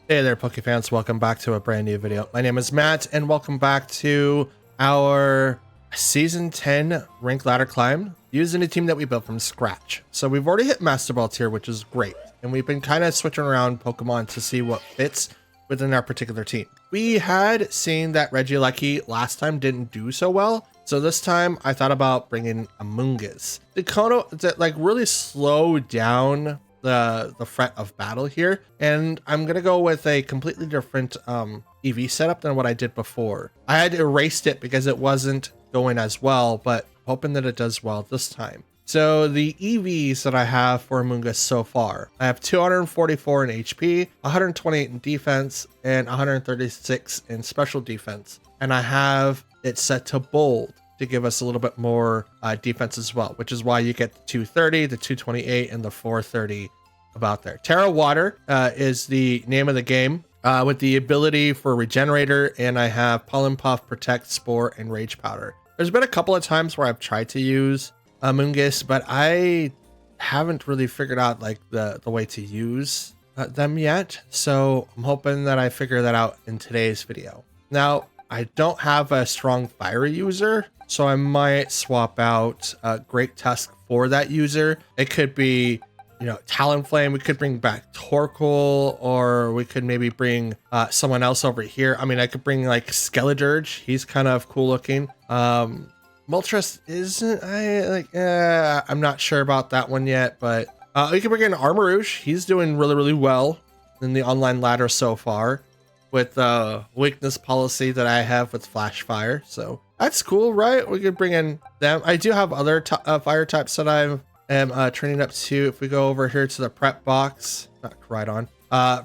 Hey there, Poke fans. Welcome back to a brand new video. My name is Matt, and welcome back to our Season 10 Rank Ladder Climb using a team that we built from scratch. So we've already hit Master Ball tier, which is great. And we've been kind of switching around Pokemon to see what fits within our particular team. We had seen that Regieleki last time didn't do so well. So this time I thought about bringing Amoonguss. The Kono that like really slow down the threat of battle here, and I'm gonna go with a completely different EV setup than what I did before. I had erased it because it wasn't going as well, but hoping that it does well this time. So the EVs that I have for Amoonguss so far, I have 244 in HP, 128 in defense, and 136 in special defense, and I have it set to bold to give us a little bit more defense as well, which is why you get the 230, the 228, and the 430 about there. Terra Water is the name of the game with the ability for Regenerator, and I have Pollen Puff, Protect, Spore, and Rage Powder. There's been a couple of times where I've tried to use Amoonguss, but I haven't really figured out like the way to use them yet. So I'm hoping that I figure that out in today's video. Now, I don't have a strong fire user, so I might swap out Great Tusk for that user. It could be, you know, Talonflame. We could bring back Torkoal, or we could maybe bring someone else over here. I mean, I could bring like Skeledirge. He's kind of cool looking. Moltres isn't, I'm not sure about that one yet, but we could bring in Armarouge. He's doing really well in the online ladder so far with the weakness policy that I have with Flash Fire. So that's cool, right? We could bring in them. I do have other fire types that I am training up to. If we go over here to the prep box, not right on.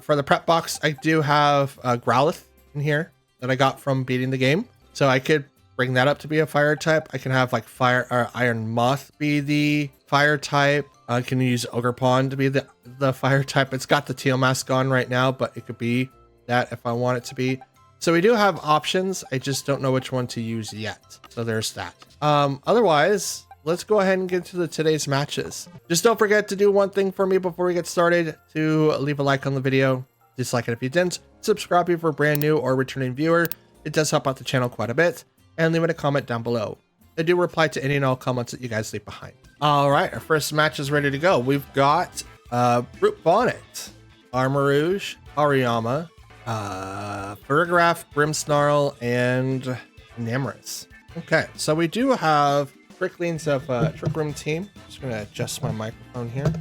For the prep box, I do have Growlithe in here that I got from beating the game. So I could bring that up to be a fire type. I can have like fire or Iron Moth be the fire type. I can use Ogerpon to be the fire type. It's got the teal mask on right now, but it could be that if I want it to be. So we do have options. I just don't know which one to use yet. So there's that. Otherwise, let's go ahead and get to today's matches. Just don't forget to do one thing for me before we get started, to leave a like on the video, dislike it if you didn't, subscribe if you're a brand new or returning viewer. It does help out the channel quite a bit, and leave a comment down below. I do reply to any and all comments that you guys leave behind. All right, our first match is ready to go. We've got Brute Bonnet, Armarouge, Hariyama, Farigiraf, Grimmsnarl, and Namorous. Okay, so we do have Tricklings of Trick Room team. Just gonna adjust my microphone here.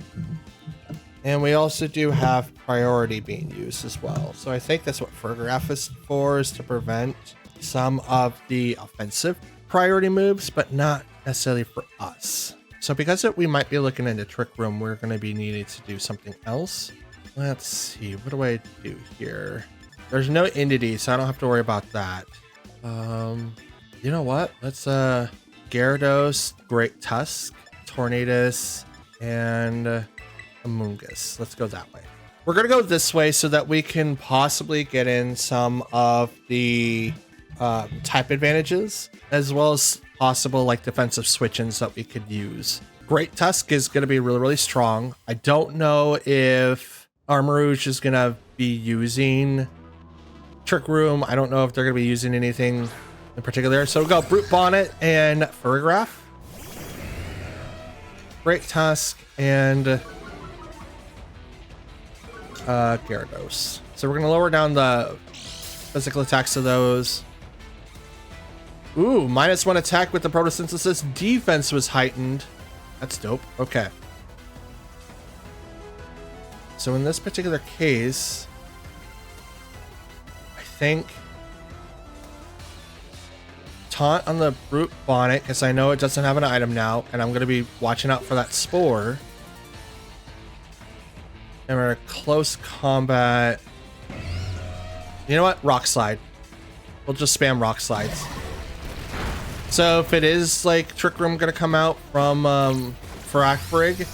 And we also do have priority being used as well. So I think that's what Farigiraf is for, is to prevent some of the offensive priority moves, but not necessarily for us. So because we might be looking into Trick Room, we're going to be needing to do something else. Let's see, what do I do here? There's no entity, so I don't have to worry about that. You know what? Let's Gyarados, Great Tusk, Tornadus, and Amoonguss. Let's go that way. We're going to go this way so that we can possibly get in some of the type advantages, as well as possible like defensive switch-ins that we could use. Great Tusk is going to be really strong. I don't know if Armarouge is going to be using Trick Room. I don't know if they're going to be using anything in particular. So we'll go Brute Bonnet and Farigiraf, Great Tusk, and Gyarados. So we're going to lower down the physical attacks of those. Ooh, -1 attack with the photosynthesis. Defense was heightened. That's dope. Okay. So in this particular case, I think Taunt on the Brute Bonnet, because I know it doesn't have an item now, and I'm going to be watching out for that Spore. And we're close combat. You know what? Rock Slide. We'll just spam Rock Slides. So if it is like Trick Room gonna come out from Farigiraf,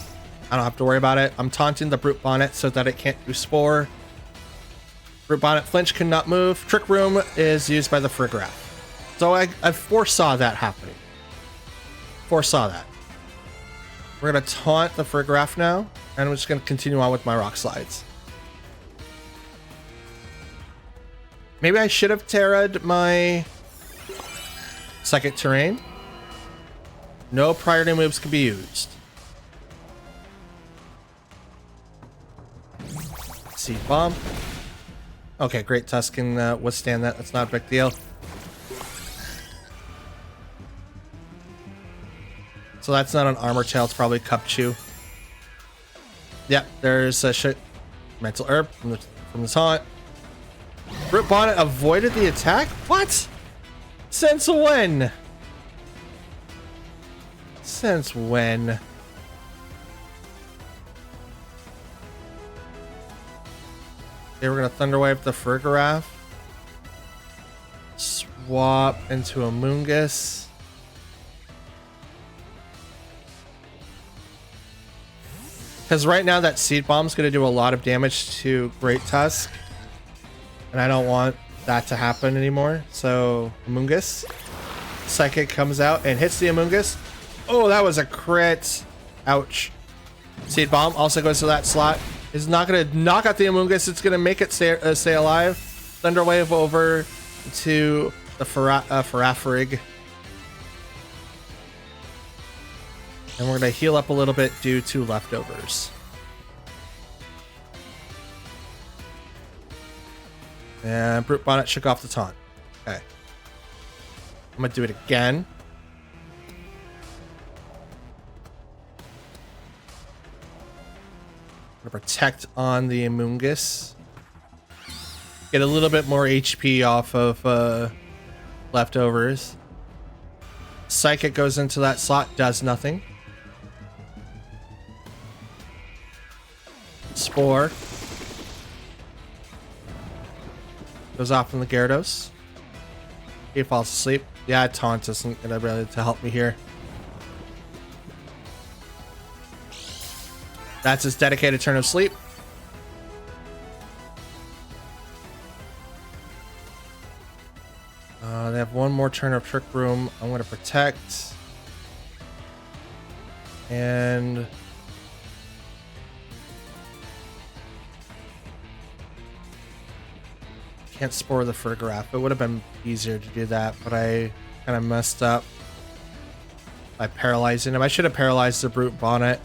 I don't have to worry about it. I'm taunting the Brute Bonnet so that it can't do Spore. Brute Bonnet flinch cannot move. Trick Room is used by the Farigiraf. So I foresaw that happening. Foresaw that. We're gonna taunt the Farigiraf now, and I'm just gonna continue on with my Rock Slides. Maybe I should have terra'd my psychic terrain. No priority moves can be used. Seed bomb. Okay, Great Tusk can withstand that. That's not a big deal. So that's not an Armor Tail. It's probably Cup Chew. Yep, there's a Mental Herb from the taunt. Brute Bonnet avoided the attack? What? Since when? Since when? Okay, we're gonna Thunder Wave the Farigiraf. Swap into a Moongus. Because right now that Seed Bomb's gonna do a lot of damage to Great Tusk. And I don't want that to happen anymore. So, Amoonguss. Psychic comes out and hits the Amoonguss. Oh, that was a crit. Ouch. Seed Bomb also goes to that slot. It's not going to knock out the Amoonguss. It's going to make it stay alive. Thunder Wave over to the Farafarig. And we're going to heal up a little bit due to leftovers. And Brute Bonnet shook off the taunt. Okay. I'm going to do it again. I'm going to protect on the Amoonguss. Get a little bit more HP off of leftovers. Psychic goes into that slot, does nothing. Spore. Goes off from the Gyarados. He falls asleep. Yeah, Taunt isn't gonna really to help me here. That's his dedicated turn of sleep. They have one more turn of Trick Room. I'm gonna protect. And can't spore the Farigiraf. It would have been easier to do that, but I kind of messed up by paralyzing him. I should have paralyzed the Brute Bonnet.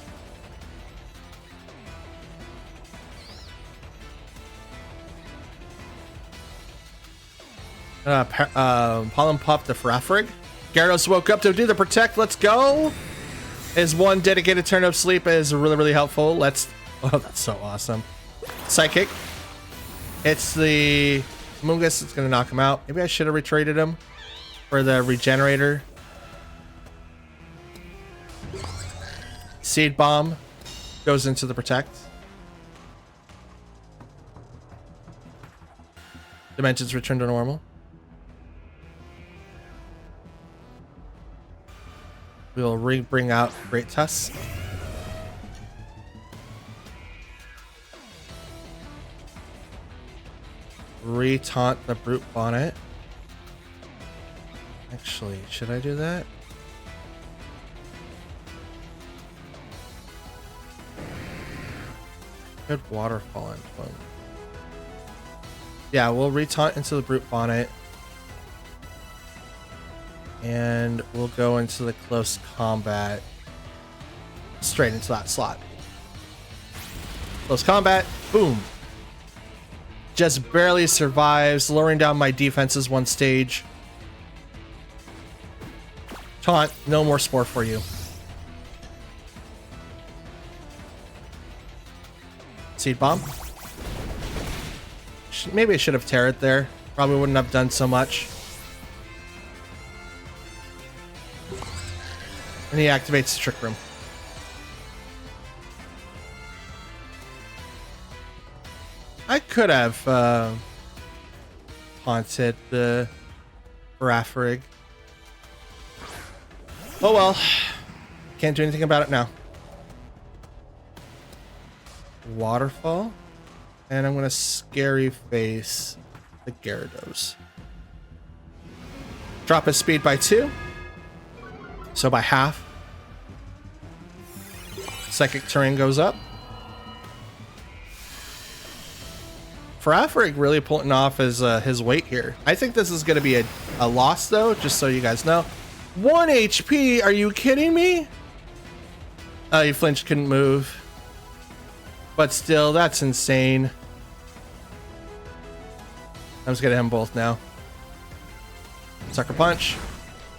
Pollen Puff the Farafarig. Gyarados woke up to do the protect. Let's go. His one dedicated turn of sleep is really, really helpful. Oh, that's so awesome. Psychic. It's the Amoonguss. It's going to knock him out. Maybe I should have retreated him for the regenerator. Seed Bomb goes into the protect. Dimensions return to normal. We'll bring out Great Tusk. Re-taunt the Brute Bonnet. Actually, should I do that? Good waterfall into him. Yeah, we'll re-taunt into the Brute Bonnet. And we'll go into the close combat. Straight into that slot. Close combat. Boom. Just barely survives, lowering down my defenses one stage. Taunt. No more Spore for you. Seed Bomb. Maybe I should have Terra'd there. Probably wouldn't have done so much. And he activates the Trick Room. I could have haunted the Farafarig. Oh well. Can't do anything about it now. Waterfall. And I'm going to Scary Face the Gyarados. Drop his speed by 2. So by half. Psychic Terrain goes up. Farafrig really pulling off his weight here. I think this is going to be a loss, though, just so you guys know. 1 HP? Are you kidding me? Oh, you flinched, couldn't move. But still, that's insane. I'm just going to hit them both now. Sucker Punch.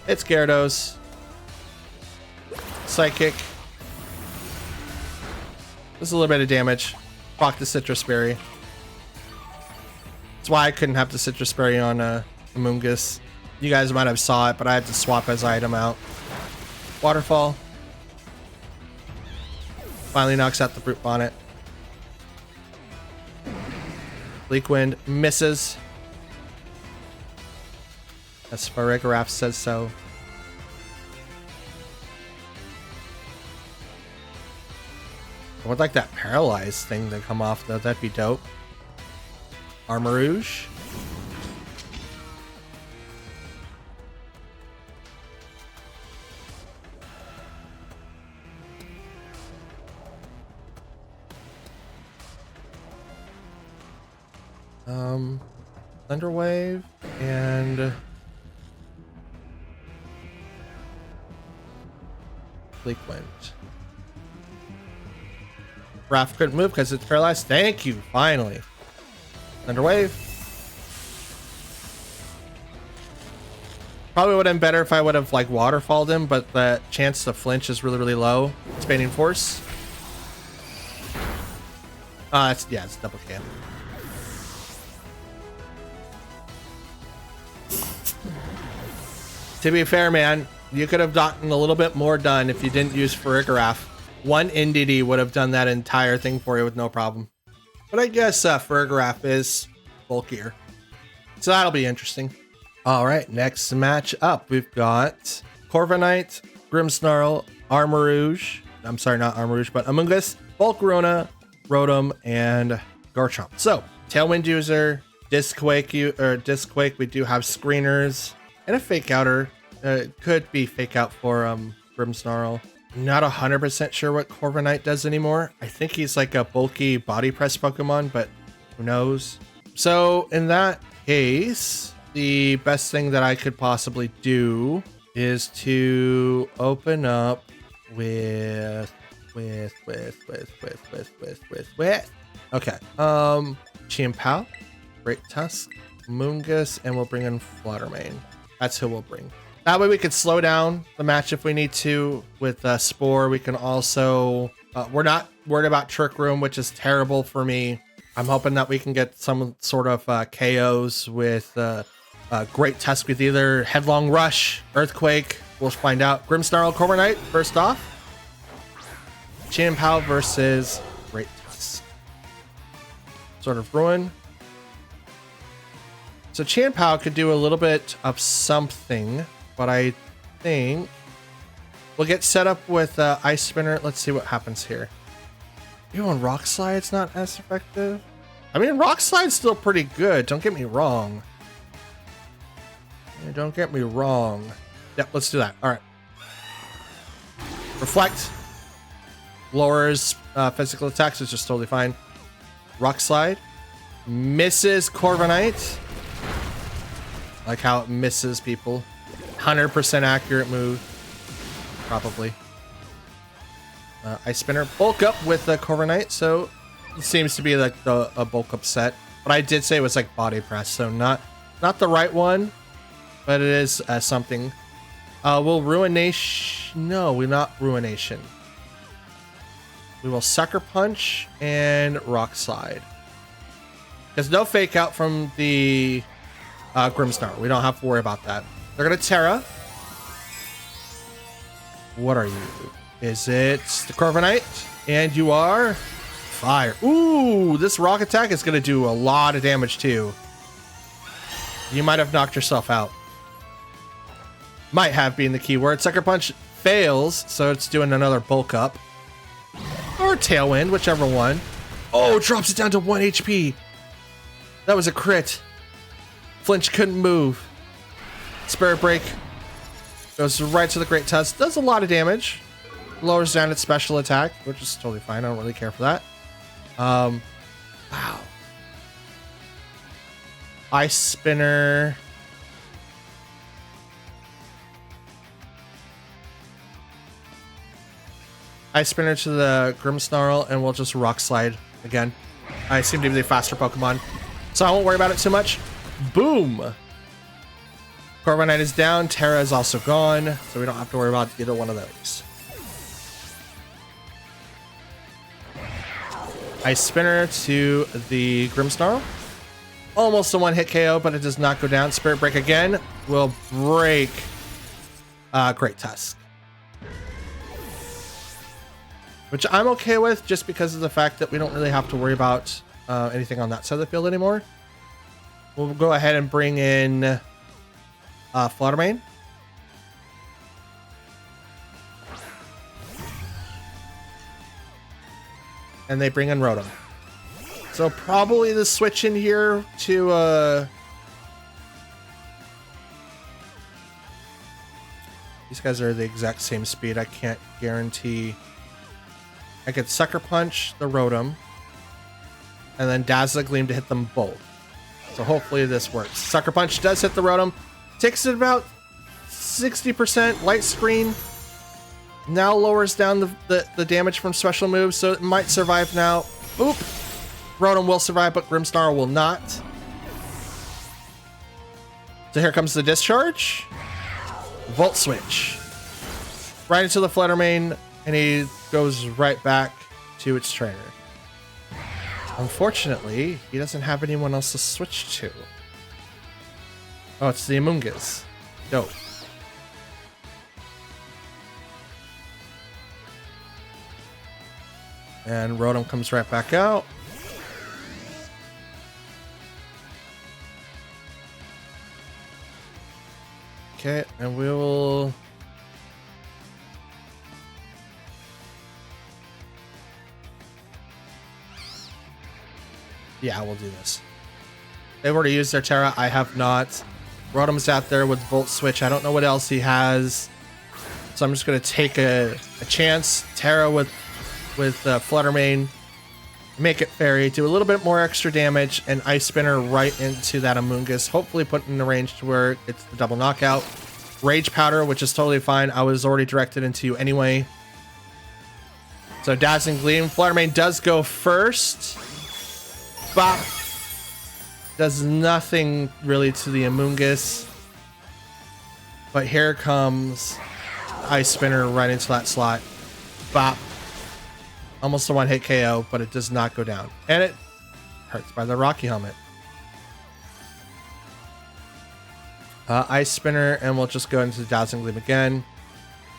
It's Gyarados. Psychic. Just a little bit of damage. Proc the Citrus Berry. That's why I couldn't have the Citrus Berry on Amoonguss. You guys might have saw it, but I had to swap his item out. Waterfall. Finally knocks out the Brute Bonnet. Bleak Wind misses. As Farigiraf says so. I would like that paralyzed thing to come off, though. That'd be dope. Armarouge. Thunder Wave and Bleak Wind. Raph couldn't move because it's paralyzed. Thank you, finally. Thunder Wave. Probably would have been better if I would have like waterfalled him, but the chance to flinch is really, really low. Expanding Force. It's double can. To be fair, man, you could have gotten a little bit more done if you didn't use Farigiraf. One NDD would have done that entire thing for you with no problem. But I guess Farigiraf is bulkier. So that'll be interesting. All right, next match up, we've got Corviknight, Grimmsnarl, Armarouge. I'm sorry, not Armarouge, but Amoonguss, Volcarona, Rotom, and Garchomp. So, Tailwind user, Disquake, we do have screeners, and a Fake Outer. Could be Fake Out for Grimmsnarl. Not 100% sure what Corviknight does anymore. I think he's like a bulky body press Pokemon, but who knows? So in that case, the best thing that I could possibly do is to open up with okay. Chimpao, Great Tusk, Moongus, and we'll bring in Fluttermane. That's who we'll bring. That way we could slow down the match if we need to. With Spore, we can also... we're not worried about Trick Room, which is terrible for me. I'm hoping that we can get some sort of KOs with Great Tusk with either Headlong Rush, Earthquake. We'll find out. Grimmsnarl, Corviknight, first off. Chimpao versus Great Tusk. Sort of Ruin. So Chimpao could do a little bit of something, but I think we'll get set up with Ice Spinner. Let's see what happens here. Even on Rock Slide's not as effective. I mean, Rock Slide's still pretty good. Don't get me wrong. Yeah, don't get me wrong. Yep, let's do that. All right. Reflect. Lowers physical attacks, which is totally fine. Rock Slide. Misses Corviknight. Like how it misses people. 100% accurate move. Probably. Ice Spinner. Bulk up with the Corviknight, so it seems to be like a bulk up set. But I did say it was like body press, so not the right one, but it is something. Will Ruination... No, we're not Ruination. We will Sucker Punch and Rock Slide. There's no Fake Out from the Grimmsnarl. We don't have to worry about that. They're going to Terra. What are you? Is it the Corviknight? And you are Fire. Ooh, this Rock attack is going to do a lot of damage too. You might have knocked yourself out. Might have been the keyword. Sucker Punch fails, so it's doing another bulk up. Or Tailwind, whichever one. Oh, drops it down to 1 HP. That was a crit. Flinch couldn't move. Spirit Break goes right to the Great Tusk. Does a lot of damage. Lowers down its special attack, which is totally fine. I don't really care for that. Wow. Ice Spinner. Ice Spinner to the Grimmsnarl, and we'll just Rock Slide again. I seem to be the faster Pokemon, so I won't worry about it too much. Boom! Corviknight is down. Terra is also gone, so we don't have to worry about either one of those. Ice Spinner to the Grimmsnarl. Almost a one-hit KO, but it does not go down. Spirit Break again will break Great Tusk. Which I'm okay with, just because of the fact that we don't really have to worry about anything on that side of the field anymore. We'll go ahead and bring in Fluttermane. And they bring in Rotom. So probably the switch in here to these guys are the exact same speed. I can't guarantee. I could Sucker Punch the Rotom and then Dazzling Gleam to hit them both. So hopefully this works. Sucker Punch does hit the Rotom. Takes it about 60%. Light Screen now lowers down the damage from special moves, so it might survive now. Oop! Rotom will survive, but Grimmsnarl will not. So here comes the Discharge. Volt Switch. Right into the Fluttermane, and he goes right back to its trainer. Unfortunately, he doesn't have anyone else to switch to. Oh, it's the Amoonguss. Dope. And Rotom comes right back out. Okay, and we will... Yeah, we'll do this. They've already used their Terra. I have not. Rotom's out there with Volt Switch. I don't know what else he has. So I'm just going to take a chance. Terra with Fluttermane. Make it Fairy. Do a little bit more extra damage. And Ice Spinner right into that Amoonguss. Hopefully put in the range to where it's the double knockout. Rage Powder, which is totally fine. I was already directed into you anyway. So Dazzling Gleam. Fluttermane does go first. Bop. Does nothing really to the Amoonguss. But here comes Ice Spinner right into that slot. Bop. Almost a one-hit KO, but it does not go down. And it hurts by the Rocky Helmet. Ice Spinner, and we'll just go into the Dazzling Gleam again.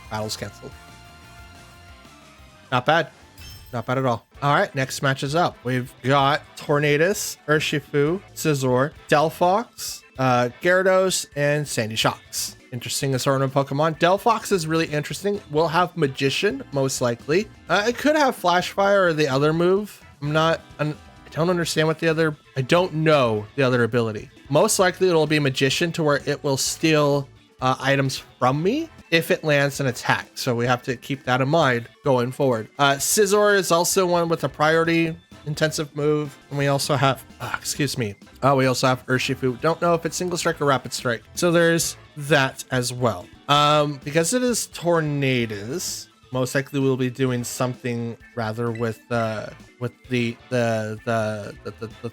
Battle's canceled. Not bad. Not bad at all. All right, next match is up. We've got Tornadus, Urshifu, Scizor, Delphox, Gyarados, and Sandy Shocks. Interesting assortment of Pokemon. Delphox is really interesting. We'll have Magician, most likely. It could have Flash Fire or the other move. I don't understand what I don't know the other ability. Most likely it'll be Magician, to where it will steal items from me if it lands an attack. So we have to keep that in mind going forward. Scizor is also one with a priority intensive move. And we also have, we also have Urshifu. Don't know if it's Single Strike or Rapid Strike. So there's that as well. Because it is Tornadus, most likely we'll be doing something rather with the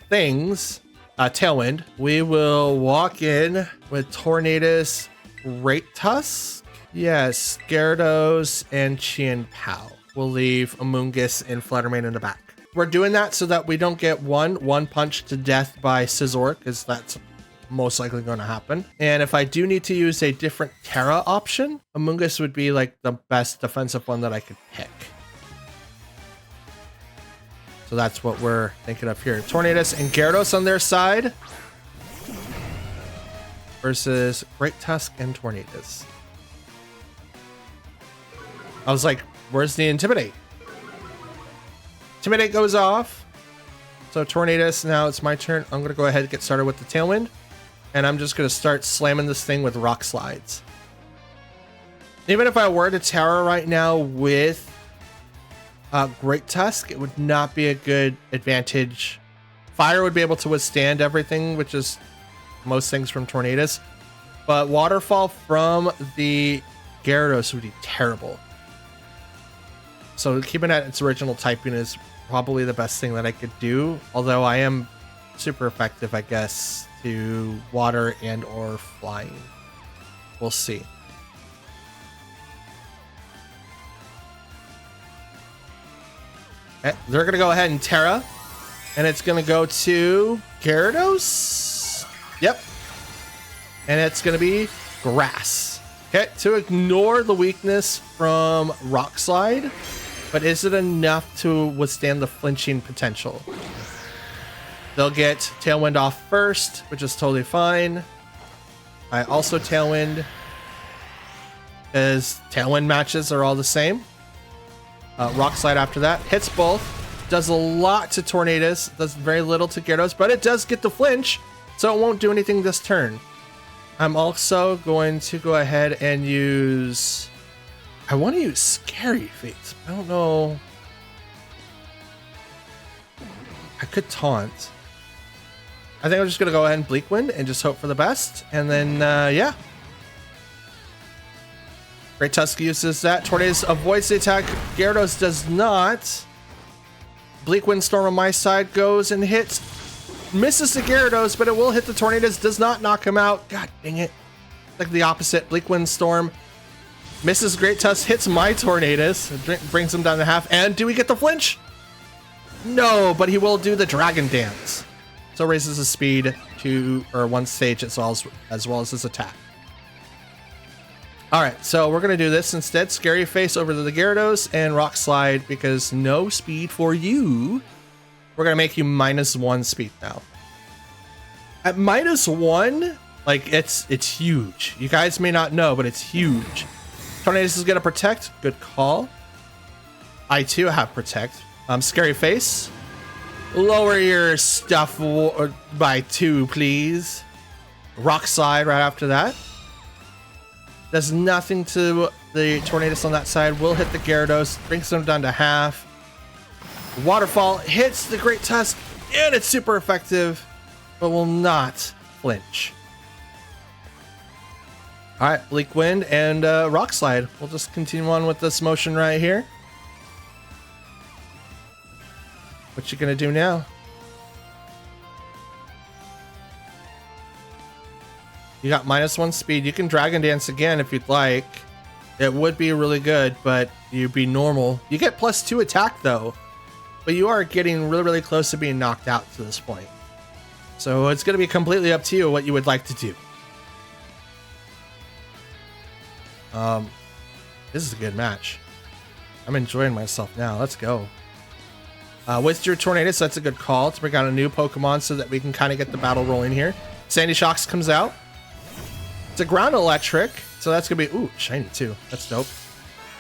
things. Tailwind. We will walk in with Tornadus, Great Tusk. Yes, Gyarados and Chien Pao. We'll leave Amoonguss and Fluttermane in the back. We're doing that so that we don't get one punch to death by Scizor, because that's most likely going to happen. And if I do need to use a different Terra option, Amoonguss would be like the best defensive one that I could pick. So that's what we're thinking of here. Tornadus and Gyarados on their side versus Great Tusk and Tornadus. I was like, where's the Intimidate? Intimidate goes off. So Tornadus, now it's my turn. I'm going to go ahead and get started with the Tailwind. And I'm just going to start slamming this thing with Rock Slides. Even if I were to Terra right now with Great Tusk, it would not be a good advantage. Fire would be able to withstand everything, which is most things from Tornadus. But Waterfall from the Gyarados would be terrible. So keeping it at its original typing is probably the best thing that I could do. Although I am super effective, I guess, to water and or flying. We'll see. Okay, they're going to go ahead and Terra. And it's going to go to Gyarados. Yep. And it's going to be Grass. Okay, to ignore the weakness from Rock Slide. But is it enough to withstand the flinching potential? They'll get Tailwind off first, which is totally fine. I also Tailwind, as Tailwind matches are all the same. Rock Slide after that. Hits both. Does a lot to Tornadus. Does very little to Gyarados, but it does get the flinch, so it won't do anything this turn. I'm also going to go ahead and use... I want to use Scary Face. I don't know. I could Taunt. I think I'm just going to go ahead and Bleak Wind and just hope for the best. And then, yeah. Great Tusk uses that. Tornadus avoids the attack. Gyarados does not. Bleak Wind Storm on my side goes and hits. Misses the Gyarados, but it will hit the Tornadus. Does not knock him out. God dang it. Like the opposite. Bleak Wind Storm. Misses Great Tusk. Hits my Tornadus. Brings him down to half. And do we get the flinch? No, but he will do the Dragon Dance. So raises his speed to, or 1 stage as well as his attack. Alright, so we're going to do this instead. Scary Face over to the Gyarados and Rock Slide because no speed for you. We're going to make you -1 speed now. At -1, like it's huge. You guys may not know, but it's huge. Tornadus is going to Protect. Good call. I too have Protect. Scary Face. Lower your stuff by 2, please. Rock Slide right after that. Does nothing to the Tornadus on that side. Will hit the Gyarados. Brings him down to half. Waterfall hits the Great Tusk. And it's super effective. But will not flinch. Alright, Bleak Wind and Rock Slide. We'll just continue on with this motion right here. What you gonna do now? You got -1 speed. You can Dragon Dance again if you'd like. It would be really good, but you'd be normal. You get +2 attack though. But you are getting really, really close to being knocked out to this point. So it's gonna be completely up to you what you would like to do. This is a good match. I'm enjoying myself now. Let's go. With your Tornadus, that's a good call to bring out a new Pokemon so that we can kind of get the battle rolling here. Sandy Shocks comes out. It's a ground electric, so that's gonna be ooh shiny too. That's dope.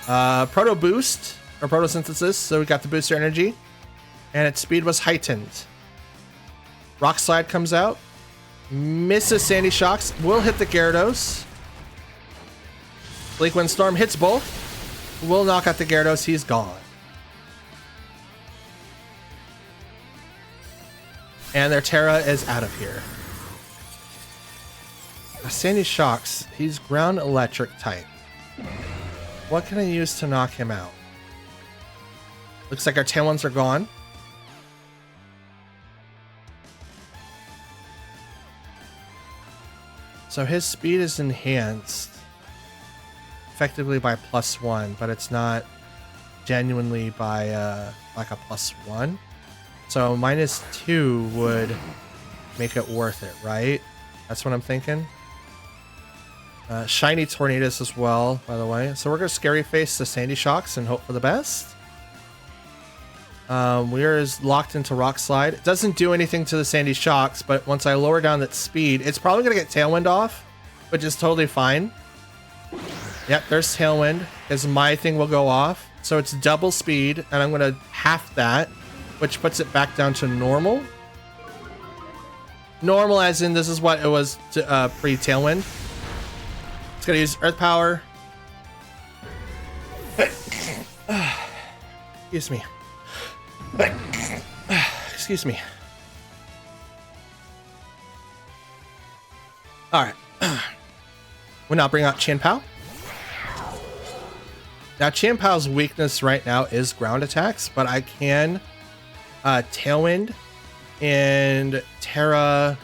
Proto Boost or Photosynthesis, so we got the booster energy, and its speed was heightened. Rock Slide comes out, misses Sandy Shocks, will hit the Gyarados. Bleak Wind Storm hits both, will knock out the Gyarados. He's gone. And their Terra is out of here. Sandy Shocks, he's ground electric type. What can I use to knock him out? Looks like our Tailwinds are gone. So his speed is enhanced effectively by +1, but it's not genuinely by like a +1. So -2 would make it worth it, right? That's what I'm thinking. Shiny Tornadus as well, by the way. So we're going to Scary Face the Sandy Shocks and hope for the best. We are locked into Rock Slide. It doesn't do anything to the Sandy Shocks, but once I lower down that speed, it's probably going to get Tailwind off, which is totally fine. Yep, there's Tailwind, because my thing will go off. So it's double speed, and I'm going to half that, which puts it back down to normal. Normal as in this is what it was to, pre-Tailwind. It's going to use Earth Power. Excuse me. Excuse me. All right. We'll now bring out Chien-Pao. Now, Chien-Pao's weakness right now is ground attacks, but I can Tailwind and Terra.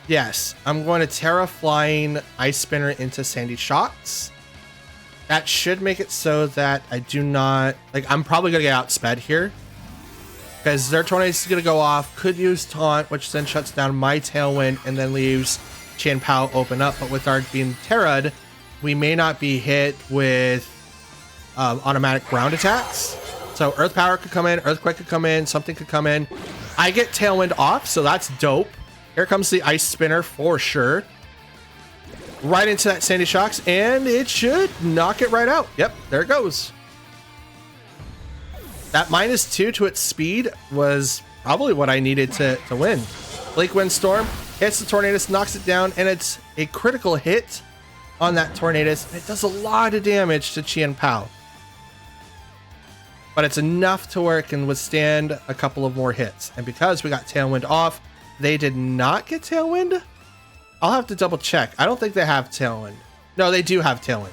Yes, I'm going to Terra Flying Ice Spinner into Sandy Shocks. That should make it so that I do not... Like, I'm probably going to get outsped here. Because their Tornadus is going to go off. Could use Taunt, which then shuts down my Tailwind and then leaves Chien-Pao open up. But with our being Terra'd, we may not be hit with automatic ground attacks. So Earth Power could come in, Earthquake could come in, something could come in. I get Tailwind off, so that's dope. Here comes the Ice Spinner for sure. Right into that Sandy Shocks, and it should knock it right out. Yep, there it goes. That -2 to its speed was probably what I needed to win. Bleak Windstorm hits the Tornadus, knocks it down, and it's a critical hit on that Tornadus. It does a lot of damage to Chien-Pao. But it's enough to where it can withstand a couple of more hits. And because we got Tailwind off, they did not get Tailwind? I'll have to double check. I don't think they have Tailwind. No, they do have Tailwind.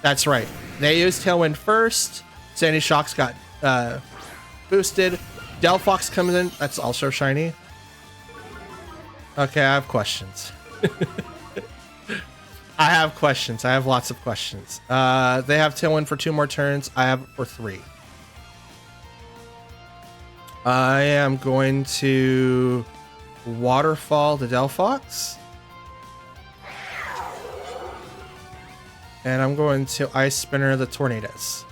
That's right. They used Tailwind first. Sandy Shocks got boosted. Delphox comes in. That's also shiny. Okay, I have questions. I have questions. I have lots of questions. They have Tailwind for 2 more turns. I have it for 3. I am going to Waterfall the Delphox. And I'm going to Ice Spinner the Tornadus.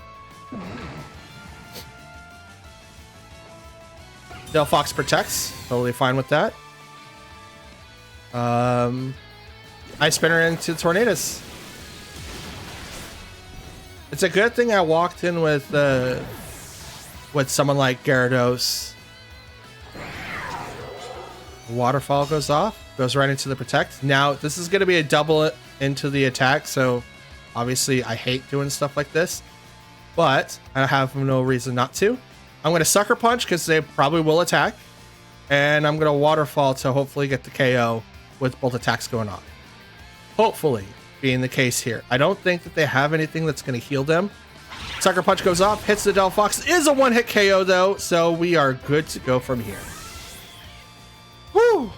Delphox protects. Totally fine with that. Ice Spinner into Tornadus. It's a good thing I walked in with someone like Gyarados. Waterfall goes off. Goes right into the protect. Now, this is going to be a double into the attack, so obviously I hate doing stuff like this. But I have no reason not to. I'm going to Sucker Punch because they probably will attack. And I'm going to Waterfall to hopefully get the KO with both attacks going on. Hopefully being the case here. I don't think that they have anything that's going to heal them. Sucker Punch goes off, hits the Delphox. Is a one-hit KO though, so we are good to go from here. Woo!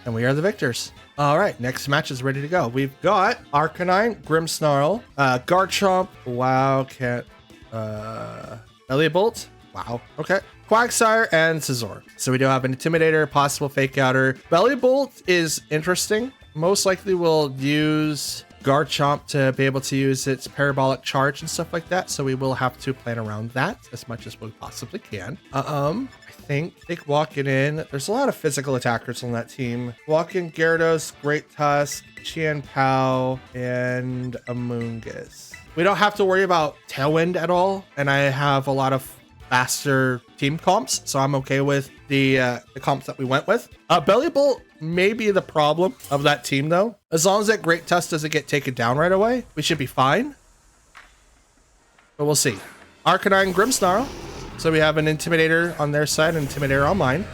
And we are the victors. All right, next match is ready to go. We've got Arcanine, Grimmsnarl, Garchomp, Wildcat, Bellybolt. Wow, okay. Quagsire and Scizor. So we do have an Intimidator, possible Fake Outer. Bellybolt is interesting. Most likely we'll use Garchomp to be able to use its Parabolic Charge and stuff like that. So we will have to plan around that as much as we possibly can. I think walking in, there's a lot of physical attackers on that team. Walk-in Gyarados, Great Tusk, Chien-Pao, and Amoonguss. We don't have to worry about Tailwind at all, and I have a lot of faster team comps, so I'm okay with the comps that we went with. Bellybolt may be the problem of that team though. As long as that Great Tusk doesn't get taken down right away, we should be fine. But we'll see. Arcanine, Grimmsnarl. So we have an Intimidator on their side, an Intimidator on mine.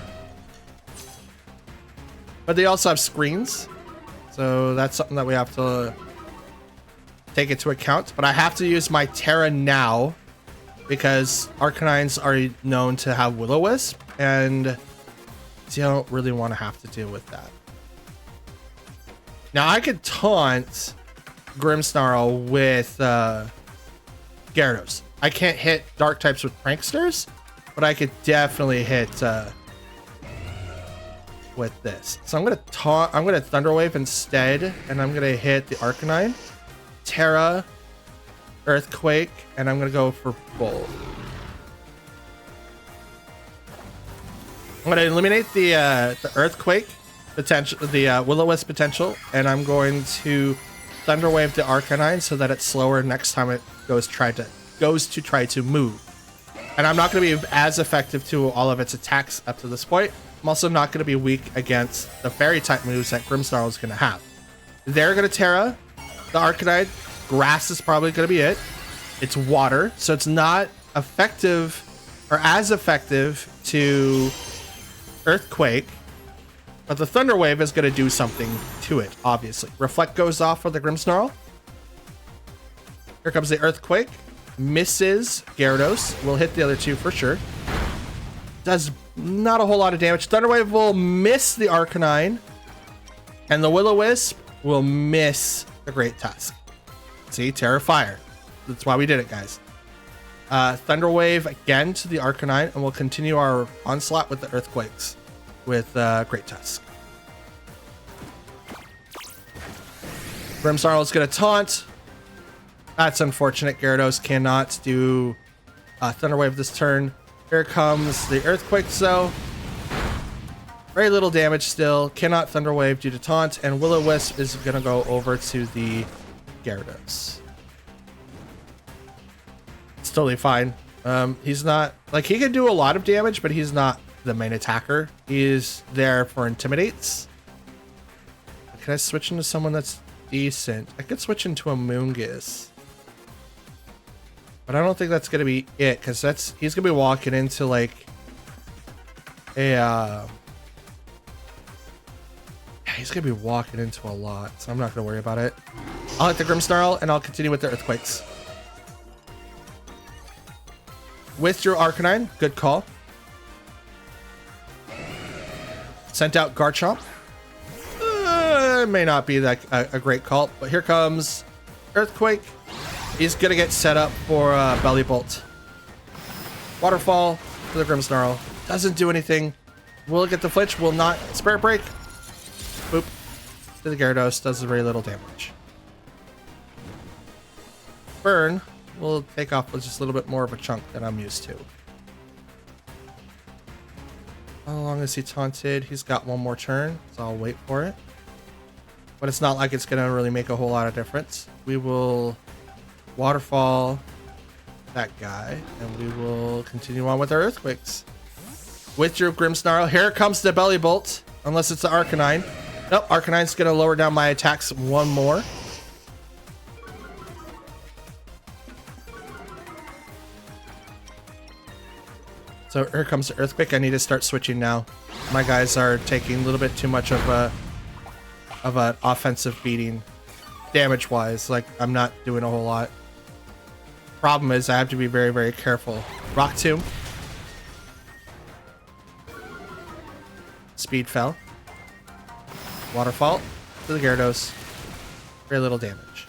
But they also have screens. So that's something that we have to take into account. But I have to use my Terra now because Arcanines are known to have Will-O-Wisp, and you don't really want to have to deal with that. Now I could taunt Grimmsnarl with Gyarados. I can't hit dark types with Pranksters, but I could definitely hit with this. So I'm gonna Thunder Wave instead, and I'm gonna hit the Arcanine, Terra, Earthquake, and I'm gonna go for both. I'm gonna eliminate the Earthquake potential, the Will-O-Wisp potential, and I'm going to Thunder Wave the Arcanine so that it's slower next time it goes to try to move. And I'm not going to be as effective to all of its attacks up to this point. I'm also not going to be weak against the Fairy type moves that Grimmsnarl is going to have. They're going to Terra the Arcanine. Grass is probably going to be it. It's water, so it's not effective are as effective to Earthquake, but the Thunder Wave is going to do something to it, obviously. Reflect goes off for the Grimmsnarl. Here comes the Earthquake. Misses Gyarados. Will hit the other two for sure. Does not a whole lot of damage. Thunder Wave will miss the Arcanine. And the Will-O-Wisp will miss the Great Tusk. See, Terra Fire. That's why we did it, guys. Thunder Wave again to the Arcanine, and we'll continue our onslaught with the Earthquakes with Great Tusk. Grimmsnarl is going to taunt. That's unfortunate. Gyarados cannot do Thunder Wave this turn. Here comes the Earthquakes, though. Very little damage still. Cannot Thunder Wave due to taunt, and Will-O-Wisp is going to go over to the Gyarados. It's totally fine. He's not, like, he can do a lot of damage, but he's not the main attacker. He is there for intimidates. Can I switch into someone that's decent? I could switch into a Moongus. But I don't think that's going to be it, because he's going to be walking into, like, he's going to be walking into a lot, so I'm not going to worry about it. I'll hit the Grimmsnarl, and I'll continue with the Earthquakes. With your Arcanine, good call. Sent out Garchomp. It may not be that a great call, but here comes Earthquake. He's going to get set up for Belly Bolt. Waterfall for the Grimmsnarl. Doesn't do anything. Will it get the flinch? Will not. Spirit Break. Boop. To the Gyarados. Does very little damage. Burn will take off with just a little bit more of a chunk than I'm used to. How long is he taunted? He's got one more turn, so I'll wait for it. But it's not like it's going to really make a whole lot of difference. We will Waterfall that guy, and we will continue on with our Earthquakes. With your Grimmsnarl, here comes the Belly Bolt, unless it's the Arcanine. Nope, Arcanine's going to lower down my attacks one more. So here comes the Earthquake. I need to start switching now. My guys are taking a little bit too much of an offensive beating, damage-wise. Like, I'm not doing a whole lot. Problem is, I have to be very, very careful. Rock Tomb. Speed fell. Waterfall to the Gyarados. Very little damage.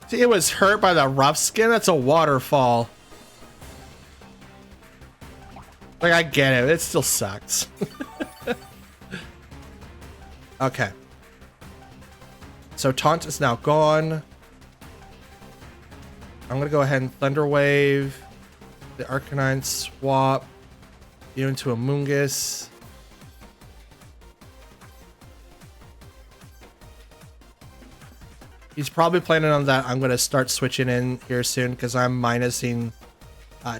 See, it was hurt by the rough skin. That's a waterfall. Like, I get it. It still sucks. Okay. So Taunt is now gone. I'm going to go ahead and Thunder Wave. The Arcanine swap. You into a Moongus. He's probably planning on that. I'm going to start switching in here soon because I'm minusing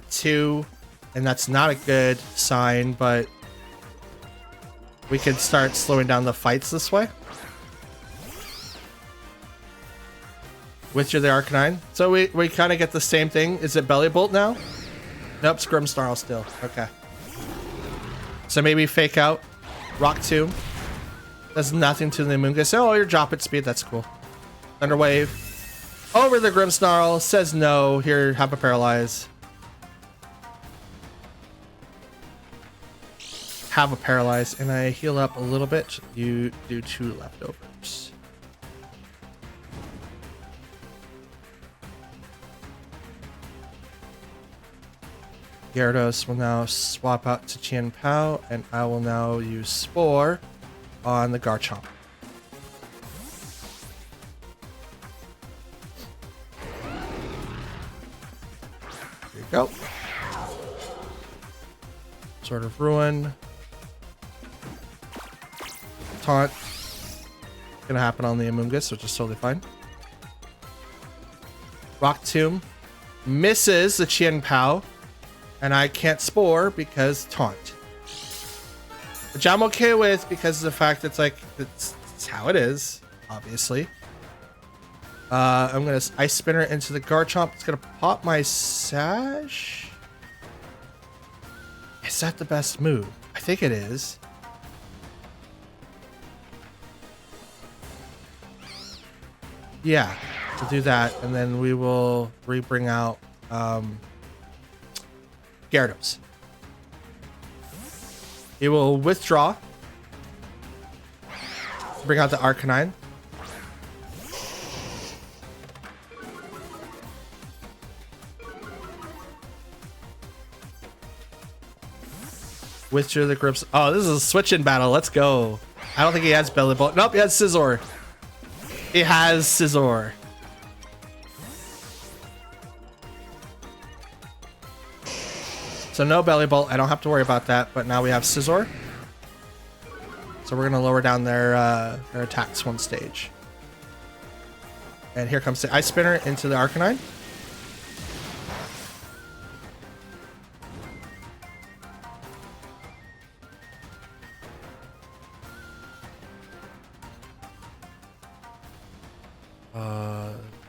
2. And that's not a good sign, but we could start slowing down the fights this way. With your the Arcanine. So we kind of get the same thing. Is it Belly Bolt now? Nope, it's Grimmsnarl still. Okay. So maybe fake out. Rock Tomb. Does nothing to the Moongus. Oh, your drop at speed. That's cool. Thunder Wave. Over the Grimmsnarl. Says no. Here, have a Paralyze. Have a Paralyze. And I heal up a little bit. You do 2 leftovers. Gyarados will now swap out to Chien Pao, and I will now use Spore on the Garchomp. There you go. Sort of Ruin. Taunt. Gonna happen on the Amoonguss, which is totally fine. Rock Tomb. Misses the Chien Pao. And I can't Spore because Taunt. Which I'm okay with because of the fact it's like, it's how it is, obviously. I'm going to Ice Spinner into the Garchomp. It's going to pop my Sash. Is that the best move? I think it is. Yeah, we'll do that, and then we will bring out Gyarados. He will withdraw. Bring out the Arcanine. Withdraw the grips. Oh, this is a switch-in battle. Let's go. I don't think he has Belly Bolt. Nope, he has Scizor. He has Scizor. So no Belly Bolt. I don't have to worry about that. But now we have Scizor. So we're going to lower down their attacks one stage. And here comes the Ice Spinner into the Arcanine.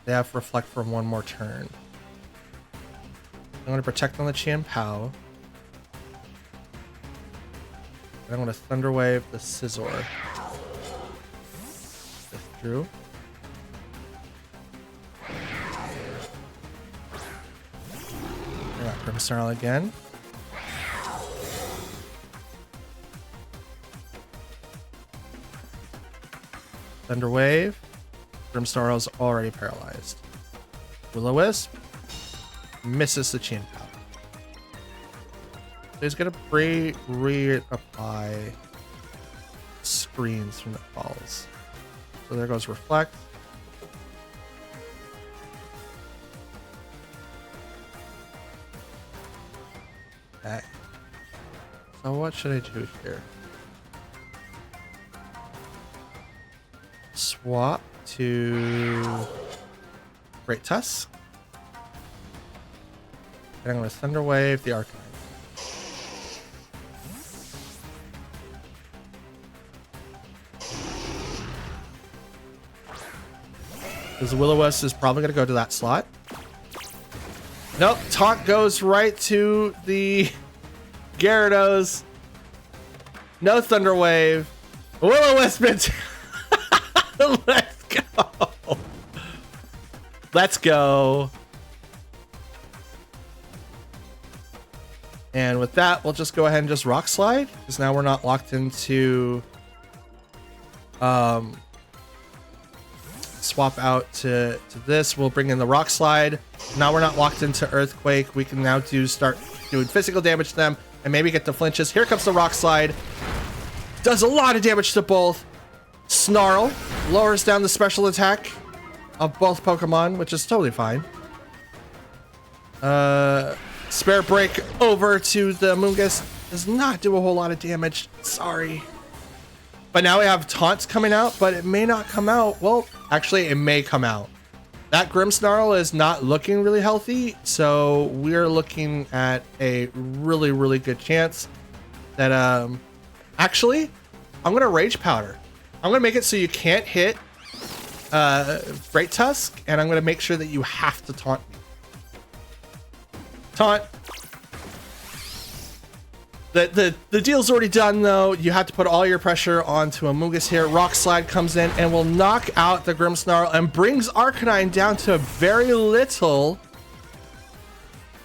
They have Reflect for one more turn. I'm going to protect on the Chien-Pao. I'm going to Thunder Wave the Scizor. Withdrew. I got Grimmsnarl again. Thunder Wave. Grimmsnarl's already paralyzed. Will-O-Wisp misses the Chien-Pao. So he's gonna reapply screens from the falls. So there goes Reflect. Okay. So what should I do here? Swap to Great Tusk. And I'm going to Thunder Wave the Arcanine. Because the Will-O-Wisp is probably going to go to that slot. Nope, Taunt goes right to the Gyarados. No Thunder Wave. Will-O-Wisp. Let's go. Let's go. And with that, we'll just go ahead and just Rock Slide, because now we're not locked into swap out to this. We'll bring in the Rock Slide. Now we're not locked into Earthquake. We can now start doing physical damage to them and maybe get the flinches. Here comes the Rock Slide. Does a lot of damage to both. Snarl lowers down the special attack of both Pokemon, which is totally fine. Spare Break over to the Amoonguss does not do a whole lot of damage. Sorry. But now we have Taunts coming out, but it may not come out. Well, actually, it may come out. That Grimmsnarl is not looking really healthy, so we're looking at a really, really good chance that, actually, I'm going to Rage Powder. I'm going to make it so you can't hit Great Tusk, and I'm going to make sure that you have to taunt me. Taunt. The deal's already done, though. You have to put all your pressure onto Amoonguss here. Rock Slide comes in and will knock out the Grimmsnarl and brings Arcanine down to very little.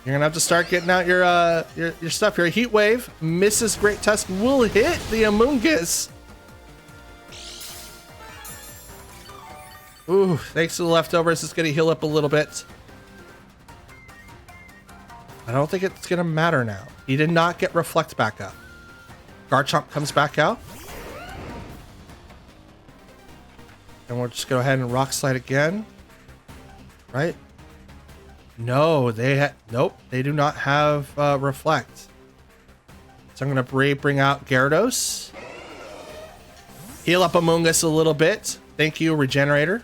You're going to have to start getting out your stuff here. Heat Wave misses Great Tusk, will hit the Amoonguss. Ooh, thanks to the leftovers, it's going to heal up a little bit. I don't think it's going to matter now. He did not get Reflect back up. Garchomp comes back out. And we'll just go ahead and Rock Slide again. Right? No, nope, they do not have Reflect. So I'm going to bring out Gyarados. Heal up Amoonguss a little bit. Thank you, Regenerator.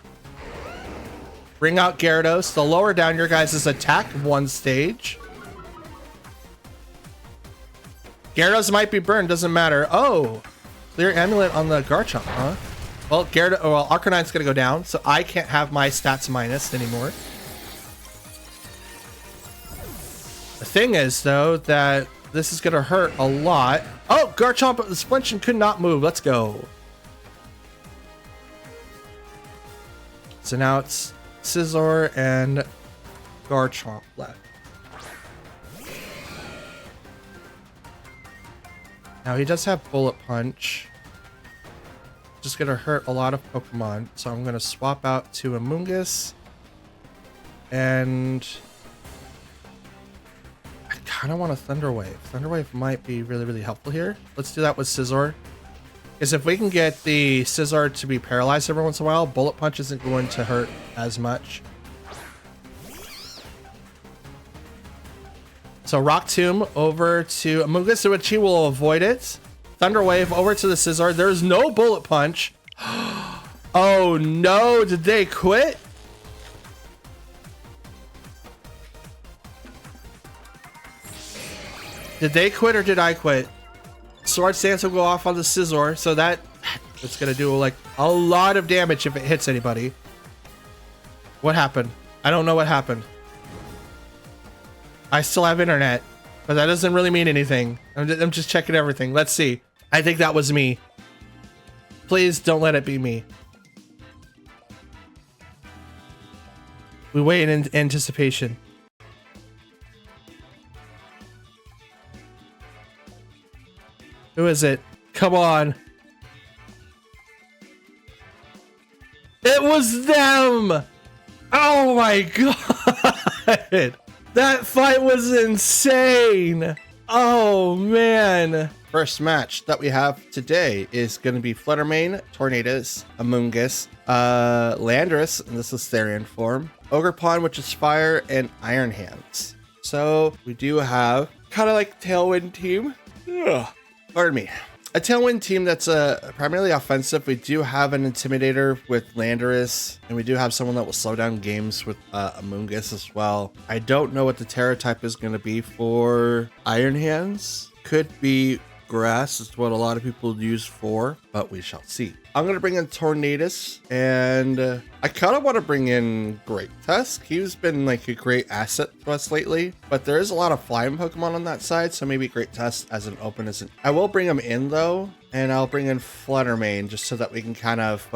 Bring out Gyarados. They'll lower down your guys' attack one stage. Gyarados might be burned, doesn't matter. Oh, clear Amulet on the Garchomp, huh? Well, Arcanine's gonna go down, so I can't have my stats minus anymore. The thing is, though, that This is gonna hurt a lot. Oh, Garchomp, the Splinch could not move. Let's go. So now it's Scizor and Garchomp left. Now he does have Bullet Punch. Just gonna hurt a lot of Pokemon. So I'm gonna swap out to Amoonguss. And I kind of want a Thunder Wave. Thunder Wave might be really, really helpful here. Let's do that with Scizor. Because if we can get the Scizor to be paralyzed every once in a while, Bullet Punch isn't going to hurt as much. So Rock Tomb over to Amoonguss, which he will avoid it. Thunder Wave over to the Scizor. There's no Bullet Punch. Oh no, did they quit? Did they quit or did I quit? Sword Stance will go off on the Scizor, so it's gonna do like a lot of damage if it hits anybody. What happened? I don't know what happened. I still have internet, but that doesn't really mean anything. I'm just checking everything. Let's see. I think that was me. Please don't let it be me. We wait in anticipation. Who is it? Come on. It was them! Oh my god! That fight was insane! Oh man! First match that we have today is going to be Fluttermane, Tornadus, Amoonguss, Landorus, and this is Therian form, Ogerpon, which is Fire, and Iron Hands. So we do have kind of like Tailwind team. Ugh. Pardon me. A Tailwind team that's primarily offensive. We do have an Intimidator with Landorus, and we do have someone that will slow down games with Amoonguss as well. I don't know what the Terra type is going to be for Iron Hands. Could be Grass, is what a lot of people use for, but we shall see. I'm going to bring in Tornadus, and I kind of want to bring in Great Tusk. He's been like a great asset to us lately, but there is a lot of flying Pokemon on that side, so maybe Great Tusk as an open isn't. I will bring him in though, and I'll bring in Fluttermane just so that we can kind of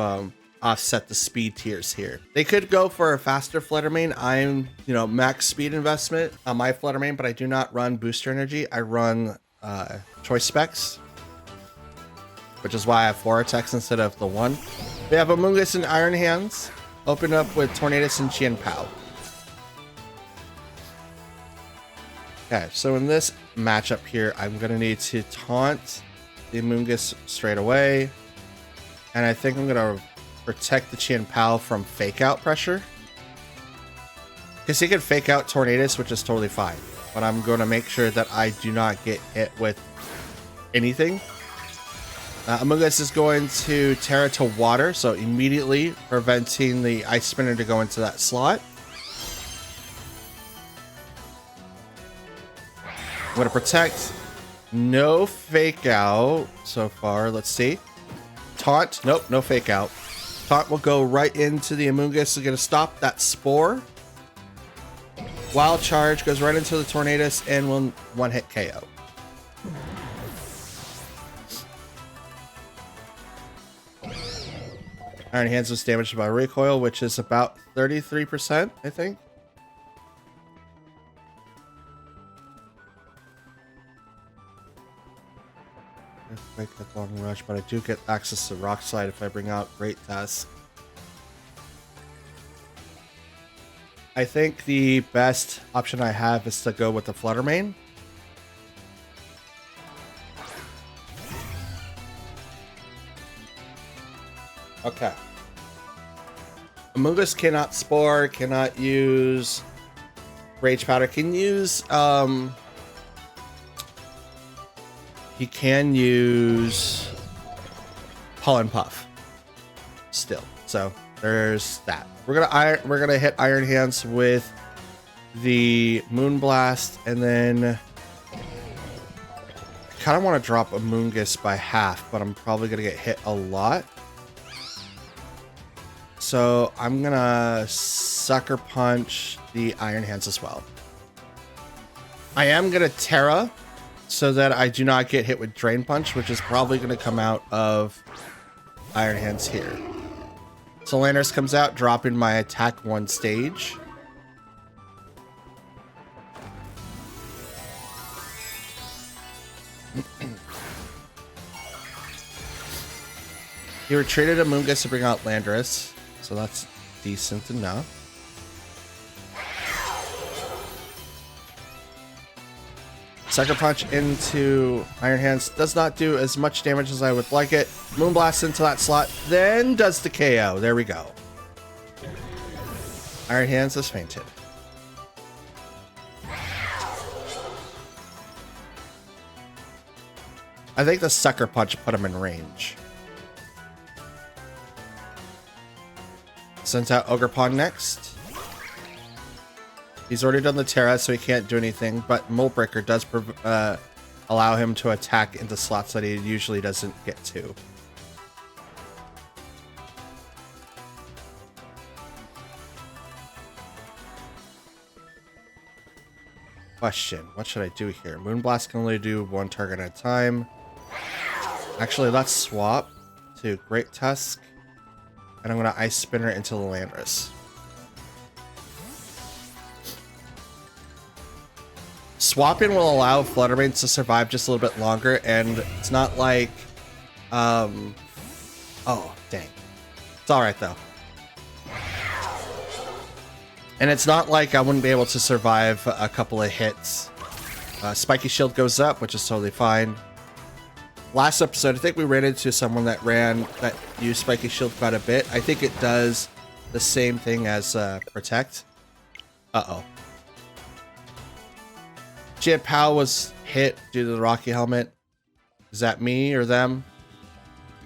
offset the speed tiers here. They could go for a faster Fluttermane. I'm, max speed investment on my Fluttermane, but I do not run booster energy. I run choice specs, which is why I have 4 attacks instead of the 1. We have Amoonguss and Iron Hands. Open up with Tornadus and Chien-Pao. Okay, so in this matchup here, I'm going to need to taunt the Amoonguss straight away. And I think I'm going to protect the Chien-Pao from fake out pressure. Because he can fake out Tornadus, which is totally fine. But I'm going to make sure that I do not get hit with anything. Amoonguss is going to Terra to Water, so immediately preventing the Ice Spinner to go into that slot. I'm going to protect. No fake out so far. Let's see. Taunt. Nope, no fake out. Taunt will go right into the Amoonguss. Is going to stop that Spore. Wild Charge goes right into the Tornadus and will one-hit KO. Iron Hands was damaged by recoil, which is about 33%, I think. Make that long rush, but I do get access to Rock Slide if I bring out Great Tusk. I think the best option I have is to go with the Fluttermane. Okay. Amoonguss cannot Spore, cannot use Rage Powder. Can use he can use Pollen Puff still. So there's that. We're gonna hit Iron Hands with the Moonblast, and then kind of want to drop Amoonguss by half, but I'm probably gonna get hit a lot. So I'm gonna Sucker Punch the Iron Hands as well. I am gonna Terra so that I do not get hit with Drain Punch, which is probably going to come out of Iron Hands here. So Landorus comes out, dropping my attack 1 stage. He retreated a Moongus to bring out Landorus, so that's decent enough. Sucker Punch into Iron Hands does not do as much damage as I would like it. Moonblast into that slot, then does the KO. There we go. Iron Hands has fainted. I think the Sucker Punch put him in range. Sends out Ogerpon next. He's already done the Terra, so he can't do anything, but Mold Breaker does allow him to attack into slots that he usually doesn't get to. Question, what should I do here? Moonblast can only do 1 target at a time. Actually, let's swap to Great Tusk, and I'm going to Ice Spinner into the Landorus. Swapping will allow Fluttermanes to survive just a little bit longer, and it's not like, oh, dang. It's alright, though. And it's not like I wouldn't be able to survive a couple of hits. Spiky Shield goes up, which is totally fine. Last episode, I think we ran into someone that used Spiky Shield quite a bit. I think it does the same thing as Protect. Uh-oh. Jib Pow was hit due to the Rocky Helmet. Is that me or them?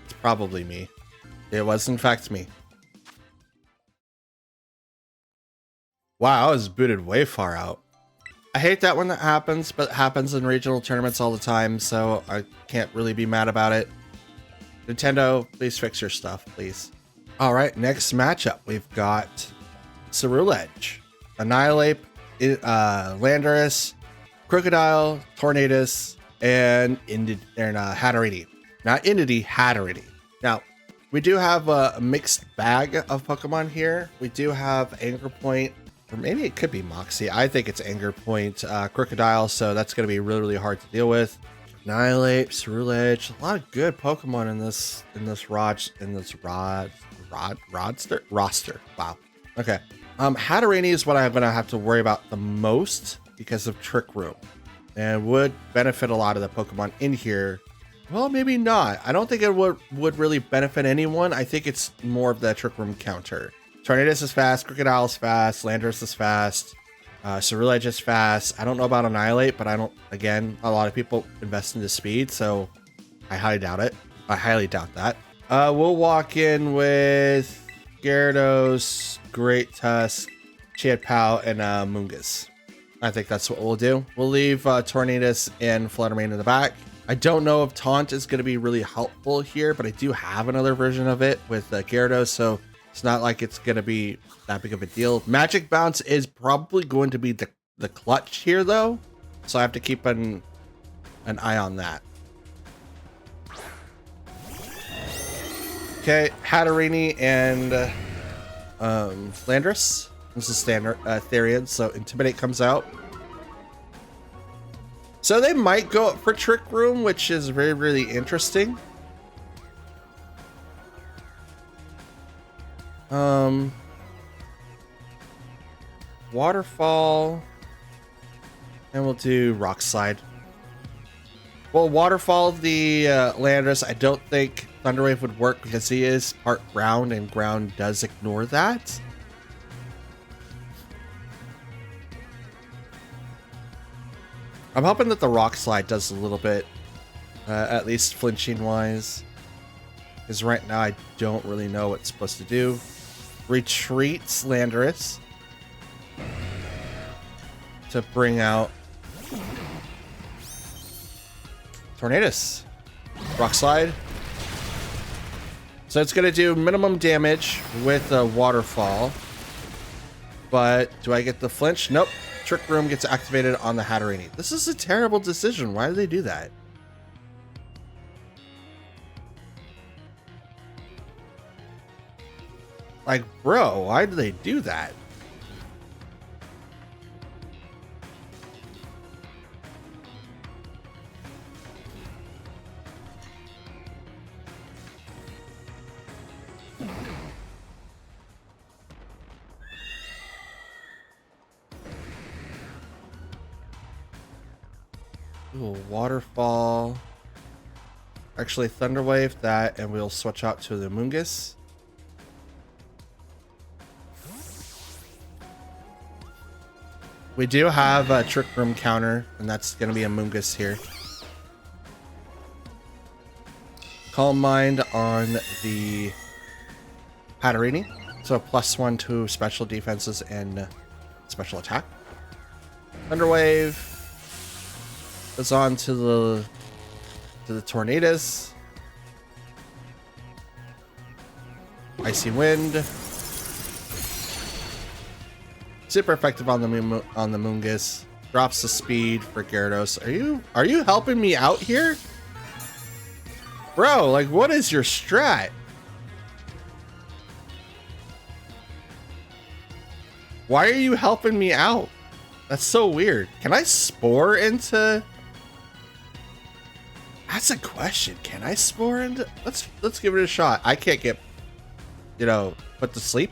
It's probably me. It was in fact me. Wow, I was booted way far out. I hate that when that happens, but it happens in regional tournaments all the time, so I can't really be mad about it. Nintendo, please fix your stuff, please. Alright, next matchup. We've got Ceruledge, Annihilate, Landorus, Crocodile, Tornadus, and Hatterene. Not Indity, Hatterene. Now, we do have a mixed bag of Pokemon here. We do have Anger Point, or maybe it could be Moxie. I think it's Anger Point, Crocodile, so that's going to be really, really hard to deal with. Annihilate, Ceruledge, a lot of good Pokemon in this roster. Wow. Okay. Hatterene is what I'm going to have to worry about the most because of Trick Room, and would benefit a lot of the Pokemon in here. Well, maybe not. I don't think it would really benefit anyone. I think it's more of the Trick Room counter. Tornadus is fast, Crocodile is fast, Landorus is fast, Ceruledge is fast. I don't know about Annihilate, but again, a lot of people invest into speed, so I highly doubt it. I highly doubt that. We'll walk in with Gyarados, Great Tusk, Chiat-Pow, and Moongus. I think that's what we'll do. We'll leave Tornadus and Fluttermane in the back. I don't know if Taunt is going to be really helpful here, but I do have another version of it with Gyarados, so it's not like it's going to be that big of a deal. Magic Bounce is probably going to be the clutch here, though, so I have to keep an eye on that. Okay, Hatterene and Landorus. This is standard Therian, so Intimidate comes out. So they might go up for Trick Room, which is very, really interesting. Waterfall, and we'll do Rock Slide. Well, Waterfall the Landorus, I don't think Thunderwave would work because he is part ground, and ground does ignore that. I'm hoping that the Rock Slide does a little bit, at least flinching wise, because right now I don't really know what it's supposed to do. Retreats Landorus to bring out Tornadus. Rock Slide. So it's going to do minimum damage with a Waterfall. But do I get the flinch? Nope. Trick Room gets activated on the Hatterene. This is a terrible decision. Why do they do that? Like, bro, why do they do that? Ooh, waterfall. Actually, Thunderwave that, and we'll switch out to the Mungus. We do have a Trick Room counter, and that's going to be a Mungus here. Calm Mind on the Hatterene. So +1 to special defenses and special attack. Thunderwave goes on to the Tornadus. Icy Wind. Super effective on the Mungus. Drops the speed for Gyarados. Are you helping me out here? Bro, like, what is your strat? Why are you helping me out? That's so weird. Can I spore into... That's a question. Can I spore into... Let's give it a shot. I can't get, you know, put to sleep.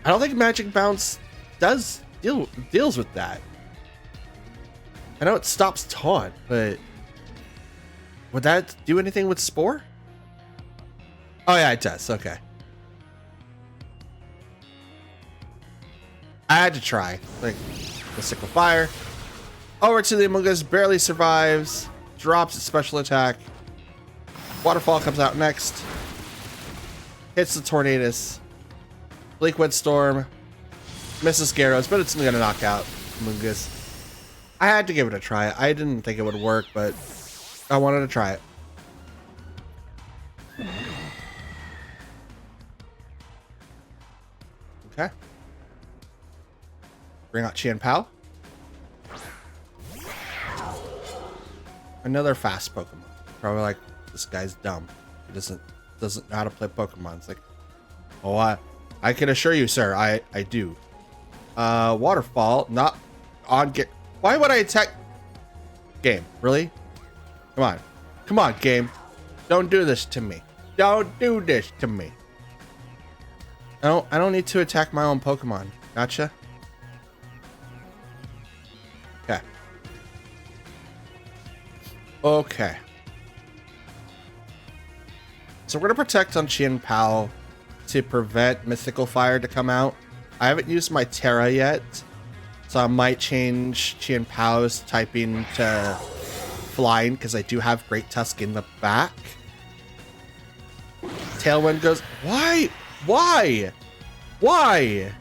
I don't think Magic Bounce deals with that. I know it stops taunt, but would that do anything with Spore? Oh yeah, it does. Okay. I had to try. Like, Mystical Fire. Over to the Amogus, barely survives. Drops its special attack. Waterfall comes out next. Hits the Tornadus. Bleak Wind Storm. Misses Gyarados, but it's gonna knock out Mungus. I had to give it a try. I didn't think it would work, but I wanted to try it. Okay. Bring out Qian Pao. Another fast Pokemon. Probably like, this guy's dumb. He doesn't know how to play Pokemon. It's like, oh, I can assure you, sir, I do. Waterfall, not on get. Why would I attack? Game, really? Come on. Come on, game. Don't do this to me. Don't do this to me. I don't need to attack my own Pokemon. Gotcha. Okay. Okay. So we're gonna protect on Qian Pao to prevent Mystical Fire to come out. I haven't used my Terra yet, so I might change Qian Pao's typing to Flying because I do have Great Tusk in the back. Tailwind goes. Why? Why? Why?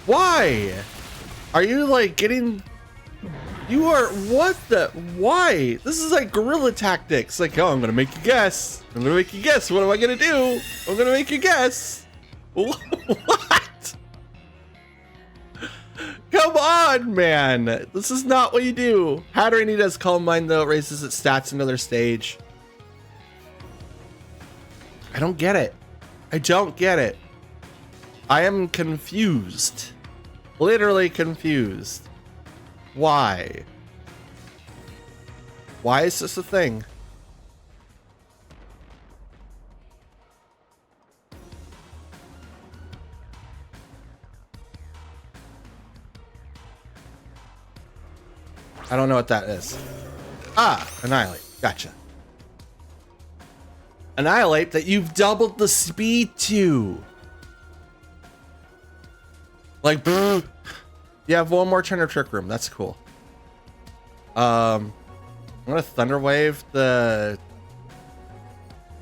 Why? Are you like getting... You are... What the... Why? This is like guerrilla tactics. Like, oh, I'm gonna make you guess. I'm gonna make you guess. What am I gonna do? I'm gonna make you guess. What? Come on, man. This is not what you do. Hatterene does Calm Mind, though. It raises its stats another stage. I don't get it. I don't get it. I am confused. Literally confused. Why? Why is this a thing? I don't know what that is. Ah, Annihilate. Gotcha. Annihilate that you've doubled the speed to. Like, you have one more turn of Trick Room. That's cool. I'm gonna Thunder Wave that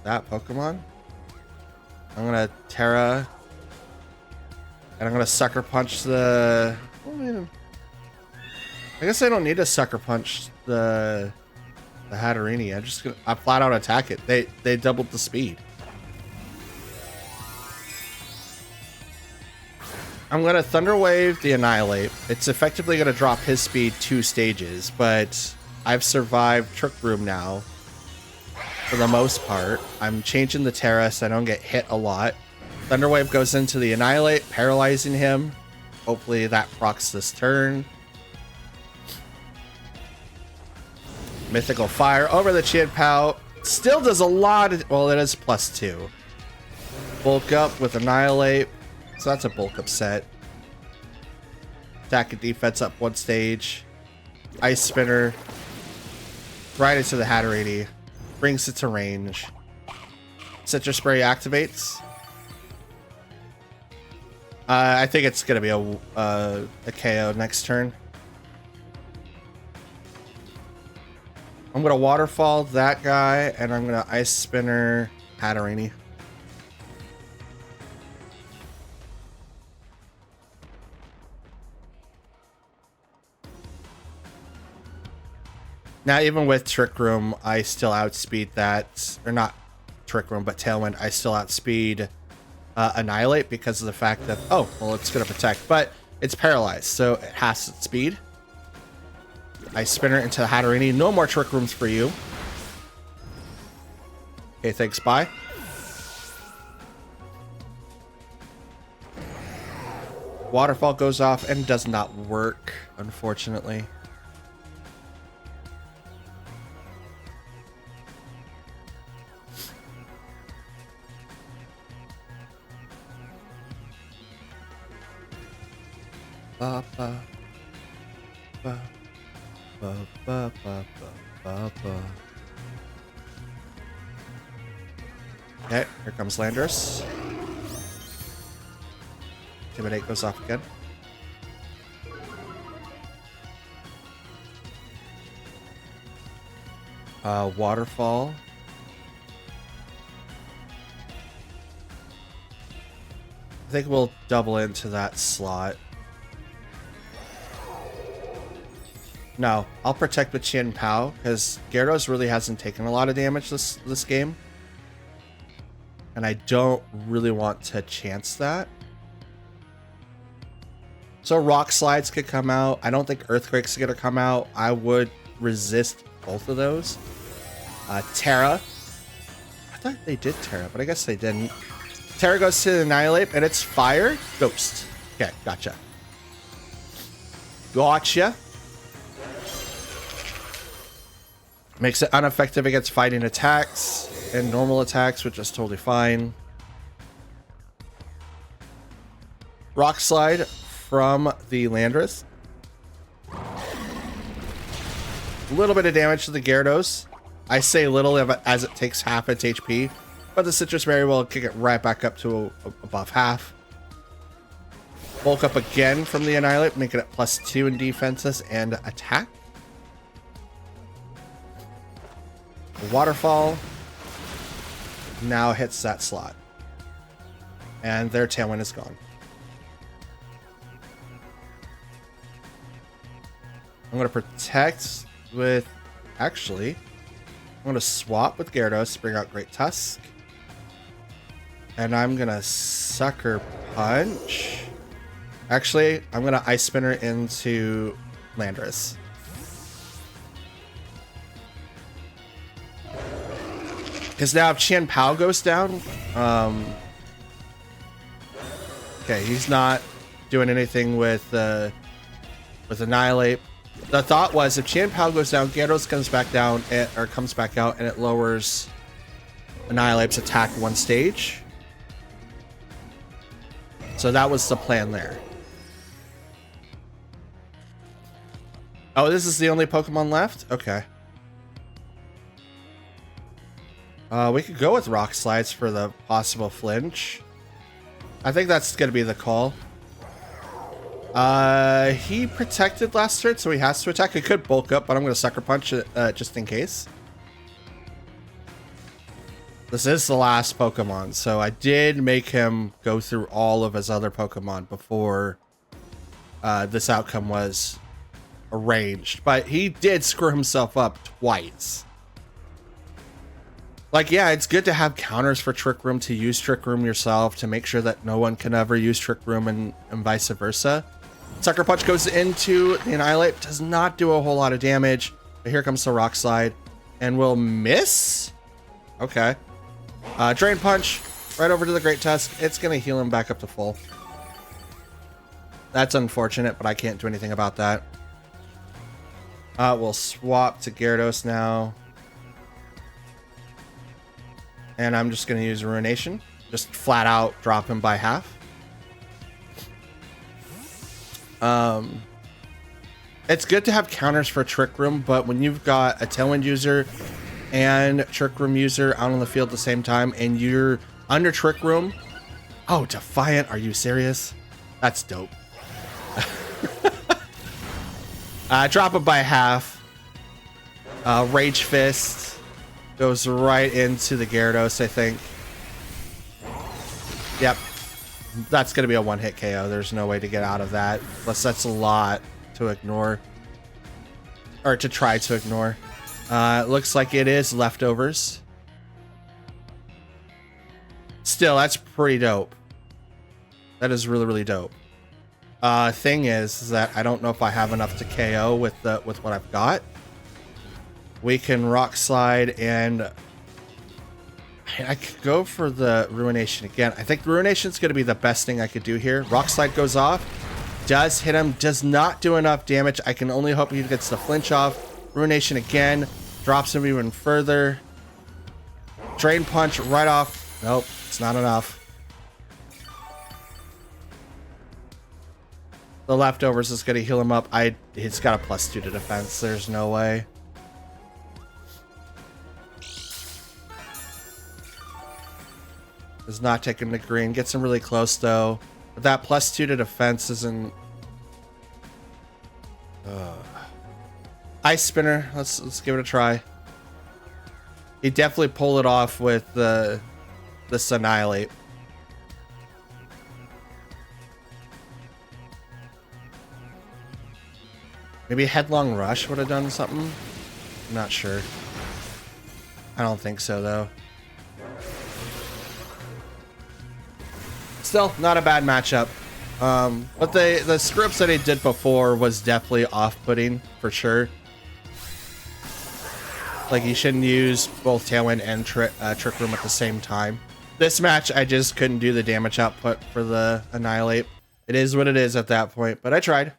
Pokemon. I'm gonna Terra, and I'm gonna Sucker Punch the. I guess I don't need to Sucker Punch the Hatterene. I flat out attack it. They doubled the speed. I'm going to Thunder Wave the Annihilate. It's effectively going to drop his speed 2 stages, but I've survived Trick Room now for the most part. I'm changing the Terra so I don't get hit a lot. Thunder Wave goes into the Annihilate, paralyzing him. Hopefully that procs this turn. Mythical Fire over the Chien-Pao. Still does a lot of... Well, it is +2. Bulk up with Annihilate. So that's a bulk up set. Attack and defense up 1 stage. Ice Spinner. Right into the Hatterene. Brings it to range. Citrus Spray activates. I think it's going to be a KO next turn. I'm going to Waterfall that guy, and I'm going to Ice Spinner Hatterene. Now, even with Trick Room, I still outspeed that, or not Trick Room, but Tailwind, I still outspeed Annihilate because of the fact that, oh, well, it's going to protect, but it's paralyzed, so it has its speed. I Spinner into the Hatterene. No more Trick Rooms for you. Okay, thanks, bye. Waterfall goes off and does not work, unfortunately. Ba, ba, ba, ba, ba, ba, ba, ba. Okay, here comes Landorus. Intimidate goes off again. Waterfall. I think we'll double into that slot. No, I'll protect with Chien-Pao because Gyarados really hasn't taken a lot of damage this game. And I don't really want to chance that. So Rock Slides could come out. I don't think Earthquake's going to come out. I would resist both of those. Terra. I thought they did Terra, but I guess they didn't. Terra goes to Annihilate, and it's Fire. Ghost. Okay, gotcha. Gotcha. Makes it ineffective against fighting attacks and normal attacks, which is totally fine. Rock Slide from the Landorus. A little bit of damage to the Gyarados. I say little as it takes half its HP, but the Citrus Berry will kick it right back up to above half. Bulk up again from the Annihilate, making it +2 in defenses and attack. Waterfall now hits that slot. And their Tailwind is gone. I'm going to protect with... Actually, I'm going to swap with Gyarados to bring out Great Tusk. And I'm going to Sucker Punch. Actually, I'm going to Ice Spinner into Landorus. Because now if Chien-Pao goes down, okay, he's not doing anything with Annihilate. The thought was if Chien-Pao goes down, Gyarados comes back down, or comes back out, and it lowers Annihilate's attack 1 stage. So that was the plan there. Oh, this is the only Pokemon left? Okay. We could go with Rock Slides for the possible flinch. I think that's going to be the call. He protected last turn, so he has to attack. He could bulk up, but I'm going to Sucker Punch it just in case. This is the last Pokemon, so I did make him go through all of his other Pokemon before this outcome was arranged. But he did screw himself up twice. Like, yeah, it's good to have counters for Trick Room, to use Trick Room yourself, to make sure that no one can ever use Trick Room and vice versa. Sucker Punch goes into the Annihilate, does not do a whole lot of damage. But here comes the Rock Slide, and will miss? Okay. Drain Punch, right over to the Great Tusk. It's going to heal him back up to full. That's unfortunate, but I can't do anything about that. We'll swap to Gyarados now. And I'm just going to use Ruination. Just flat out drop him by half. It's good to have counters for Trick Room, but when you've got a Tailwind user and Trick Room user out on the field at the same time, and you're under Trick Room... Oh, Defiant, are you serious? That's dope. Drop it by half. Rage Fist goes right into the Gyarados, I think. Yep. That's going to be a one-hit KO. There's no way to get out of that. Plus, that's a lot to ignore. Or to try to ignore. It looks like it is leftovers. Still, that's pretty dope. That is really, really dope. Thing is that I don't know if I have enough to KO with what I've got. We can Rock Slide, and I could go for the Ruination again. I think Ruination is going to be the best thing I could do here. Rock Slide goes off, does hit him, does not do enough damage. I can only hope he gets the flinch off. Ruination again, drops him even further. Drain Punch right off. Nope, it's not enough. The leftovers is going to heal him up. He's got a +2 to defense. There's no way. Does not take him to green. Gets him really close though. But that +2 to defense isn't. Ice Spinner. Let's give it a try. He definitely pulled it off with this Annihilate. Maybe Headlong Rush would have done something. I'm not sure. I don't think so though. Still, not a bad matchup. But the scripts that he did before was definitely off-putting for sure. Like, you shouldn't use both Tailwind and Trick Room at the same time. This match, I just couldn't do the damage output for the Annihilate. It is what it is at that point, but I tried.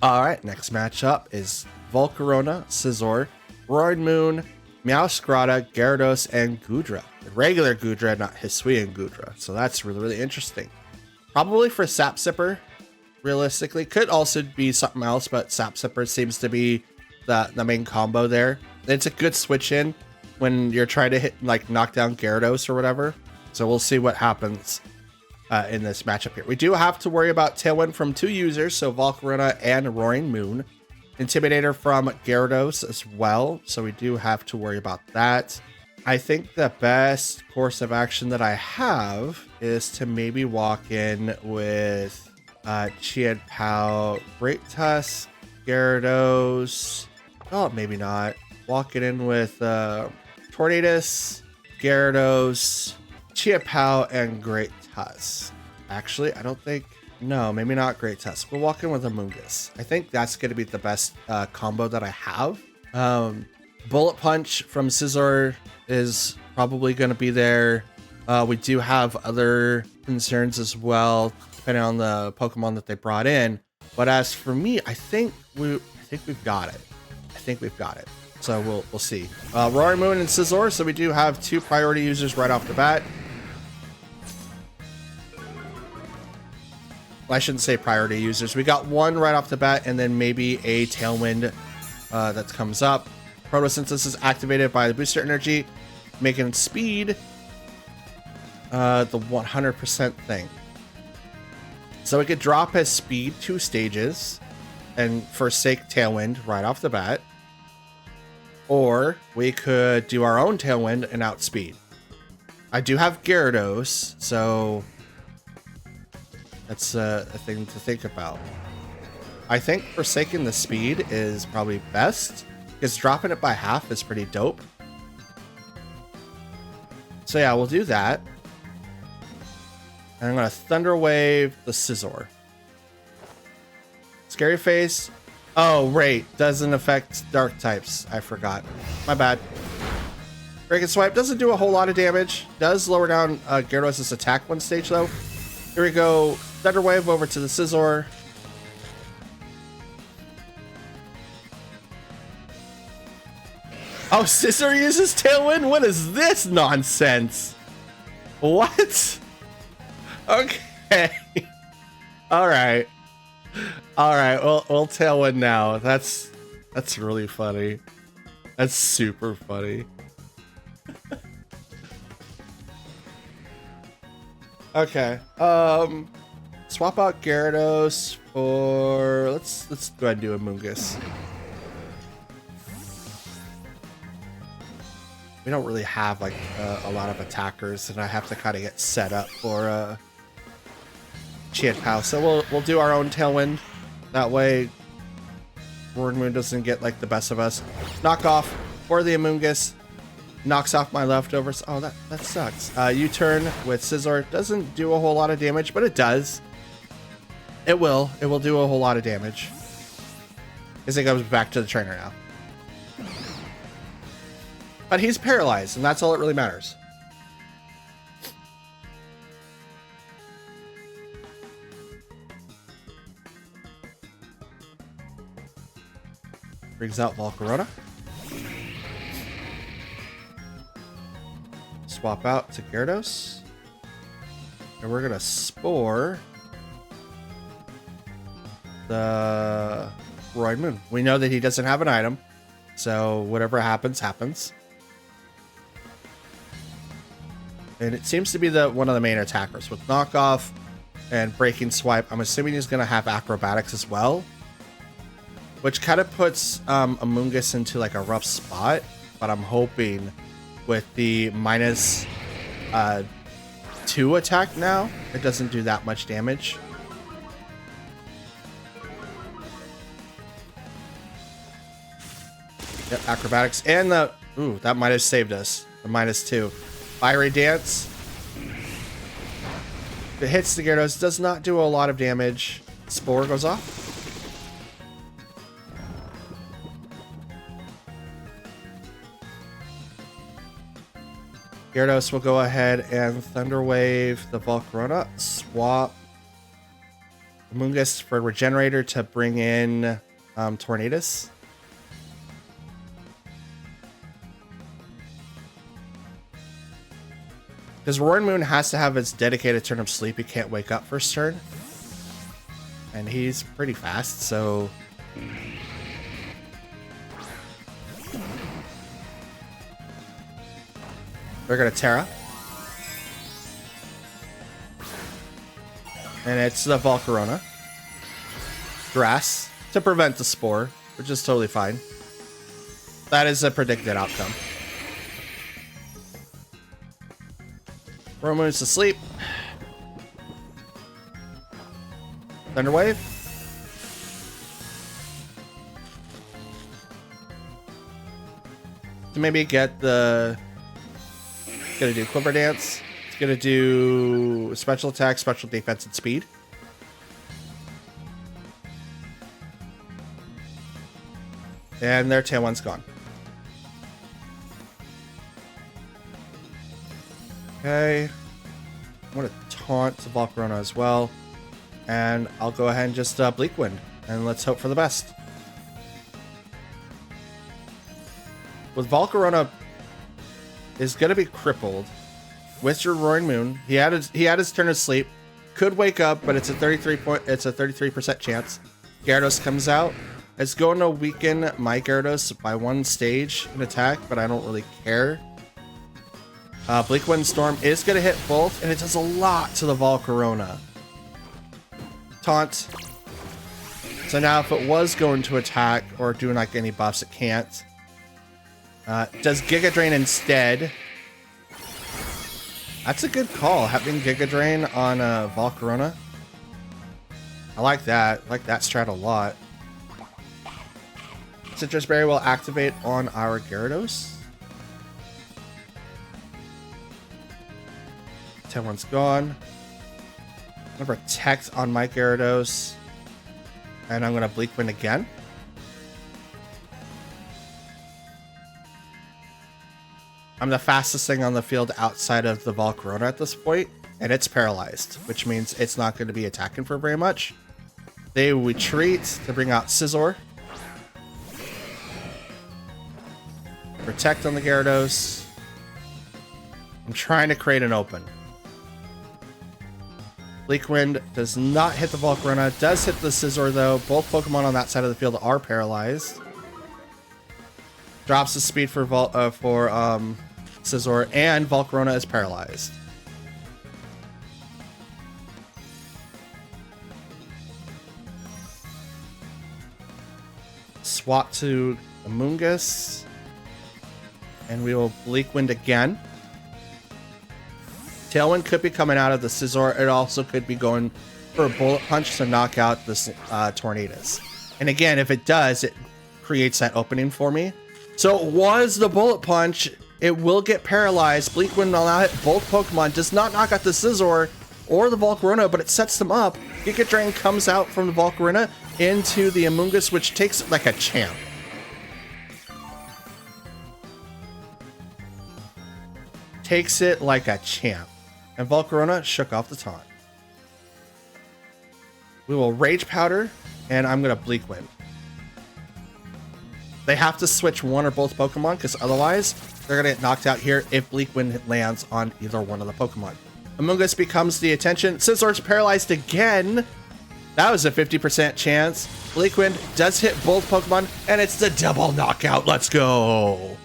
Alright, next matchup is Volcarona, Scizor, Roaring Moon, Meowscarada, Gyarados, and Goodra. The regular Goodra, not Hisuian Goodra. So that's really, really interesting. Probably for Sap Sipper, realistically. Could also be something else, but Sap Sipper seems to be the main combo there. It's a good switch in when you're trying to hit, like, knock down Gyarados or whatever. So we'll see what happens in this matchup here. We do have to worry about Tailwind from 2 users, so Volcarona and Roaring Moon. Intimidator from Gyarados as well, so we do have to worry about that. I think the best course of action that I have is to maybe walk in with Chiad Pao, Great Tusk, Gyarados. Oh, maybe not. Walk it in with Tornadus, Gyarados, Chiad Pao, and Great Tusk. Actually, I don't think... No, maybe not Great Tusk. We'll walk in with a Mungus. I think that's going to be the best combo that I have. Bullet Punch from Scizor is probably going to be there. We do have other concerns as well, depending on the Pokemon that they brought in. But as for me, I think we've got it. I think we've got it. So we'll see. Roaring Moon and Scizor. So we do have 2 priority users right off the bat. I shouldn't say priority users. We got 1 right off the bat, and then maybe a Tailwind that comes up. Photosynthesis activated by the booster energy, making speed the 100% thing. So we could drop his speed 2 stages and forsake Tailwind right off the bat. Or we could do our own Tailwind and outspeed. I do have Gyarados, so that's a thing to think about. I think forsaking the speed is probably best, because dropping it by half is pretty dope. So yeah, we'll do that. And I'm gonna Thunder Wave the Scizor. Scary Face. Oh, right. Doesn't affect dark types. I forgot. My bad. Break and Swipe doesn't do a whole lot of damage. Does lower down Gyarados' attack one stage though. Here we go. Thunder Wave over to the Scizor. Oh, Scizor uses Tailwind? What is this nonsense? What? Okay. Alright. Alright, we'll Tailwind now. That's really funny. That's super funny. Okay. Swap out Gyarados for let's go ahead and do a Mungus. We don't really have like a lot of attackers, and I have to kind of get set up for Chiat-Pao. So we'll do our own Tailwind. That way, Roaring Moon doesn't get like the best of us. Knock off for the Amoonguss. Knocks off my leftovers. Oh, that sucks. U-turn with Scizor doesn't do a whole lot of damage, but it does. It will do a whole lot of damage. Because it goes back to the trainer now. But he's paralyzed, and that's all that really matters. Brings out Volcarona. Swap out to Gyarados. And we're going to Spore the Roaring Moon. We know that he doesn't have an item, so whatever happens, happens. And it seems to be one of the main attackers with knockoff and breaking swipe. I'm assuming he's going to have acrobatics as well, which kind of puts Amoonguss into like a rough spot. But I'm hoping with the minus 2 attack now, it doesn't do that much damage. Yep, acrobatics and that might have saved us. The minus 2. Fiery Dance. If it hits the Gyarados, does not do a lot of damage. Spore goes off. Gyarados will go ahead and Thunder Wave the Volcarona. Swap Amoonguss for Regenerator to bring in Tornadus. Because Roaring Moon has to have its dedicated turn of sleep. He can't wake up first turn. And he's pretty fast, so... We're going to Terra. And it's the Volcarona. Grass to prevent the Spore, which is totally fine. That is a predicted outcome. Roaring Moon's asleep. Thunder Wave. To maybe get the... It's gonna do Quiver Dance. It's gonna do special attack, special defense, and speed. And their Tailwind's gone. Okay, I'm going to taunt the Volcarona as well. And I'll go ahead and just Bleak Wind. And let's hope for the best. With Volcarona is going to be crippled with your Roaring Moon. He had his turn of sleep. Could wake up, but it's a 33% chance. Gyarados comes out. It's going to weaken my Gyarados by 1 stage in attack, but I don't really care. Bleak Wind Storm is going to hit both, and it does a lot to the Volcarona. Taunt. So now if it was going to attack or doing like any buffs, it can't. Does Giga Drain instead. That's a good call, having Giga Drain on Volcarona. I like that. I like that strat a lot. Citrus Berry will activate on our Gyarados. Tailwind's gone. I'm gonna protect on my Gyarados. And I'm gonna Bleak Wind again. I'm the fastest thing on the field outside of the Volcarona at this point, and it's paralyzed, which means it's not going to be attacking for very much. They retreat to bring out Scizor. Protect on the Gyarados. I'm trying to create an open. Bleak Wind does not hit the Volcarona, does hit the Scizor though. Both Pokemon on that side of the field are paralyzed. Drops the speed for Scizor, and Volcarona is paralyzed. Swap to Amoonguss, and we will Bleak Wind again. Tailwind could be coming out of the Scizor. It also could be going for a Bullet Punch to knock out this Tornadus. And again, if it does, it creates that opening for me. So it was the Bullet Punch. It will get paralyzed. Bleak Wind will now hit both Pokemon. Does not knock out the Scizor or the Volcarona, but it sets them up. Giga Drain comes out from the Volcarona into the Amoonguss, which takes it like a champ. Takes it like a champ. And Volcarona shook off the taunt. We will Rage Powder, and I'm going to Bleak Wind. They have to switch one or both Pokemon, because otherwise they're going to get knocked out here if Bleak Wind lands on either one of the Pokemon. Amoonguss becomes the attention. Scizor's paralyzed again. That was a 50% chance. Bleak Wind does hit both Pokemon, and it's the double knockout. Let's go.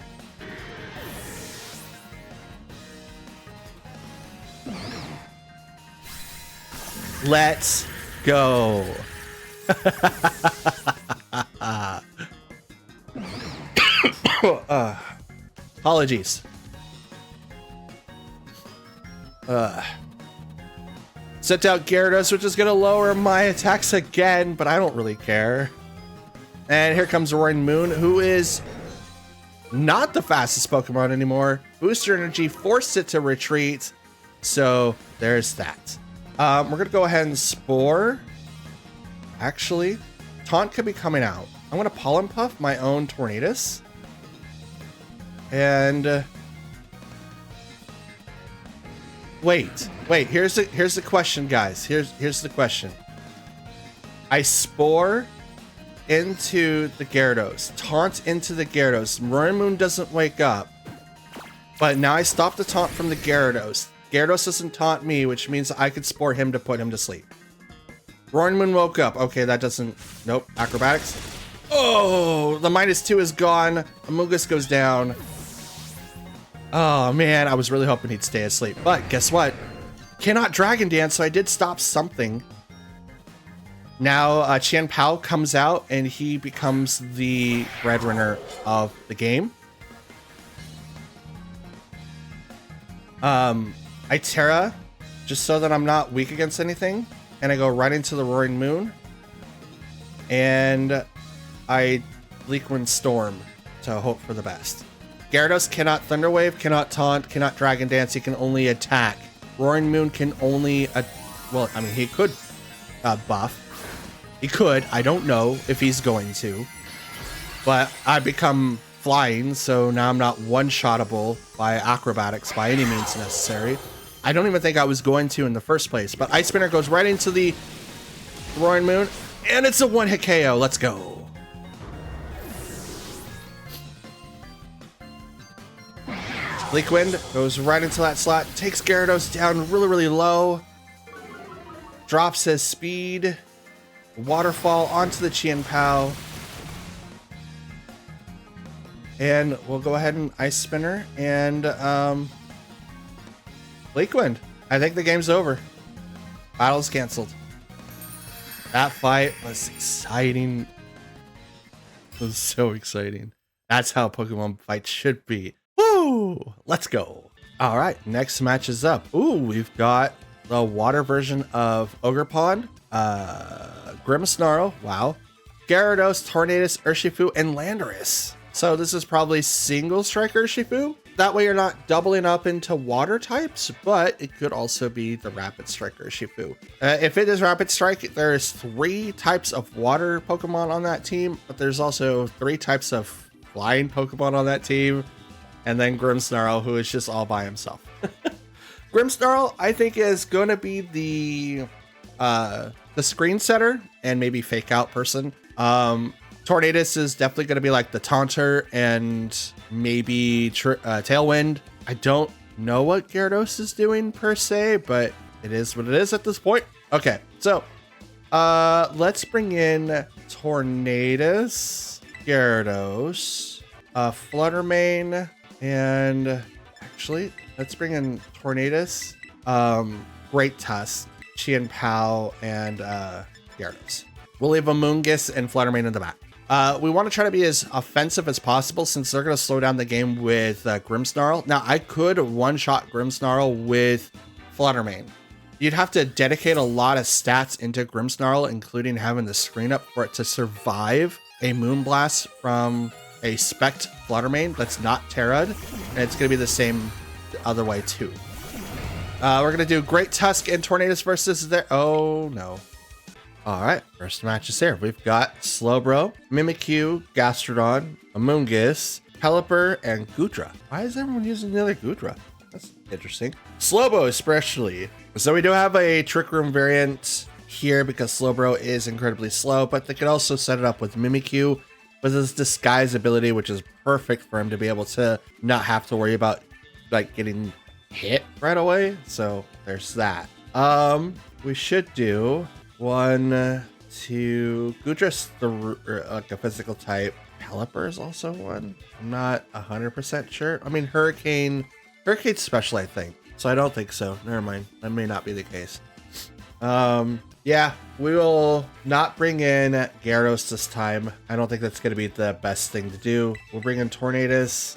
Let's go. Apologies. Sent out Gyarados, which is going to lower my attacks again, but I don't really care. And here comes Roaring Moon, who is not the fastest Pokemon anymore. Booster Energy forced it to retreat. So there's that. We're going to go ahead and Spore. Actually, Taunt could be coming out. I'm going to Pollen Puff my own Tornadus. And wait, here's the question, guys. Here's the question. I Spore into the Gyarados, Taunt into the Gyarados. Roaring Moon doesn't wake up, but now I stop the taunt from the Gyarados. Gyarados doesn't taunt me, which means I could Spore him to put him to sleep. Roaring Moon woke up. Okay, that doesn't... Nope. Acrobatics. Oh, the -2 is gone. Amoonguss goes down. Oh, man. I was really hoping he'd stay asleep. But guess what? Cannot Dragon Dance, so I did stop something. Now, Qian Pao comes out, and he becomes the breadwinner of the game. I Terra, just so that I'm not weak against anything. And I go right into the Roaring Moon. And I Bleak Wind Storm to hope for the best. Gyarados cannot Thunder Wave, cannot Taunt, cannot Dragon Dance. He can only attack. Roaring Moon can only... well, I mean, he could buff. He could. I don't know if he's going to. But I become flying, so now I'm not one-shottable by acrobatics by any means necessary. I don't even think I was going to in the first place. But Ice Spinner goes right into the Roaring Moon, and it's a one-hit KO. Let's go. Bleak Wind goes right into that slot, takes Gyarados down really, really low, drops his speed, waterfall onto the Qian Pao, and we'll go ahead and Ice Spinner and Bleak Wind. I think the game's over. Battle's canceled. That fight was exciting. It was so exciting. That's how Pokemon fights should be. Woo! Let's go. All right, next match is up. Ooh, we've got the water version of Ogerpon, Grimmsnarl, wow, Gyarados, Tornadus, Urshifu, and Landorus. So this is probably single strike Urshifu. That way you're not doubling up into water types, but it could also be the Rapid Strike or Shifu. If it is Rapid Strike, there's 3 types of water Pokemon on that team, but there's also 3 types of flying Pokemon on that team, and then Grimmsnarl, who is just all by himself. Grimmsnarl, I think, is going to be the screen setter and maybe fake out person. Tornadus is definitely going to be like the taunter and maybe Tailwind. I don't know what Gyarados is doing per se, but it is what it is at this point. Okay, so let's bring in Tornadus, Gyarados, Fluttermane, and actually let's bring in Tornadus, Great Tusk, Chien-Pao, and Gyarados. We'll leave Amoonguss and Fluttermane in the back. We want to try to be as offensive as possible since they're going to slow down the game with Grimmsnarl. Now, I could one-shot Grimmsnarl with Fluttermane. You'd have to dedicate a lot of stats into Grimmsnarl, including having the screen up for it to survive a Moonblast from a Spect Fluttermane that's not Terra'd, and it's going to be the same other way too. We're going to do Great Tusk and Tornadus versus there. Oh, no. All right, first match is here. We've got Slowbro, Mimikyu, Gastrodon, Amoonguss, Pelipper, and Goodra. Why is everyone using the other Goodra? That's interesting. Slowbro especially. So we do have a Trick Room variant here because Slowbro is incredibly slow, but they could also set it up with Mimikyu with his disguise ability, which is perfect for him to be able to not have to worry about like getting hit right away. So there's that. We should do 1, 2. Goodra's like a physical type. Pelipper is also one. I'm not 100% sure. I mean, Hurricane's special, I think. So I don't think so. Never mind. That may not be the case. Yeah, we will not bring in Gyarados this time. I don't think that's going to be the best thing to do. We'll bring in Tornadus,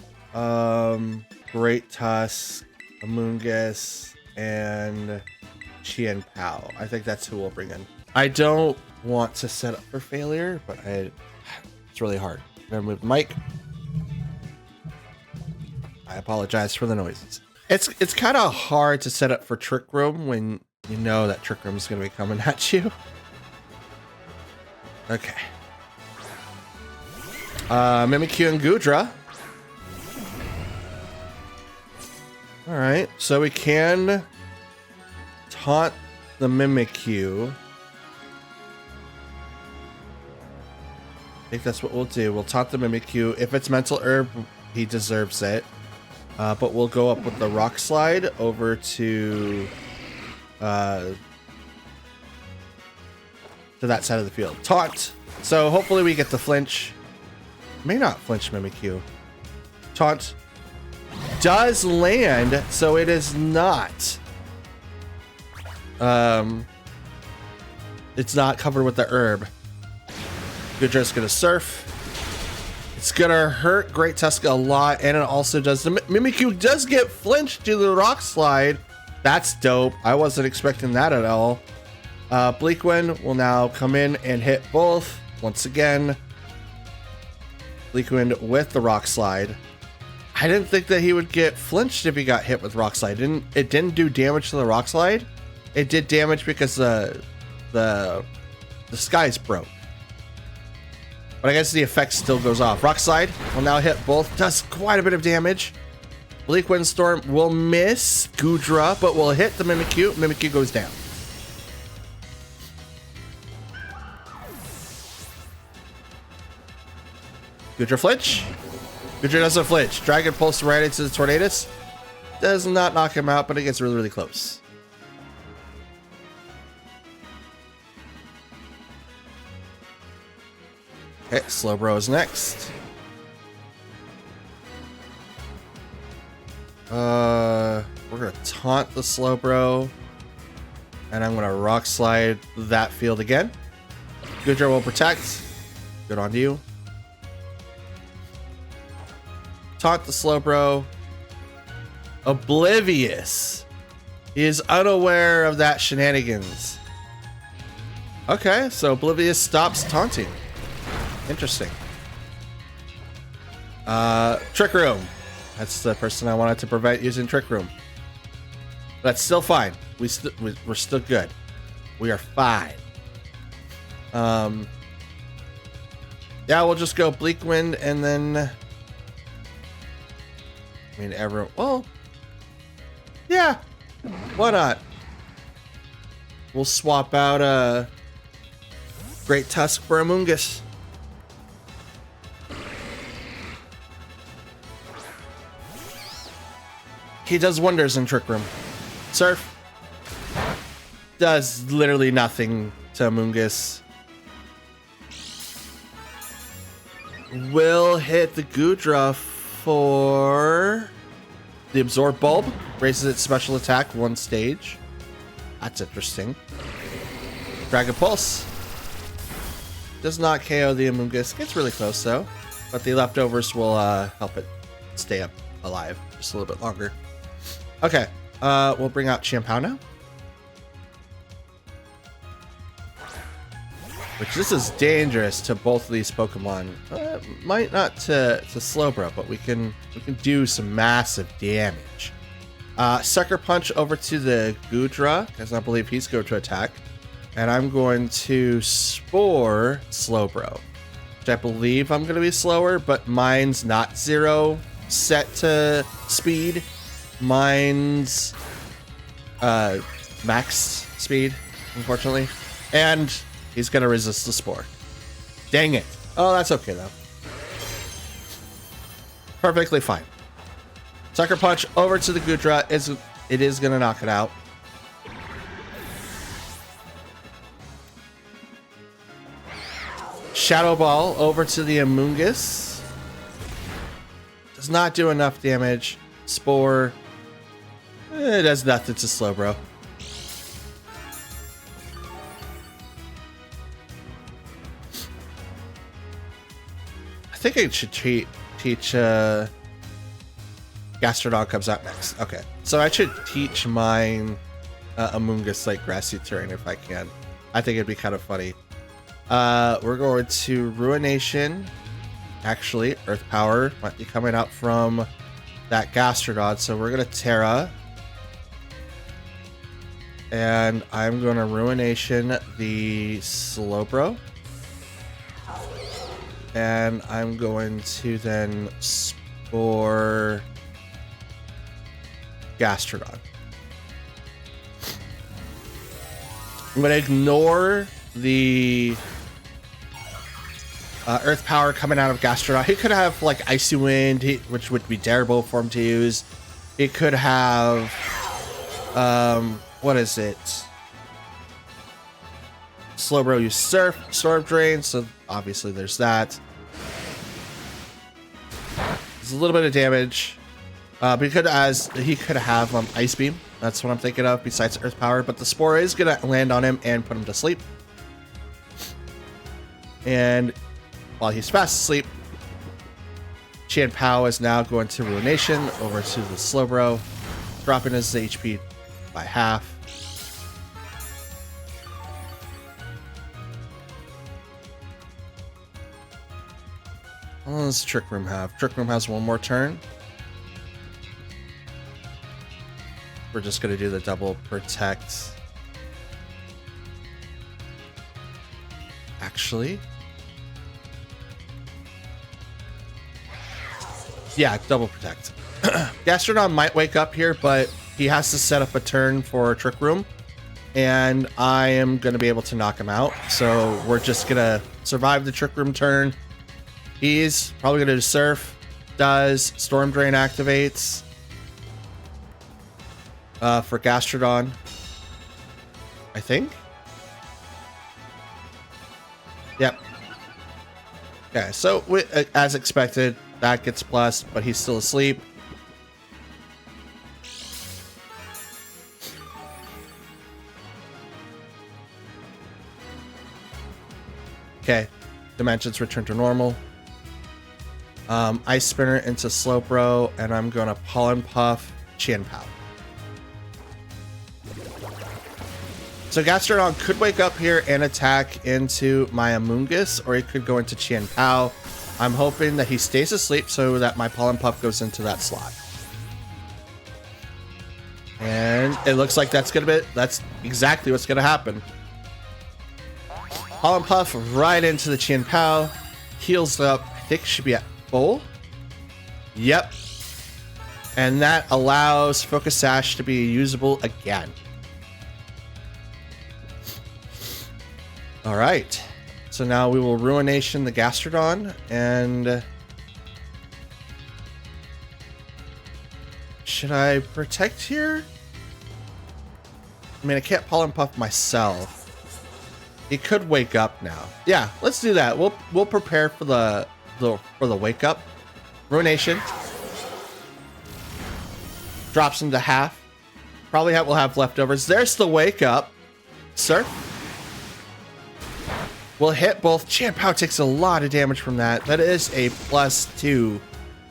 Great Tusk, Amoonguss, and Chien-Pao. I think that's who we'll bring in. I don't want to set up for failure, but it's really hard. I'm gonna move the mic. I apologize for the noises. It's kind of hard to set up for Trick Room when you know that Trick Room is going to be coming at you. Okay. Mimikyu and Goodra. All right, so we can taunt the Mimikyu. I think that's what we'll do. We'll taunt the Mimikyu. If it's Mental Herb, he deserves it. But we'll go up with the Rock Slide over to that side of the field. Taunt. So hopefully we get the flinch. May not flinch Mimikyu. Taunt does land, so it is not. It's not covered with the herb. Goodra's gonna surf. It's gonna hurt Great Tusk a lot, and it also does. The Mimikyu does get flinched to the Rock Slide. That's dope. I wasn't expecting that at all. Bleakwind will now come in and hit both once again. Bleakwind with the Rock Slide. I didn't think that he would get flinched if he got hit with Rock Slide. It didn't do damage to the Rock Slide. It did damage because the skies broke. But I guess the effect still goes off. Rock Slide will now hit both. Does quite a bit of damage. Bleak Windstorm will miss Goodra, but will hit the Mimikyu. Mimikyu goes down. Goodra flinch. Goodra doesn't flinch. Dragon Pulse right into the Tornadus. Does not knock him out, but it gets really, really close. Okay, Slowbro is next. We're gonna taunt the Slowbro, and I'm gonna Rock Slide that field again. Goodra will protect. Good on you. Taunt the Slowbro. Oblivious. He is unaware of that shenanigans. Okay, so Oblivious stops taunting. Interesting. Trick Room. That's the person I wanted to prevent using Trick Room. That's still fine. We're still good. We are fine. Yeah, we'll just go Bleak Wind and then... I mean, everyone... Well... Yeah. Why not? We'll swap out a Great Tusk for Amoonguss. He does wonders in Trick Room. Surf does literally nothing to Amoonguss. Will hit the Goodra for the Absorb Bulb. Raises its special attack 1 stage. That's interesting. Dragon Pulse. Does not KO the Amoonguss. Gets really close though. But the leftovers will help it stay up alive just a little bit longer. Okay. We'll bring out Chimpao now. Which this is dangerous to both of these Pokemon. Might not to Slowbro, but we can do some massive damage. Sucker Punch over to the Goodra, because I believe he's going to attack. And I'm going to Spore Slowbro, which I believe I'm going to be slower, but mine's not 0 set to speed. Mine's max speed, unfortunately. And he's going to resist the Spore. Dang it. Oh, that's okay, though. Perfectly fine. Sucker Punch over to the Goodra. It is going to knock it out. Shadow Ball over to the Amoonguss. Does not do enough damage. Spore. It does nothing to Slowbro. I think I should teach Gastrodon comes out next. Okay, so I should teach mine Amoonguss like grassy terrain if I can. I think it'd be kind of funny. We're going to Ruination. Actually, Earth Power might be coming out from that Gastrodon, so we're gonna Terra. And I'm gonna Ruination the Slowbro. And I'm going to then Spore Gastrodon. I'm gonna ignore the Earth Power coming out of Gastrodon. He could have like Icy Wind, which would be terrible for him to use. He could have what is it? Slowbro use Surf, Storm Drain, so obviously there's that. There's a little bit of damage. Because he could have Ice Beam. That's what I'm thinking of besides Earth Power, but the Spore is gonna land on him and put him to sleep. And while he's fast asleep, Chimpao is now going to Ruination over to the Slowbro, dropping his HP by half. What does Trick Room have? Trick Room has one more turn. We're just going to do the double protect. Actually. Yeah, double protect. Gastrodon might wake up here, but he has to set up a turn for Trick Room. And I am going to be able to knock him out. So we're just going to survive the Trick Room turn. He's probably going to do Surf. Does. Storm Drain activates. For Gastrodon, I think. Yep. Okay, so as expected, that gets blessed, but he's still asleep. Okay, dimensions return to normal. Ice Spinner into Slowbro, and I'm gonna Pollen Puff Chimpao. So Gastrodon could wake up here and attack into my Amoonguss, or he could go into Chimpao. I'm hoping that he stays asleep so that my Pollen Puff goes into that slot. And it looks like that's exactly what's gonna happen. Pollen Puff right into the Chien Pao. Heals up. I think should be at full. Yep. And that allows Focus Sash to be usable again. All right. So now we will Ruination the Gastrodon and should I protect here? I mean, I can't Pollen Puff myself. He could wake up now. Yeah, let's do that. We'll prepare for the wake up. Ruination. Drops into half. Probably we'll have leftovers. There's the wake up. Sir. We'll hit both. Chien Pao takes a lot of damage from that. That is a +2.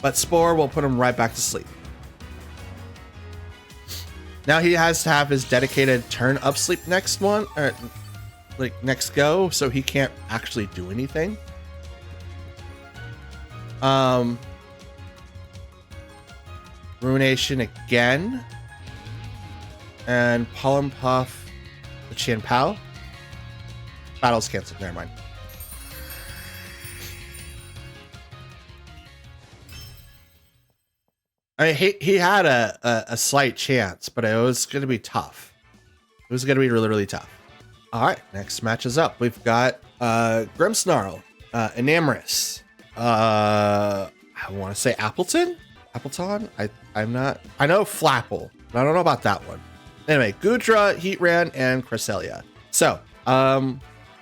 But Spore will put him right back to sleep. Now he has to have his dedicated turn up sleep next one. Or like next go. So he can't actually do anything. Ruination again. And Pollen Puff the Chien Pao. Battle's canceled. Never mind. I mean, he had a slight chance, but it was going to be tough. It was going to be really, really tough. All right, next match is up. We've got Grimmsnarl, Enamorus. I want to say Appleton? I'm not. I know Flapple, but I don't know about that one. Anyway, Goodra, Heatran, and Cresselia. So,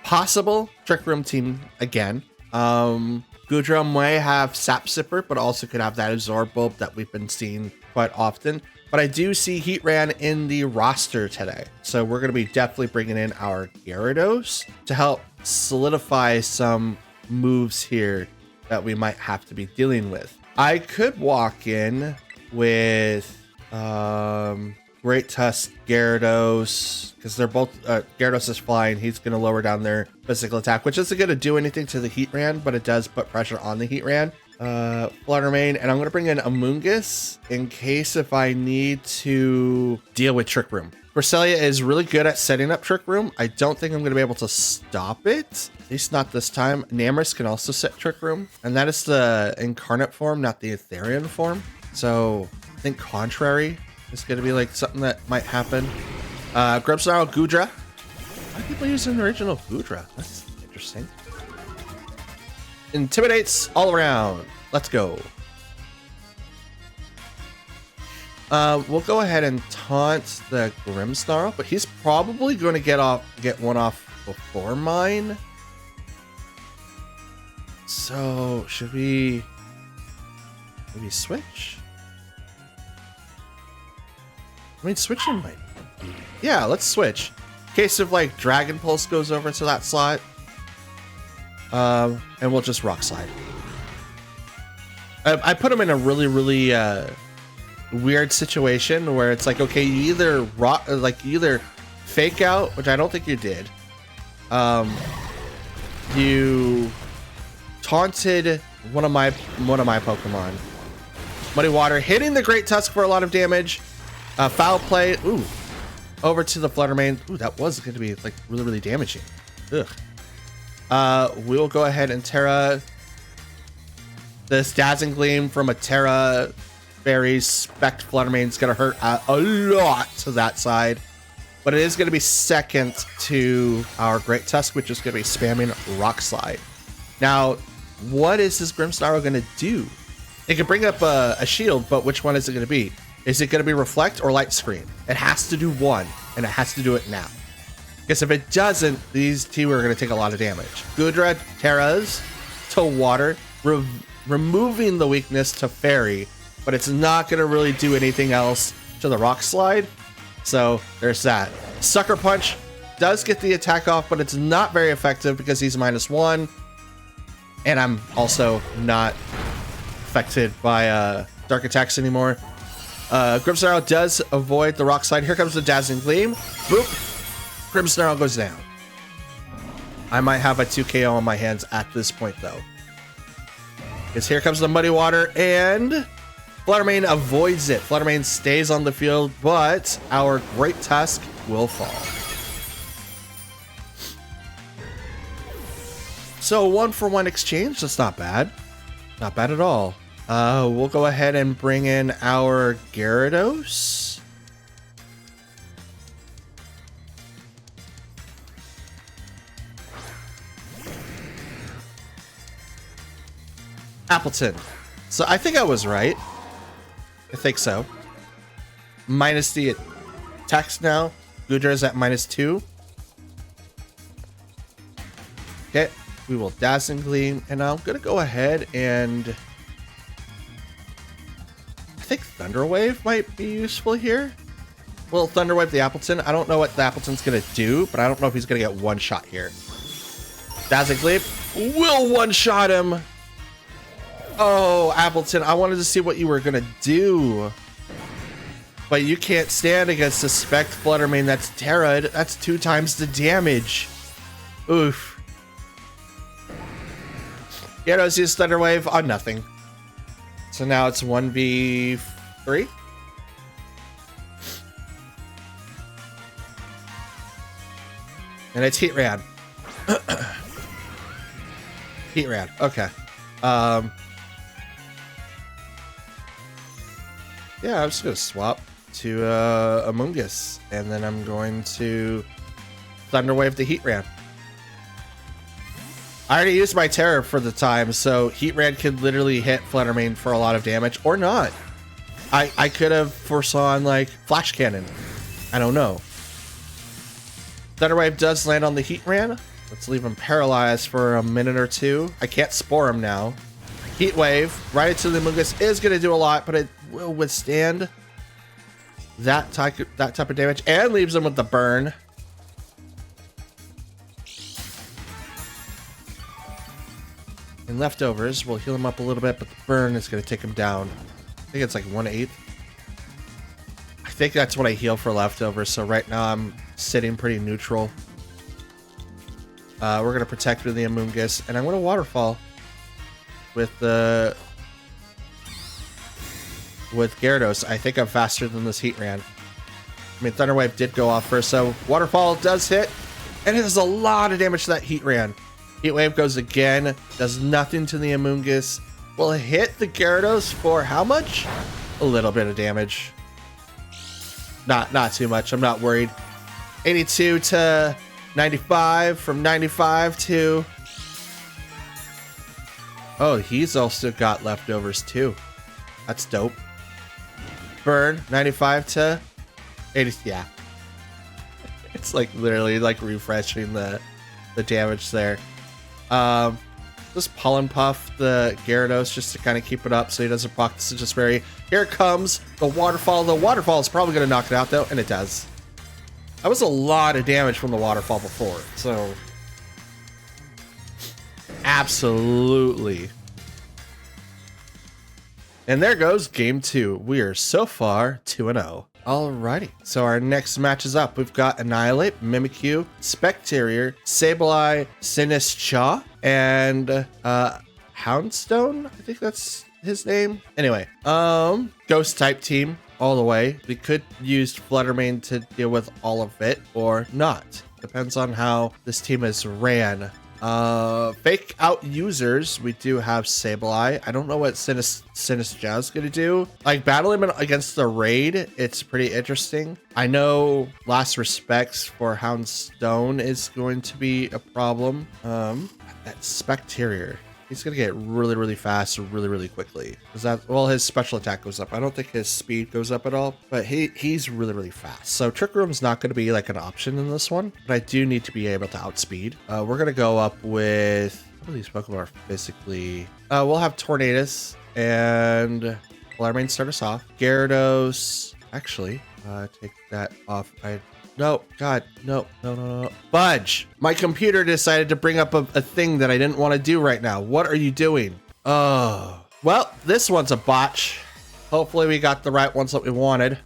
possible Trick Room team again. Goodra may have Sap Sipper, but also could have that Absorb Bulb that we've been seeing quite often. But I do see Heatran in the roster today. So we're going to be definitely bringing in our Gyarados to help solidify some moves here that we might have to be dealing with. I could walk in with Great Tusk, Gyarados, because they're both, Gyarados is flying. He's going to lower down their physical attack, which isn't going to do anything to the Heatran, but it does put pressure on the Heatran. Fluttermane, and I'm going to bring in Amoonguss in case if I need to deal with Trick Room. Cresselia is really good at setting up Trick Room. I don't think I'm going to be able to stop it, at least not this time. Enamorus can also set Trick Room, and that is the incarnate form, not the Etherean form. So I think Contrary is going to be like something that might happen. Grimmsnarl, Goodra. Why do people use an original Goodra? That's interesting. Intimidates all around. Let's go. We'll go ahead and taunt the Grimmsnarl, but he's probably going to get one off before mine. So should we maybe switch? I mean, switching might be. Yeah, let's switch. In case of like Dragon Pulse goes over to that slot. And we'll just Rock Slide. I put him in a really, really weird situation where it's like, okay, you either fake out, which I don't think you did. You taunted one of my Pokemon. Muddy Water hitting the Great Tusk for a lot of damage. Foul Play. Ooh. Over to the Fluttermane. Ooh, that was going to be like really, really damaging. Ugh. We'll go ahead and Terra. This Dazzling Gleam from a Terra Fairy Spect Fluttermane is going to hurt a lot to that side. But it is going to be second to our Great Tusk, which is going to be spamming Rock Slide. Now, what is this Grimmsnarl going to do? It can bring up a shield, but which one is it going to be? Is it going to be Reflect or Light Screen? It has to do one, and it has to do it now. Because if it doesn't, these two are going to take a lot of damage. Goodra Terras to Water, removing the weakness to Fairy, but it's not going to really do anything else to the Rock Slide. So there's that. Sucker Punch does get the attack off, but it's not very effective because he's -1. And I'm also not affected by Dark Attacks anymore. Grimmsnarl does avoid the Rock Slide. Here comes the Dazzling Gleam. Boop. Grimmsnarl goes down. I might have a 2KO on my hands at this point, though. Because here comes the muddy water, and Fluttermane avoids it. Fluttermane stays on the field, but our Great Tusk will fall. So 1-for-1 exchange, that's not bad. Not bad at all. We'll go ahead and bring in our Gyarados. Appleton. So I think I was right. I think so. Minus the attacks now. Goodra is at -2. Okay. We will Dazzling Gleam, and I'm gonna go ahead and I think Thunder Wave might be useful here. Well, Thunder Wave the Appleton. I don't know what the Appleton's gonna do, but I don't know if he's gonna get one shot here. Dazzling Gleam will one-shot him. Oh, Appleton, I wanted to see what you were gonna do. But you can't stand against the Spect Fluttermane that's Terra. That's 2 times the damage. Oof. Gyarados uses Thunder Wave on nothing. So now it's 1v3. And it's Heatran. Heatran, okay. Yeah, I'm just gonna swap to Amoonguss, and then I'm going to Thunder Wave the Heatran. I already used my Terror for the time, so Heatran could literally hit Fluttermane for a lot of damage, or not. I could have foresawn, like, Flash Cannon. I don't know. Thunder Wave does land on the Heatran. Let's leave him paralyzed for a minute or 2. I can't Spore him now. Heat Wave right into the Amoonguss is going to do a lot, but it will withstand that type of damage, and leaves him with the burn. And leftovers will heal him up a little bit, but the burn is going to take him down. I think it's like 1/8. I think that's what I heal for leftovers. So right now I'm sitting pretty neutral. We're going to protect with the Amoonguss, and I'm going to Waterfall with Gyarados. I think I'm faster than this Heatran. I mean, Thunder Wave did go off first, so Waterfall does hit, and it does a lot of damage to that Heatran. Heat Wave goes again, does nothing to the Amoonguss. Will hit the Gyarados for how much? A little bit of damage. Not too much. I'm not worried. 82 to 95, from 95 to... Oh, he's also got leftovers too. That's dope. Burn, 95 to 80. Yeah. It's like literally like refreshing the damage there. Just Pollen Puff the Gyarados just to kind of keep it up so he doesn't proc the Citrus Berry. Here comes the Waterfall. The Waterfall is probably going to knock it out though, and it does. That was a lot of damage from the Waterfall before, so absolutely. And there goes game 2. We are so far 2-0. Alrighty, so our next match is up. We've got Annihilate, Mimikyu, Specterior, Sableye, Sinistcha, and Houndstone. I think that's his name. Anyway, Ghost type team all the way. We could use Fluttermane to deal with all of it, or not. Depends on how this team is ran. Fake out users, we do have Sableye. I don't know what Sinistcha is gonna do. Like, battling him against the raid, it's pretty interesting. I know Last Respects for Houndstone is going to be a problem. That Specterior, he's gonna get really fast really quickly. Is that, well, his special attack goes up. I don't think his speed goes up at all, but he's really fast. So Trick Room's not gonna be like an option in this one, but I do need to be able to outspeed. We're gonna go up with, what are these Pokemon are physically? We'll have Tornadus and Fluttermane start us off. Gyarados, actually, take that off. No, God, no. Budge! My computer decided to bring up a thing that I didn't want to do right now. What are you doing? Oh. Well, this one's a botch. Hopefully we got the right ones that we wanted.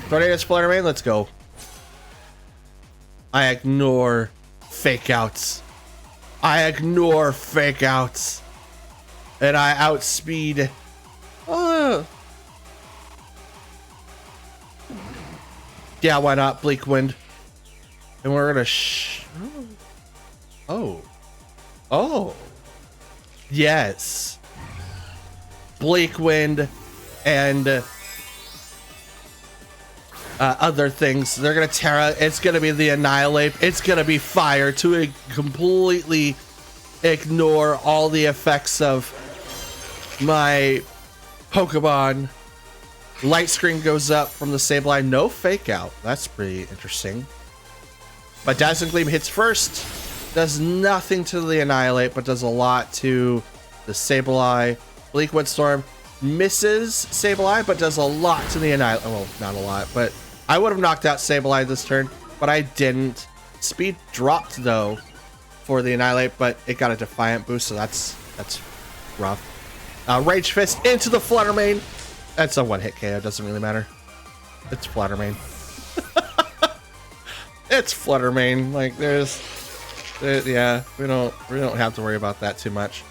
Tornadus Fluttermane, let's go. I ignore fake outs. I ignore fake outs. And I outspeed. Yeah, why not? Bleak Wind. And we're gonna Oh. Yes. Bleak Wind and other things. They're gonna Terra. It's gonna be the Annihilate. It's gonna be fire to completely ignore all the effects of my Pokemon. Light screen goes up from the Sableye. No fake out. That's pretty interesting. But Dazzling Gleam hits first. Does nothing to the Annihilate, but does a lot to the Sableye. Bleak Wind Storm misses Sableye, but does a lot to the Annihilate. Well, not a lot, but I would have knocked out Sableye this turn, but I didn't. Speed dropped, though, for the Annihilate, but it got a Defiant boost, so that's rough. Rage Fist into the Flutter Mane. That's a one-hit KO. Doesn't really matter. It's Flutter Mane. It's Flutter Mane. Like yeah, we don't have to worry about that too much.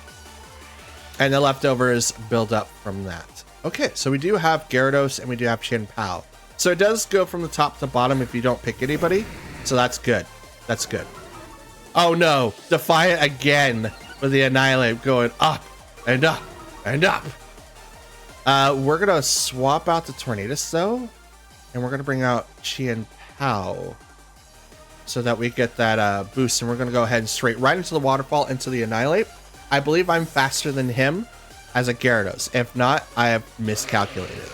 And the leftovers build up from that. Okay, so we do have Gyarados and we do have Chien-Pao. So it does go from the top to bottom if you don't pick anybody. So that's good. That's good. Oh no, Defiant again with the Annihilate going up and up and up. We're gonna swap out the Tornadus though, and we're gonna bring out Chien-Pao so that we get that boost, and we're gonna go ahead and straight right into the waterfall into the Annihilate. I believe I'm faster than him as a Gyarados. If not, I have miscalculated.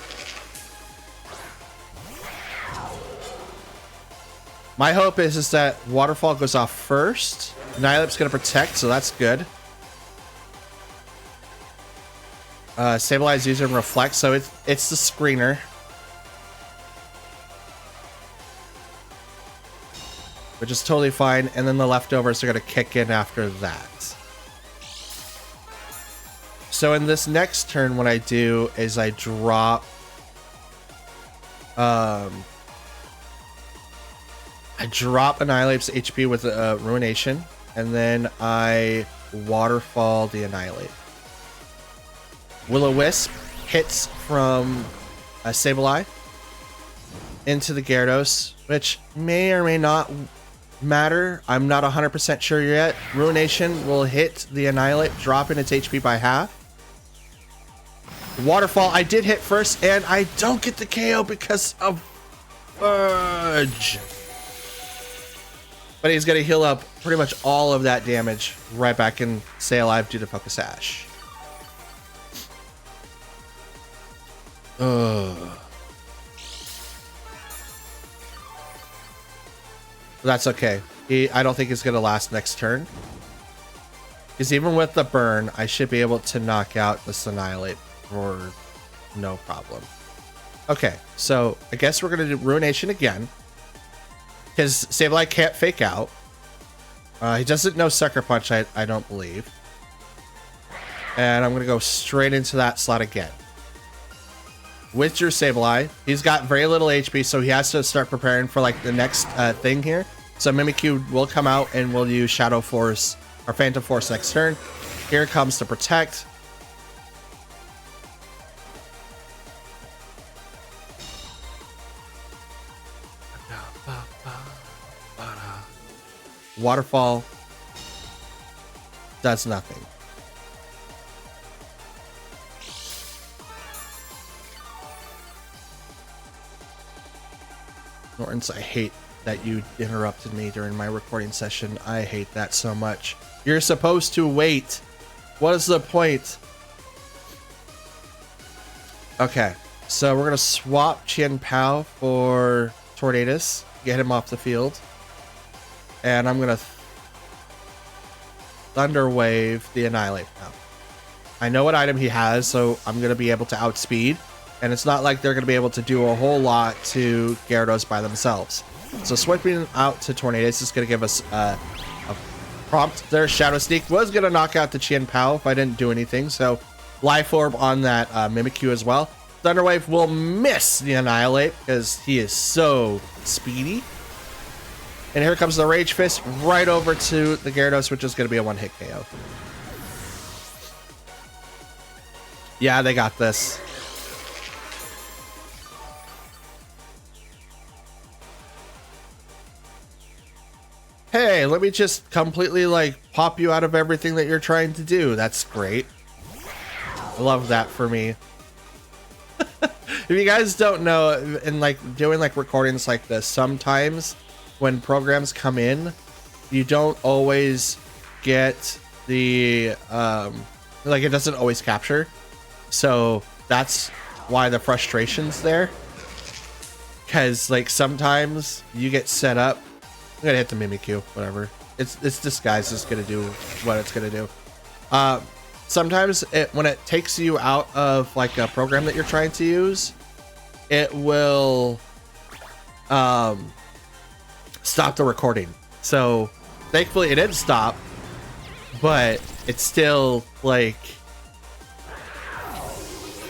My hope is that waterfall goes off first. Annihilate's gonna protect, so that's good. Stabilize user and reflect, so it's the screener. Which is totally fine, and then the leftovers are gonna kick in after that. So in this next turn, what I do is I drop Annihilate's HP with Ruination, and then I waterfall the Annihilate. Will-O-Wisp hits from Sableye into the Gyarados, which may or may not matter. I'm not 100% sure yet. Ruination will hit the Annihilate, dropping its HP by half. Waterfall, I did hit first, and I don't get the KO because of Fudge. But he's going to heal up pretty much all of that damage right back and stay alive due to Focus Sash. That's okay. I don't think it's going to last next turn. Because even with the burn, I should be able to knock out this Annihilate for no problem. Okay, so I guess we're going to do Ruination again. Because Sableye can't fake out. He doesn't know Sucker Punch, I don't believe. And I'm going to go straight into that slot again. With your Sableye, he's got very little HP, so he has to start preparing for like the next thing here. So Mimikyu will come out and we'll use Shadow Force or Phantom Force next turn. Here comes to protect. Waterfall does nothing. Nortons, I hate that you interrupted me during my recording session. I hate that so much. You're supposed to wait. What is the point? Okay, so we're gonna swap Chien-Pao for Tornadus, get him off the field. And I'm gonna Thunder Wave the Annihilate now. I know what item he has, so I'm gonna be able to outspeed. And it's not like they're gonna be able to do a whole lot to Gyarados by themselves. So swiping out to Tornadus is gonna give us a prompt there. Shadow Sneak was gonna knock out the Chien-Pao if I didn't do anything. So Life Orb on that Mimikyu as well. Thunder Wave will miss the Annihilate because he is so speedy. And here comes the Rage Fist right over to the Gyarados, which is going to be a one-hit KO. Yeah, they got this. Hey, let me just completely like pop you out of everything that you're trying to do. That's great. I love that for me. If you guys don't know, in like doing like recordings like this, sometimes when programs come in, you don't always get the like it doesn't always capture. So that's why the frustration's there. Cause like sometimes you get set up. I'm gonna hit the Mimikyu, whatever. It's disguised is gonna do what it's gonna do. Sometimes when it takes you out of like a program that you're trying to use, it will stop the recording. So thankfully it didn't stop, but it's still like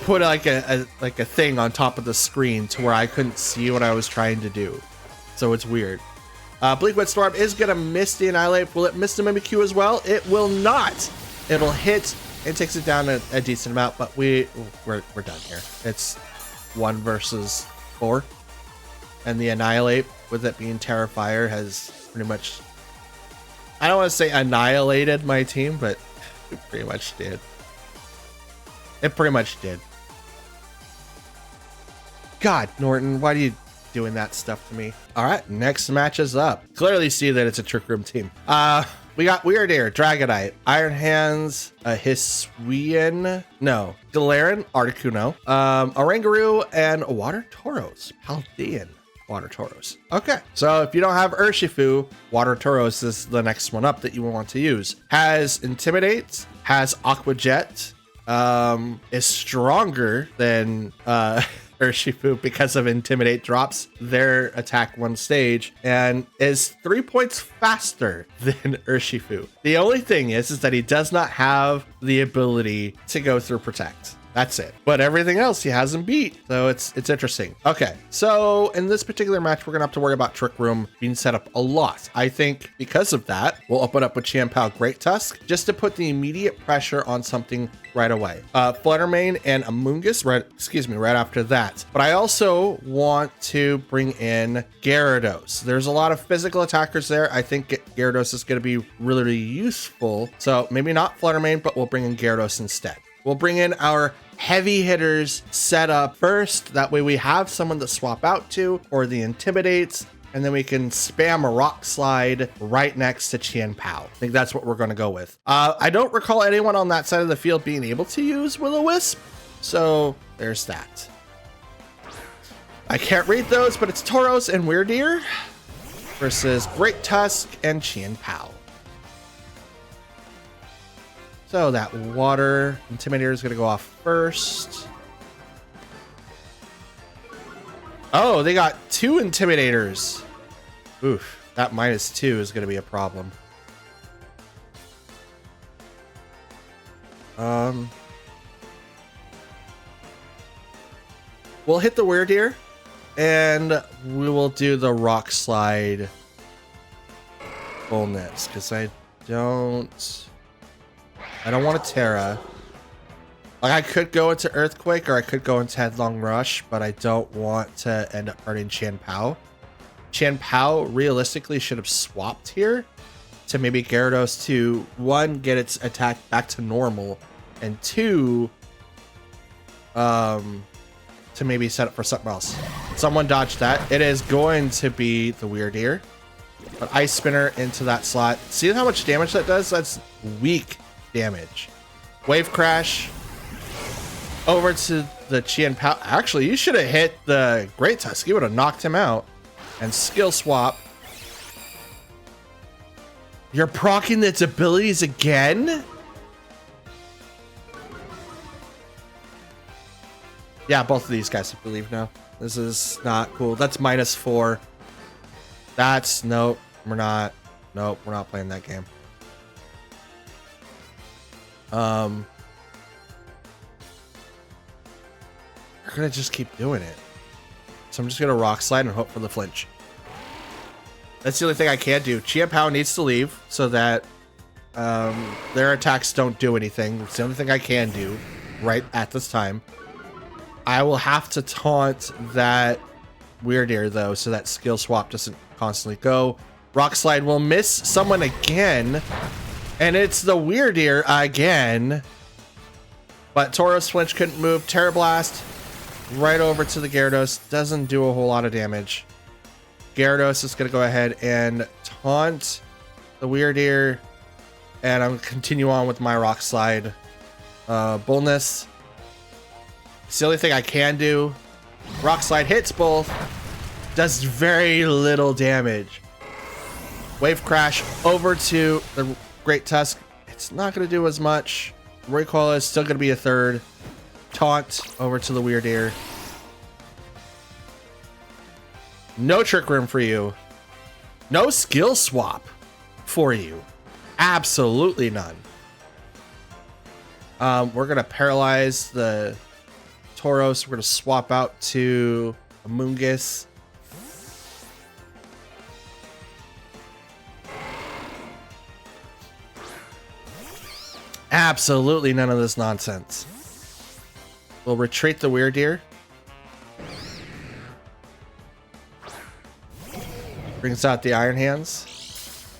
put like a thing on top of the screen to where I couldn't see what I was trying to do. So it's weird. Bleak Wet Storm is gonna miss the Annihilate. Will it miss the Mimikyu as well? It will not. It'll hit and takes it down a decent amount, but we're done here. It's 1 versus 4, and the Annihilate, with it being Terrifier, has pretty much, I don't want to say annihilated my team, but it pretty much did. It pretty much did. God, Norton, why are you doing that stuff to me? All right, next match is up. Clearly see that it's a Trick Room team. We got Weird Ear, Dragonite, Iron Hands, Hisuian, no, Galarian, Articuno, Oranguru, and Water Tauros, Paldean Water Tauros. Okay, so if you don't have Urshifu, Water Tauros is the next one up that you will want to use. Has Intimidate, has Aqua Jet, is stronger than Urshifu because of Intimidate, drops their attack 1 stage, and is 3 points faster than Urshifu. The only thing is that he does not have the ability to go through Protect. That's it. But everything else he hasn't beat. So it's interesting. Okay, so in this particular match, we're gonna have to worry about Trick Room being set up a lot. I think because of that, we'll open up with Chien-Pao Great Tusk just to put the immediate pressure on something right away. Fluttermane and Amoonguss right after that. But I also want to bring in Gyarados. There's a lot of physical attackers there. I think Gyarados is gonna be really useful. So maybe not Fluttermane, but we'll bring in Gyarados instead. We'll bring in our heavy hitters set up first. That way we have someone to swap out to, or the Intimidates, and then we can spam a Rock Slide right next to Chien-Pao. I think that's what we're going to go with. I don't recall anyone on that side of the field being able to use Will-O-Wisp, so there's that. I can't read those, but it's Tauros and Weird Ear versus Great Tusk and Chien-Pao. So that Water Intimidator is going to go off first. Oh, they got 2 Intimidators. Oof, that -2 is going to be a problem. We'll hit the Weird Ear, and we will do the Rock Slide fullness, because I don't want to Terra. Like, I could go into Earthquake or I could go into Headlong Rush, but I don't want to end up hurting Chien-Pao. Chien-Pao realistically should have swapped here to maybe Gyarados to 1, get its attack back to normal, and 2, to maybe set up for something else. Someone dodged that. It is going to be the Weird Ear. But Ice Spinner into that slot. See how much damage that does? That's weak damage. Wave Crash over to the Chien-Pao. Actually, you should have hit the Great Tusk. You would have knocked him out. And Skill Swap. You're proccing its abilities again? Yeah, both of these guys, I believe now. This is not cool. That's -4. That's, nope, we're not playing that game. We're gonna just keep doing it. So I'm just gonna Rock Slide and hope for the flinch. That's the only thing I can do. Chia Pao needs to leave so that their attacks don't do anything. It's the only thing I can do right at this time. I will have to taunt that Weirdeer though, so that skill swap doesn't constantly go. Rock Slide will miss someone again, and it's the Weirdeer again. But Tauros Flinch couldn't move. Terra Blast right over to the Gyarados. Doesn't do a whole lot of damage. Gyarados is going to go ahead and taunt the Weirdeer, and I'm going to continue on with my Rock Slide. Bullness. It's the only thing I can do. Rock Slide hits both. Does very little damage. Wave Crash over to the Great Tusk. It's not going to do as much. Recoil is still going to be a third. Taunt over to the Weirdeer. No Trick Room for you. No skill swap for you. Absolutely none. We're going to paralyze the Tauros. We're going to swap out to Amoonguss. Absolutely none of this nonsense. We'll retreat the Weirdeer. Brings out the Iron Hands.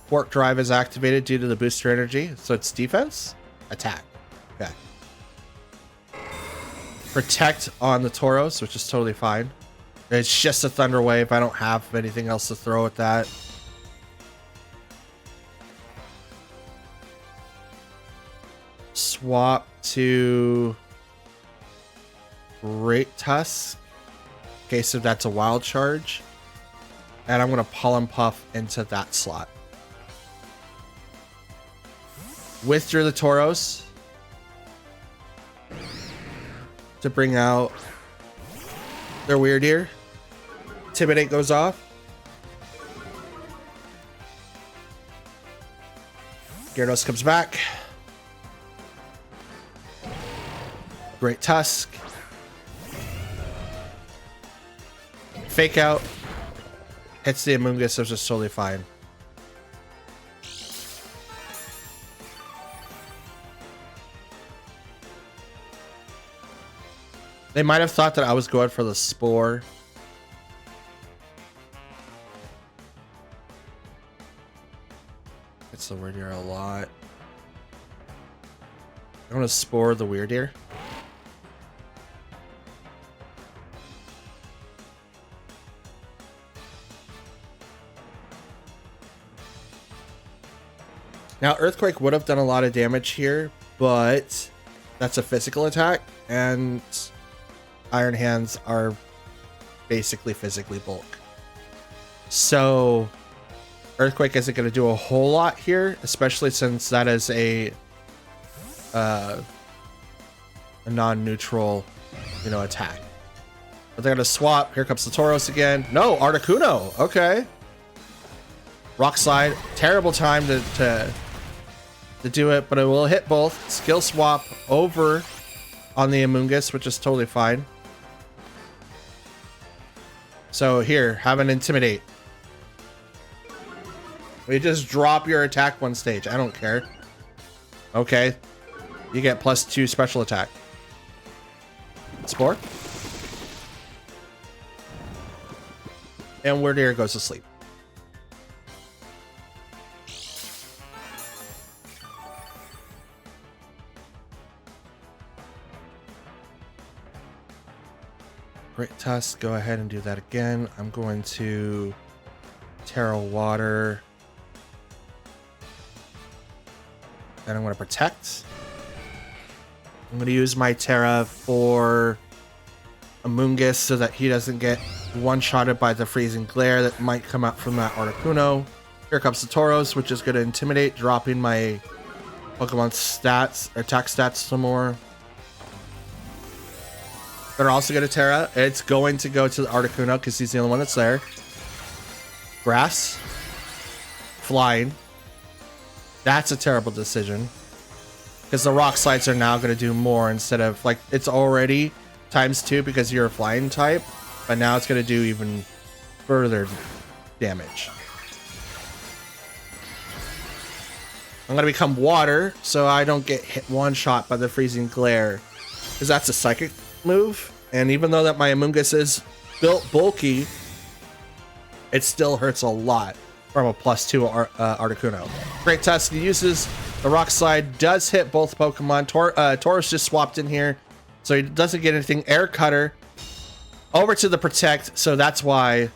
Quark Drive is activated due to the booster energy. So it's defense? Attack. Okay. Protect on the Tauros, which is totally fine. It's just a Thunder Wave. I don't have anything else to throw at that. Swap to Great Tusk. Okay, so that's a wild charge. And I'm going to Pollen Puff into that slot. Withdraw the Tauros to bring out their Weirdeer. Intimidate goes off. Gyarados comes back. Great Tusk. Fake Out. Hits the Amoonguss, so it's just totally fine. They might have thought that I was going for the Spore. It's the Weirdeer a lot. I'm gonna Spore the Weirdeer. Now, Earthquake would have done a lot of damage here, but that's a physical attack, and Iron Hands are basically physically bulk. So, Earthquake isn't going to do a whole lot here, especially since that is a non-neutral, attack. But they're going to swap. Here comes the Tauros again. No, Articuno. Okay. Rock Slide. Terrible time to do it, but it will hit both. Skill swap over on the Amoonguss, which is totally fine. So here, have an Intimidate. We just drop your attack one stage. I don't care. Okay. You get +2 special attack. Spore. And Weirdeer goes to sleep. Great Tusk, go ahead and do that again. I'm going to Terra Water. And I'm going to Protect. I'm going to use my Terra for Amoonguss so that he doesn't get one-shotted by the Freezing Glare that might come out from that Articuno. Here comes the Tauros, which is going to Intimidate, dropping my Pokemon stats, attack stats some more. They're also going to Terra. It's going to go to the Articuno because he's the only one that's there. Grass. Flying. That's a terrible decision. Because the Rock Slides are now going to do more instead of, like, it's already ×2 because you're a flying type. But now it's going to do even further damage. I'm gonna become water so I don't get hit one shot by the freezing glare, because that's a psychic move. And even though that my Amoonguss is built bulky, it still hurts a lot from a +2 Articuno. Great Tusk uses the Rock Slide, does hit both Pokemon. Tauros just swapped in here, so he doesn't get anything. Air Cutter over to the Protect, so that's why.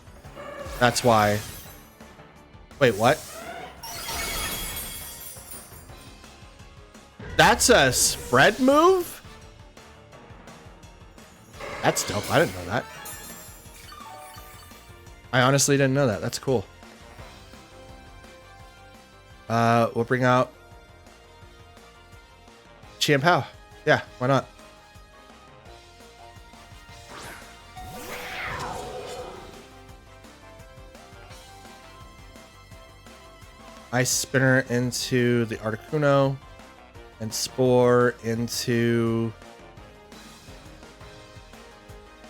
Wait, what? That's a spread move? That's dope. I didn't know that. I honestly didn't know that. That's cool. We'll bring out Chien-Pao. Yeah, why not? Ice Spinner into the Articuno and Spore into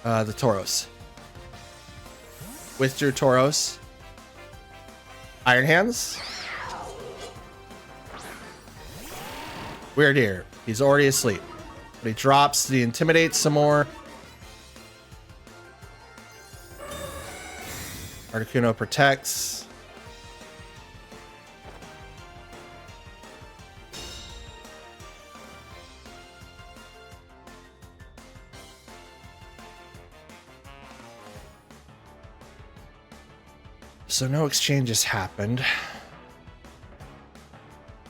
the Tauros. Withdrew Tauros. Iron Hands. Weird Ear. He's already asleep. But he drops the Intimidate some more. Articuno protects. So no exchanges happened.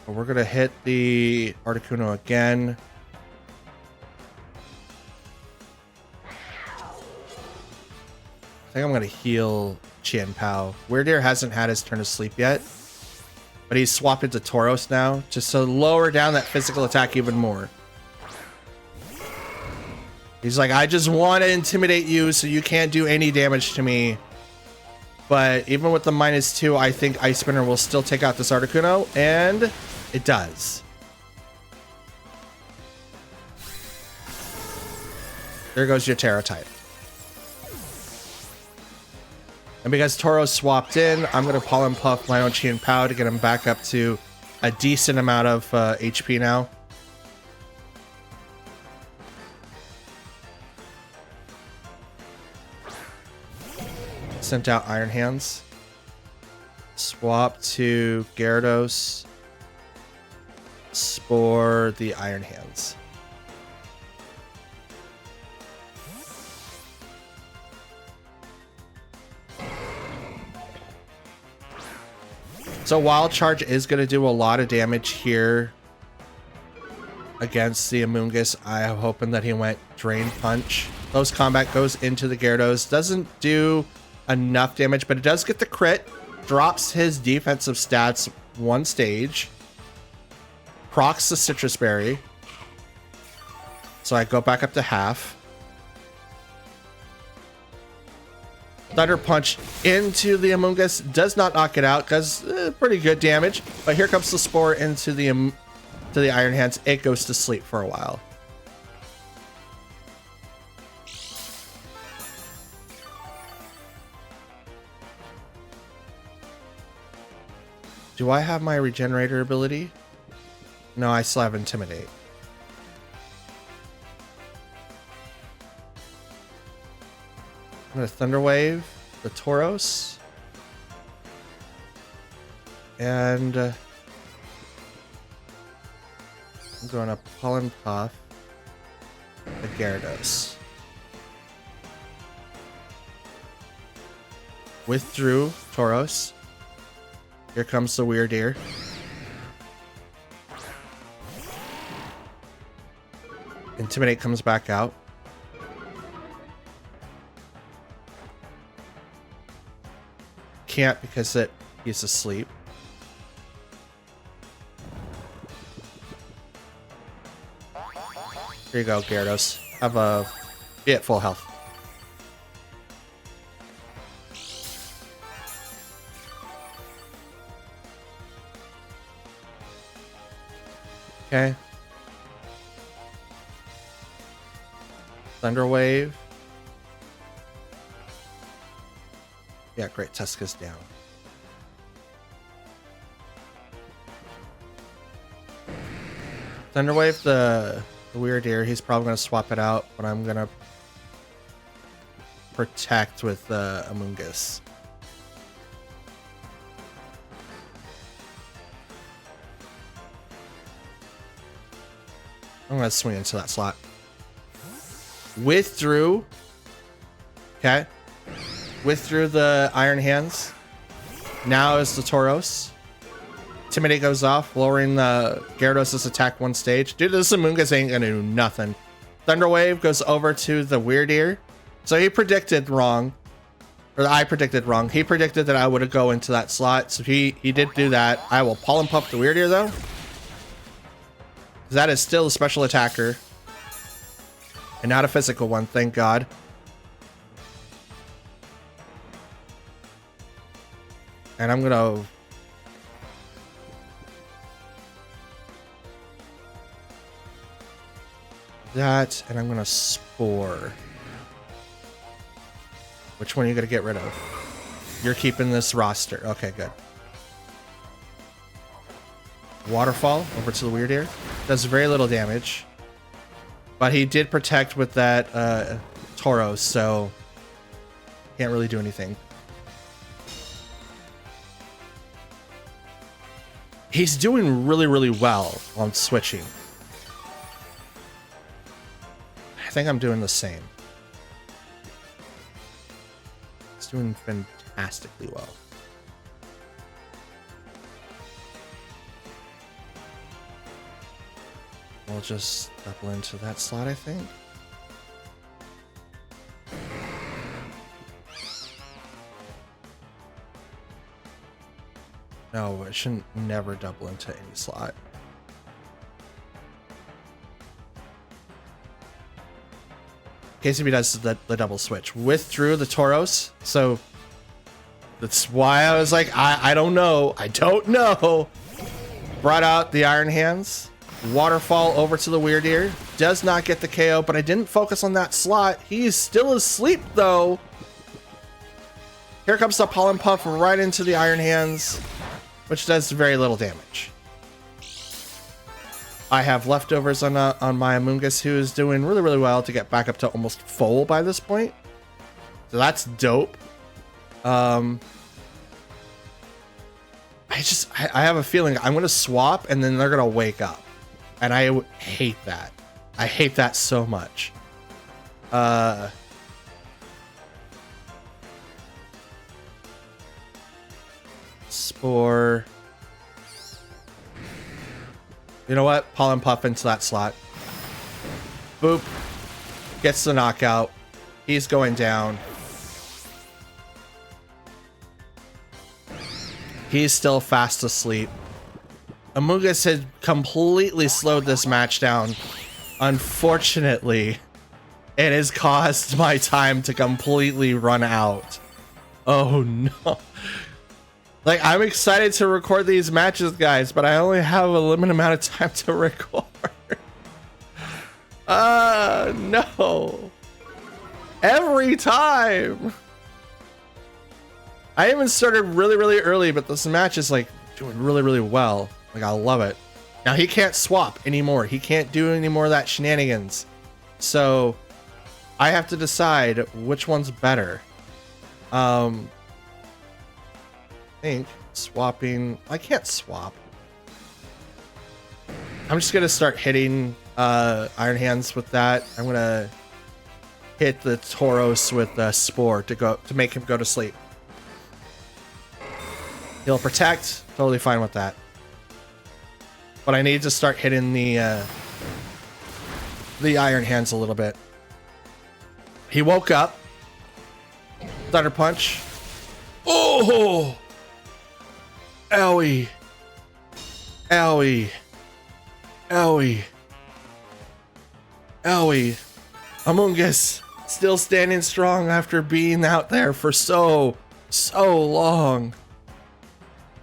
But we're gonna hit the Articuno again. I think I'm gonna heal Chien-Pao. Weird Ear hasn't had his turn of sleep yet, but he's swapped into Tauros now, just to lower down that physical attack even more. He's like, I just want to intimidate you so you can't do any damage to me. But even with the -2, I think Ice Spinner will still take out this Articuno, and it does. There goes your Terra type. And because Tauros swapped in, I'm going to Pollen Puff my own Chien-Pao to get him back up to a decent amount of HP now. Sent out Iron Hands. Swap to Gyarados. Spore the Iron Hands. So Wild Charge is going to do a lot of damage here against the Amoonguss. I am hoping that he went Drain Punch. Close Combat goes into the Gyarados. Doesn't do enough damage, but it does get the crit. Drops his defensive stats one stage. Procs the Citrus Berry. So I go back up to half. Thunder Punch into the Amoonguss. Does not knock it out because pretty good damage. But here comes the Spore into the Iron Hands. It goes to sleep for a while. Do I have my Regenerator ability? No, I still have Intimidate. I'm going to Thunder Wave the Tauros. And I'm going to Pollen Puff the Gyarados. Withdrew Tauros. Here comes the Weird Ear. Intimidate comes back out. Can't because he's asleep. Here you go, Gyarados. Be at full health. Okay. Thunder Wave. Yeah, great. Tuska's down. Thunderwave, the weird ear, he's probably going to swap it out, but I'm going to protect with Amoonguss. I'm going to swing into that slot. Withdrew. Okay. Withdrew the Iron Hands. Now is the Tauros. Intimidate goes off, lowering the Gyarados' attack one stage. Dude, this Amoonguss ain't gonna do nothing. Thunderwave goes over to the Weird Ear. So he predicted wrong. Or I predicted wrong. He predicted that I would go into that slot. So he did do that. I will Pollen Puff the Weird Ear though. That is still a special attacker. And not a physical one, thank God. And I'm gonna... that, and I'm gonna Spore. Which one are you gonna get rid of? You're keeping this roster. Okay, good. Waterfall over to the Weird Ear. Does very little damage. But he did protect with that Tauros, so can't really do anything. He's doing really, really well on switching. I think I'm doing the same. He's doing fantastically well. We'll just double into that slot, I think. No, it shouldn't never double into any slot. KCB does the double switch. Withdrew the Tauros, so that's why I was like, I don't know. I don't know. Brought out the Iron Hands. Waterfall over to the Weird Ear. Does not get the KO, but I didn't focus on that slot. He is still asleep, though. Here comes the Pollen Puff right into the Iron Hands, which does very little damage. I have leftovers on my Amoonguss, who is doing really, really well to get back up to almost full by this point. So that's dope. I have a feeling I'm going to swap and then they're going to wake up. And I hate that. I hate that so much. Spore. You know what? Pollen Puff into that slot. Boop. Gets the knockout. He's going down. He's still fast asleep. Amoonguss had completely slowed this match down. Unfortunately, it has caused my time to completely run out. Oh no. Like, I'm excited to record these matches, guys, but I only have a limited amount of time to record. No. Every time. I even started really, really early, but this match is like doing really, really well. Like, I love it. Now he can't swap anymore. He can't do any more of that shenanigans. So I have to decide which one's better. I think swapping. I can't swap. I'm just gonna start hitting Iron Hands with that. I'm gonna hit the Tauros with Spore to make him go to sleep. He'll protect. Totally fine with that. But I need to start hitting the Iron Hands a little bit. He woke up. Thunder Punch. Oh! Owie. Owie. Owie. Owie. Amoonguss still standing strong after being out there for so long.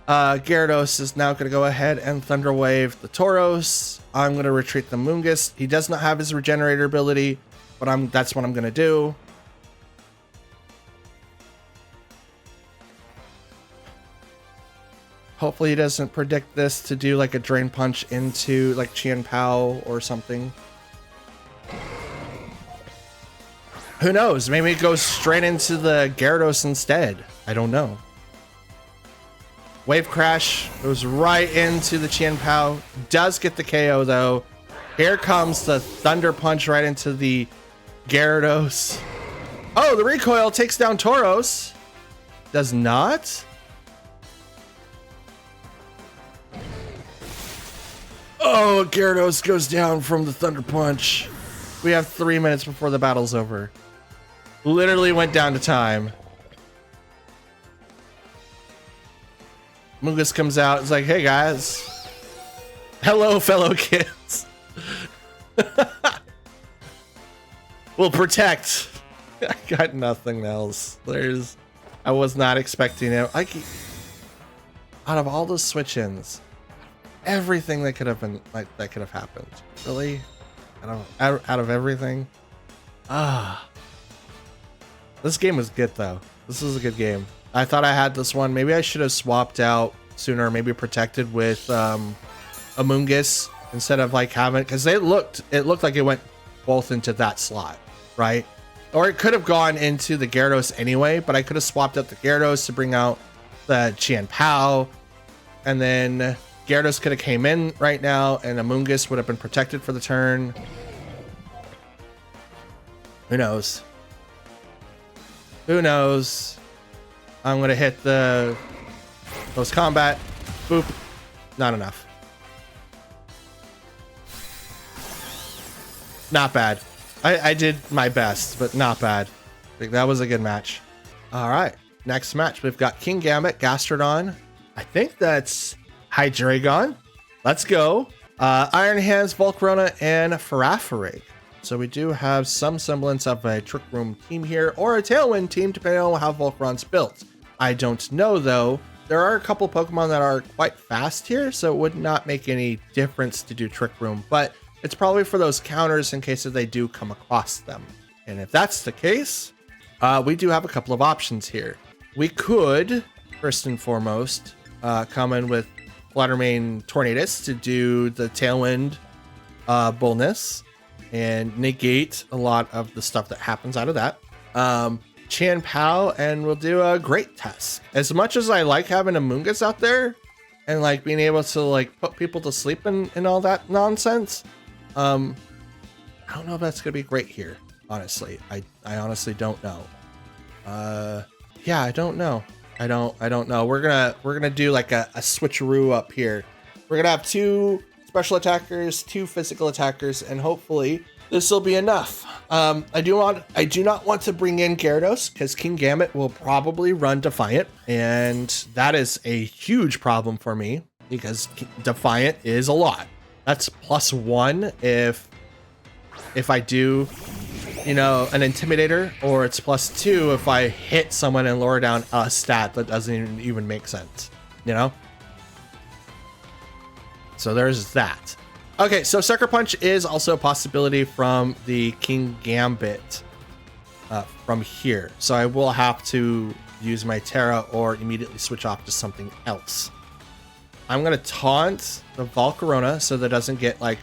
Gyarados is now going to go ahead and Thunder Wave the Tauros. I'm going to retreat the Amoonguss. He does not have his regenerator ability, but that's what I'm going to do. Hopefully he doesn't predict this to do like a drain punch into like Qian Pao or something. Who knows? Maybe it goes straight into the Gyarados instead. I don't know. Wave Crash goes right into the Qian Pao. Does get the KO though. Here comes the Thunder Punch right into the Gyarados. Oh, the recoil takes down Tauros. Does not. Oh, Gyarados goes down from the Thunder Punch. We have 3 minutes before the battle's over. Literally went down to time. Mungus comes out. It's like, hey guys. Hello, fellow kids. We'll protect. I got nothing else. I was not expecting it. Out of all the switch-ins, everything that could have been that could have happened. Really? Out of everything? This game was good though. This was a good game. I thought I had this one. Maybe I should have swapped out sooner. Maybe protected with Amoonguss instead of like having, because it looked like it went both into that slot, right? Or it could have gone into the Gyarados anyway, but I could have swapped out the Gyarados to bring out the Qian Pao, and then Gyarados could have came in right now, and Amoonguss would have been protected for the turn. Who knows? Who knows? I'm gonna hit the close combat. Boop. Not enough. Not bad. I did my best, but not bad. I think that was a good match. All right. Next match, we've got Kingambit, Gastrodon. I think that's Hydreigon. Let's go. Iron Hands, Volcarona, and Farafrig. So we do have some semblance of a Trick Room team here, or a Tailwind team, depending on how Volcaron's built. I don't know, though. There are a couple Pokemon that are quite fast here, so it would not make any difference to do Trick Room, but it's probably for those counters in case that they do come across them. And if that's the case, we do have a couple of options here. We could, first and foremost, come in with Fluttermane Tornadus to do the Tailwind Bullness and negate a lot of the stuff that happens out of that. Qian Pao, and we'll do a Great Tusk. As much as I like having a Amoonguss out there and like being able to like put people to sleep and all that nonsense, I don't know if that's gonna be great here. Honestly, I honestly don't know. Yeah, I don't know. I don't know. We're gonna do like a switcheroo up here. We're gonna have 2 special attackers, 2 physical attackers, and hopefully this will be enough. I do not want to bring in Gyarados because Kingambit will probably run Defiant, and that is a huge problem for me because Defiant is a lot. That's +1 if I do, you know, an Intimidator, or it's +2 if I hit someone and lower down a stat that doesn't even make sense, you know? So there's that. Okay, so Sucker Punch is also a possibility from the Kingambit from here. So I will have to use my Terra or immediately switch off to something else. I'm going to taunt the Volcarona so that it doesn't get like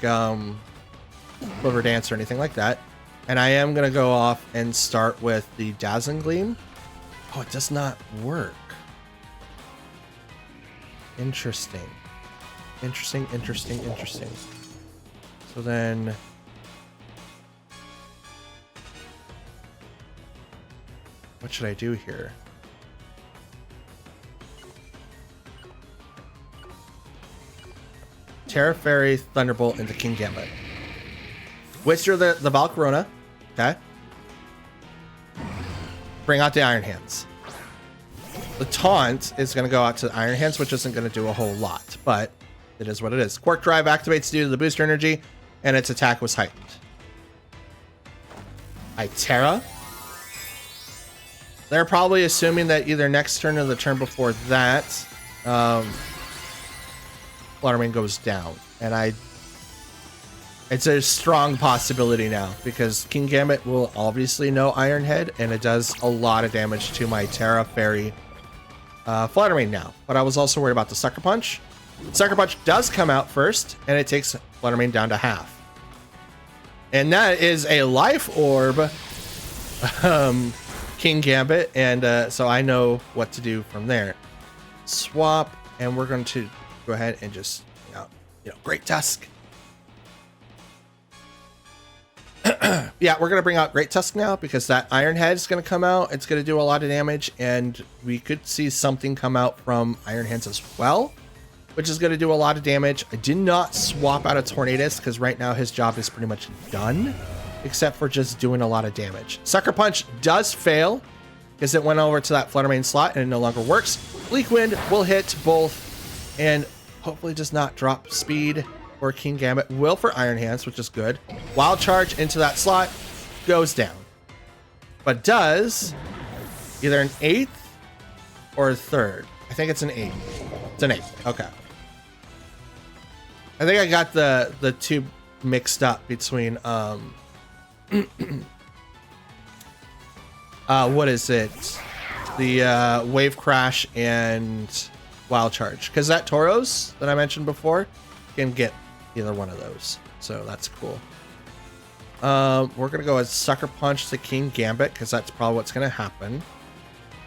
Quiver Dance or anything like that. And I am going to go off and start with the Dazzling Gleam. Oh, it does not work. Interesting. Interesting. So then... what should I do here? Terra Fairy, Thunderbolt into Kingambit. Whisper the Volcarona. Okay. Bring out the Iron Hands. The taunt is going to go out to Iron Hands, which isn't going to do a whole lot, but it is what it is. Quark Drive activates due to the booster energy, and its attack was heightened. I Terra. They're probably assuming that either next turn or the turn before that, Fluttermane goes down, and it's a strong possibility now because Kingambit will obviously know Iron Head, and it does a lot of damage to my Terra Fairy Flutter Mane now, but I was also worried about the Sucker Punch. Sucker Punch does come out first, and it takes Flutter Mane down to half. And that is a life orb, King Gambit, and so I know what to do from there. Swap, and we're going to go ahead and just, Great Tusk. Yeah, we're going to bring out Great Tusk now because that Iron Head is going to come out. It's going to do a lot of damage, and we could see something come out from Iron Hands as well, which is going to do a lot of damage. I did not swap out a Tornadus because right now his job is pretty much done, except for just doing a lot of damage. Sucker Punch does fail because it went over to that Flutter Mane slot and it no longer works. Bleak Wind will hit both and hopefully does not drop speed, or King Gambit will for Iron Hands, which is good. Wild Charge into that slot goes down, but does either an 8th or a 3rd. I think it's an 8th. It's an 8th. Okay. I think I got the two mixed up between what is it? The Wave Crash and Wild Charge, because that Tauros that I mentioned before can get either one of those, so that's cool. We're gonna go with Sucker Punch to King Gambit because that's probably what's gonna happen,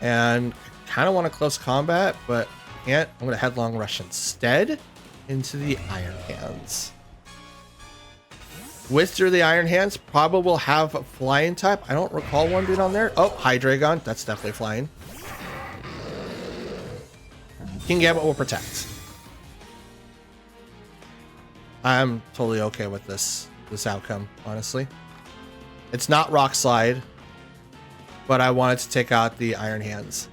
and I kind of want a close combat, but I can't. I'm gonna Headlong Rush instead into the Iron Hands. Withdraw the Iron Hands, probably will have a flying type. I don't recall one being on there. Oh, Hydreigon, that's definitely flying. King Gambit will protect. I'm totally okay with this outcome, honestly. It's not Rock Slide, but I wanted to take out the Iron Hands.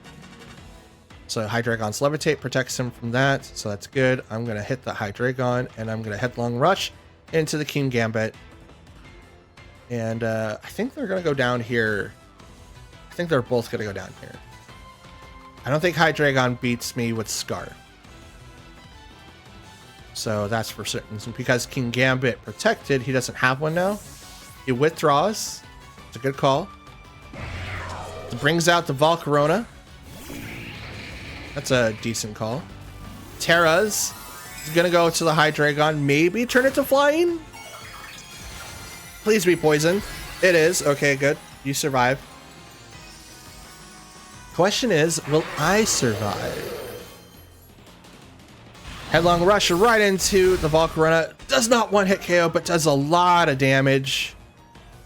So Hydreigon's Levitate protects him from that, so that's good. I'm going to hit the Hydreigon, and I'm going to Headlong Rush into the King Gambit. And I think they're going to go down here. I think they're both going to go down here. I don't think Hydreigon beats me with Scar. So that's for certain. Because King Gambit protected, he doesn't have one now. He withdraws. It's a good call. It brings out the Volcarona. That's a decent call. Terra's is going to go to the Hydreigon. Maybe turn it to flying? Please be poison. It is. Okay, good. You survive. Question is, will I survive? Headlong Rush right into the Volcarona. Does not one-hit KO, but does a lot of damage.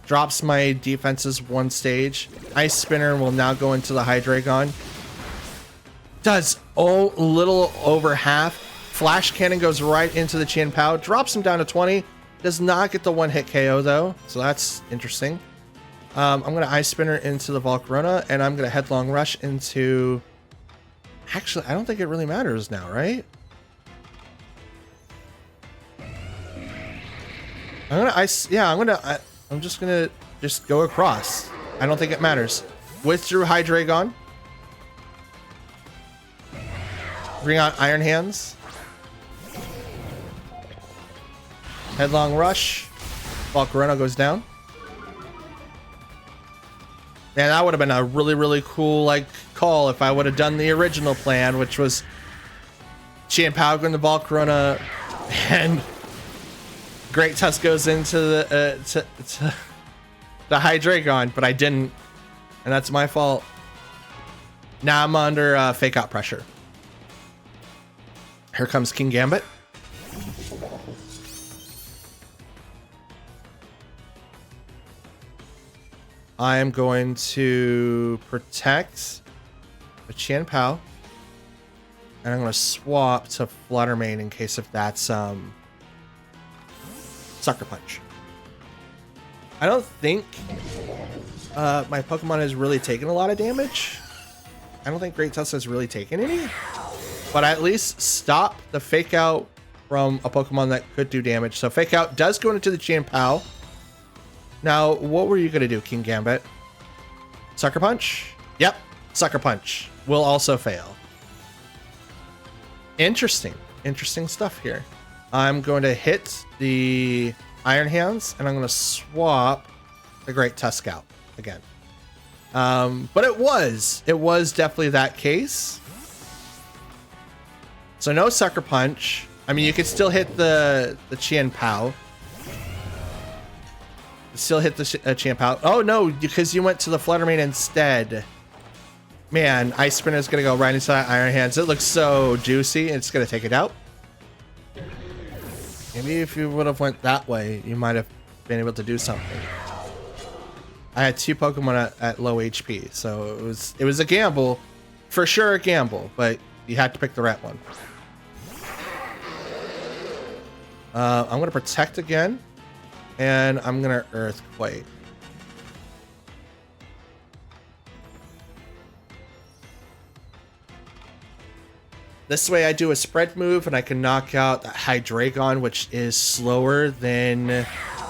Drops my defenses one stage. Ice Spinner will now go into the Hydreigon. Does a little over half. Flash Cannon goes right into the Chien Pao. Drops him down to 20. Does not get the one-hit KO, though. So that's interesting. I'm going to Ice Spinner into the Volcarona, and I'm going to Headlong Rush into... Actually, I don't think it really matters now, right? I'm going to Ice... Yeah, I'm just going to go across. I don't think it matters. Withdrew Hydreigon. Bring out Iron Hands. Headlong Rush. Volcarona goes down. Man, that would have been a really, really cool call if I would have done the original plan, which was Chien Pao going to Volcarona and Great Tusk goes into the the Hydreigon, but I didn't, and that's my fault. Now I'm under fake out pressure. Here comes King Gambit. I am going to protect the Chien Pao, and I'm going to swap to Flutter Mane in case if that's Sucker Punch. I don't think my Pokemon has really taken a lot of damage. I don't think Great Tusk has really taken any, but I at least stop the Fake Out from a Pokemon that could do damage. So Fake Out does go into the Chien Pao. Now, what were you going to do, King Gambit? Sucker Punch? Yep, Sucker Punch will also fail. Interesting stuff here. I'm going to hit the Iron Hands, and I'm going to swap the Great Tusk out again. But it was definitely that case. So no Sucker Punch. I mean, you could still hit the Chien Pao. Still hit the Chien Pao. Oh no, because you went to the Flutter Mane instead. Man, Ice Spinner is going to go right into that Iron Hands. It looks so juicy. It's going to take it out. Maybe if you would have went that way, you might have been able to do something. I had 2 Pokemon at low HP, so it was a gamble. For sure a gamble, but you had to pick the right one. I'm going to Protect again, and I'm going to Earthquake. This way I do a spread move and I can knock out that Hydreigon, which is slower than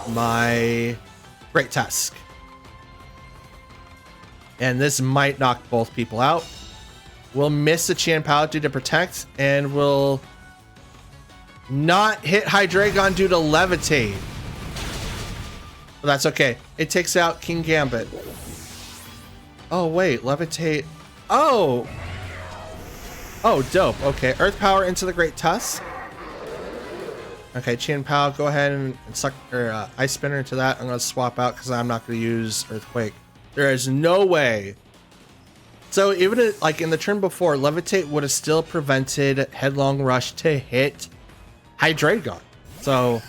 my Great Tusk. And this might knock both people out. We'll miss the Chien Pao due to Protect, and we'll not hit Hydreigon due to Levitate. But that's okay. It takes out King Gambit. Oh wait, Levitate. Oh! Oh, dope. Okay, Earth Power into the Great Tusk. Okay, Chien Pao, go ahead and suck or Ice Spinner into that. I'm gonna swap out because I'm not gonna use Earthquake. There is no way. So even like in the turn before, Levitate would have still prevented Headlong Rush to hit Hydreigon. So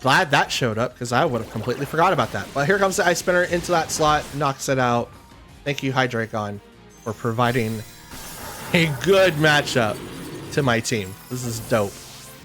glad that showed up because I would have completely forgot about that. But here comes the Ice Spinner into that slot, knocks it out. Thank you, Hydreigon, for providing a good matchup to my team. This is dope.